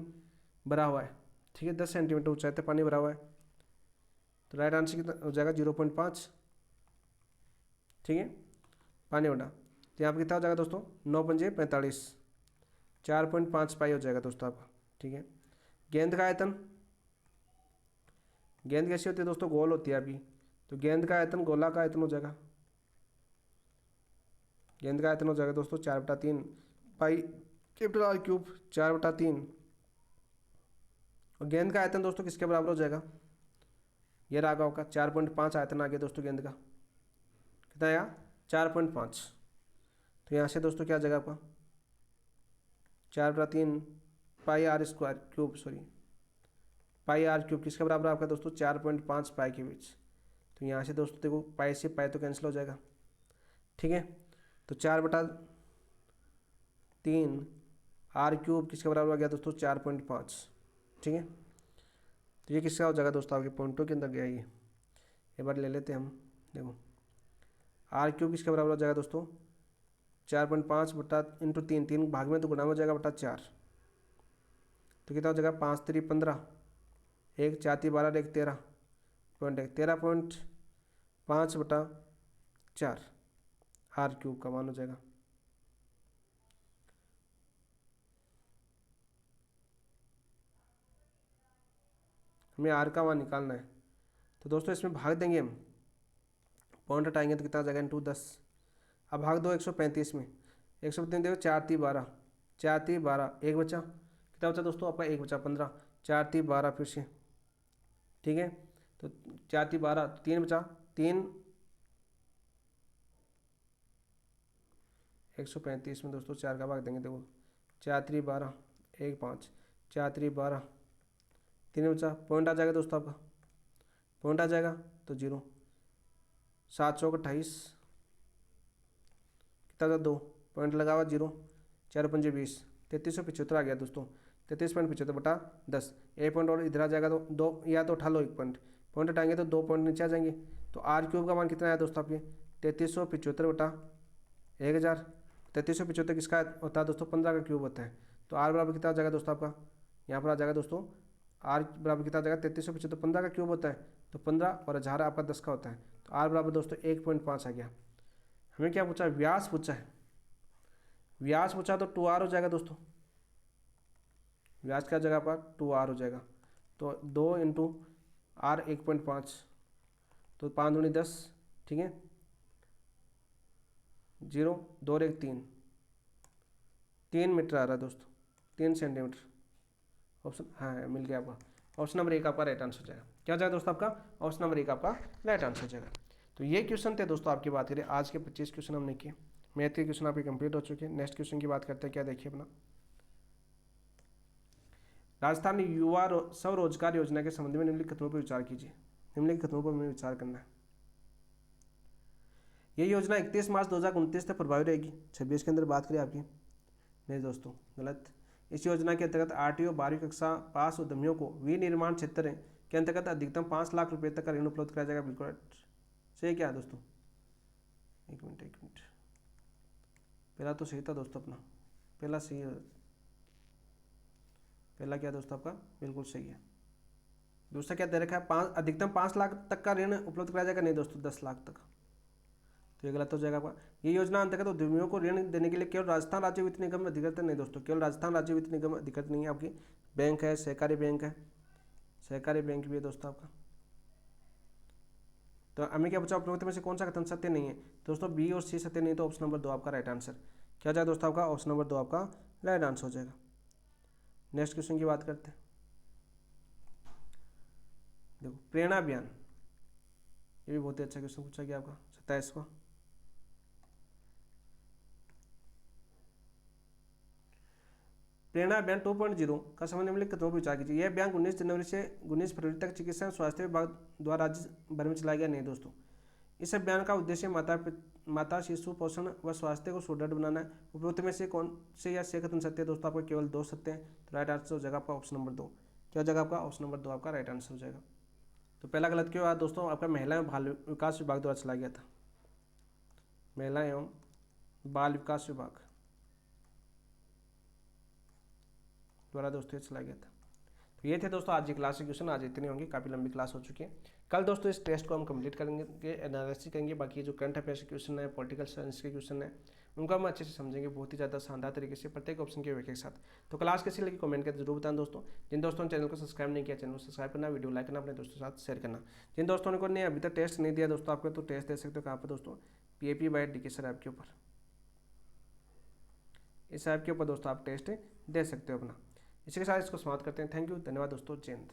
भरा हुआ है, ठीक है 10 सेंटीमीटर ऊंचाई तक पानी भरा हुआ है, तो राइट आंसर कितना हो जाएगा 0.5, ठीक है पानी बढ़ा, तो यहाँ पर कितना हो जाएगा दोस्तों 9 पंजे 45, 4.5 पाई हो जाएगा दोस्तों आपका, ठीक है। गेंद का आयतन, गेंद कैसी होती है दोस्तों, गोल होती है आपकी, तो गेंद का आयतन गोला का आयतन हो जाएगा, गेंद का आयतन हो जाएगा दोस्तों 4/3 पाई कैपिटल R क्यूब 4/3, और गेंद का आयतन दोस्तों किसके बराबर हो जाएगा, ये रहा आपका 4.5 आयतन आ गया दोस्तों गेंद का, कितना आया 4.5, तो यहाँ से दोस्तों क्या आ जाएगा आपका 4/3 पाई R स्क्वायर क्यूब, सॉरी पाई R क्यूब किसके बराबर आपका दोस्तों 4.5 पाई के बीच, तो यहाँ से दोस्तों देखो पाई से पाई तो कैंसिल हो जाएगा, ठीक है। तो 4/3 R क्यूब किसके बराबर आ गया दोस्तों 4.5, ठीक है। तो ये किसका हो जाएगा दोस्तों आपके पॉइंटों के अंदर गया ये, एक बार ले लेते हैं हम, देखो R क्यूब किसके बराबर हो जाएगा दोस्तों 4.5 बटा इंटू 3, 3 भाग में तो गुणा हो जाएगा बटा 4, तो कितना हो जाएगा 5 3 15, 1 4 3 12 1 13 पॉइंट 13.5 बटा 4 R क्यूब का मान हो जाएगा। हमें R का मान निकालना है, तो दोस्तों इसमें भाग देंगे हम, पॉइंट हटाएंगे तो कितना हो जाएगा इंटू 10, अब भाग दो 135 में, 135 देखो 4 3 12, 4 3 12 एक बचा, कितना बचा दोस्तों आपका 1 बचा 15, 4 3 12 फिर से, ठीक है। तो 4 3 12 3 बचा 3, 135 में दोस्तों 4 का भाग देंगे, देखो 4 3 12 1 5, 4 3 12 3 बचा, पॉइंट आ जाएगा दोस्तों आपका, पॉइंट आ जाएगा तो 0, 7 चौक 28, कितना था 2 पॉइंट लगा हुआ 0, 4 पंजे 20, 3375 आ गया दोस्तों, 33.75 बटा 10, एक पॉइंट और इधर आ जाएगा, तो 2 या तो उठा लो एक पॉइंट, पॉइंट हटाएंगे तो 2 पॉइंट नीचे आ जाएंगे, तो R क्यूब का मान कितना आया दोस्तों आपके 3375 बटा 1000, 3375 किसका होता है दोस्तों 15 का क्यूब होता है, तो R बराबर कितना आ जाएगा दोस्तों आपका, यहाँ पर आ जाएगा दोस्तों R बराबर कितना आ जाएगा 3375 15 का क्यूब होता है, तो 15 और 1000 आपका 10 का होता है, तो आर बराबर दोस्तों 1.5 आ गया। हमें क्या पूछा, व्यास पूछा है, व्यास पूछा तो 2r हो जाएगा दोस्तों, व्यास क्या जगह पर 2r हो जाएगा। तो 2 इंटू आर 1.5, तो 5 दूनी 10, ठीक है, 0 2 1 3, 3 मीटर आ रहा है दोस्तों, 3 सेंटीमीटर। ऑप्शन हाँ मिल गया आपका, ऑप्शन नंबर 1 आपका राइट आंसर हो जाएगा। क्या हो जाएगा दोस्तों आपका, ऑप्शन नंबर 1 आपका राइट आंसर हो जाएगा। तो ये क्वेश्चन थे दोस्तों, आपकी बात करें आज के 25 क्वेश्चन हमने किए, मैथ के क्वेश्चन आपके कंप्लीट हो चुके हैं। नेक्स्ट क्वेश्चन की बात करते हैं, क्या देखिए अपना, राजस्थान युवा स्वरोजगार योजना के संबंध में निम्नलिखित कथनों पर विचार कीजिए। निम्नलिखित कथनों पर हमें विचार करना है। ये योजना 31 मार्च 2029 तक प्रभावी रहेगी। 26 के अंदर बात करें आपकी, नहीं दोस्तों गलत। इस योजना के अंतर्गत आरटीओ 12वीं कक्षा पास उद्यमियों को विनिर्माण क्षेत्र के अंतर्गत अधिकतम 5 लाख रुपए तक का ऋण उपलब्ध कराया जाएगा। बिल्कुल सही क्या है दोस्तों, एक मिनट, पहला तो सही था दोस्तों अपना, पहला सही है, पहला क्या दोस्तों आपका बिल्कुल सही है। दूसरा क्या दे रखा है, अधिकतम 5 लाख तक का ऋण उपलब्ध कराया जाएगा, नहीं दोस्तों 10 लाख तक, तो ये गलत हो जाएगा आपका। ये योजना अंतर्गत उद्यमियों को ऋण देने के लिए केवल राजस्थान राज्य वित्त निगम अधिकृत नहीं दोस्तों, केवल राजस्थान राज्य वित्त निगम अधिकृत नहीं है, आपकी बैंक है, सहकारी बैंक है, सहकारी बैंक भी है दोस्तों आपका। तो हमें क्या पूछा, उपरोक्त में से कौन सा कथन सत्य नहीं है दोस्तों, बी और सी सत्य नहीं, तो ऑप्शन नंबर 2 आपका राइट आंसर। क्या जाएगा दोस्तों आपका, ऑप्शन नंबर 2 आपका राइट आंसर हो जाएगा। नेक्स्ट क्वेश्चन की बात करते हैं, देखो प्रेरणा अभियान, ये भी बहुत ही अच्छा क्वेश्चन पूछा गया आपका 27वां। प्रेरणा अभियान 2.0 का संबंध निम्नलिखित कथनों पर विचार कीजिए। यह अभियान 19 जनवरी से 19 फरवरी तक चिकित्सा एवं स्वास्थ्य विभाग द्वारा राज्य भर में चलाया गया, नहीं दोस्तों। इस अभियान का उद्देश्य माता शिशु पोषण व स्वास्थ्य को सुदृढ़ बनाना है। उपरोक्त में से कौन से या से कथन सत्य है दोस्तों, आपको केवल 2 सत्य हैं, तो राइट आंसर हो जाएगा आपका ऑप्शन नंबर 2। क्या हो जाएगा आपका, ऑप्शन नंबर 2 आपका राइट आंसर हो जाएगा। तो पहला गलत क्यों हुआ दोस्तों, आपका महिला एवं बाल विकास विभाग द्वारा चलाया गया था, महिला एवं बाल विकास विभाग द्वारा दोस्तों चलाया गया था। तो ये थे दोस्तों आज की क्लास के क्वेश्चन, आज इतने होंगे, काफ़ी लंबी क्लास हो चुकी है। कल दोस्तों इस टेस्ट को हम कंप्लीट करेंगे, एनालिसिस करेंगे, बाकी जो करंट अफेयर्स के क्वेश्चन है, पॉलिटिकल साइंस के क्वेश्चन है, उनको हम अच्छे से समझेंगे, बहुत ही ज़्यादा शानदार तरीके से, प्रत्येक ऑप्शन के एक साथ। तो क्लास कैसी लगी कमेंट करके जरूर बताएं दोस्तों। जिन दोस्तों ने चैनल को सब्सक्राइब नहीं किया, चैनल को सब्सक्राइब करना, वीडियो लाइक करना, अपने दोस्तों के साथ शेयर करना। जिन दोस्तों ने अभी तक टेस्ट नहीं दिया दोस्तों आपको, तो टेस्ट दे सकते हो कहाँ पर दोस्तों, PAP by DK sir app के ऊपर, इस ऐप के ऊपर दोस्तों आप टेस्ट दे सकते हो अपना। इसी के साथ इसको समाप्त करते हैं। थैंक यू, धन्यवाद दोस्तों, जय हिंद।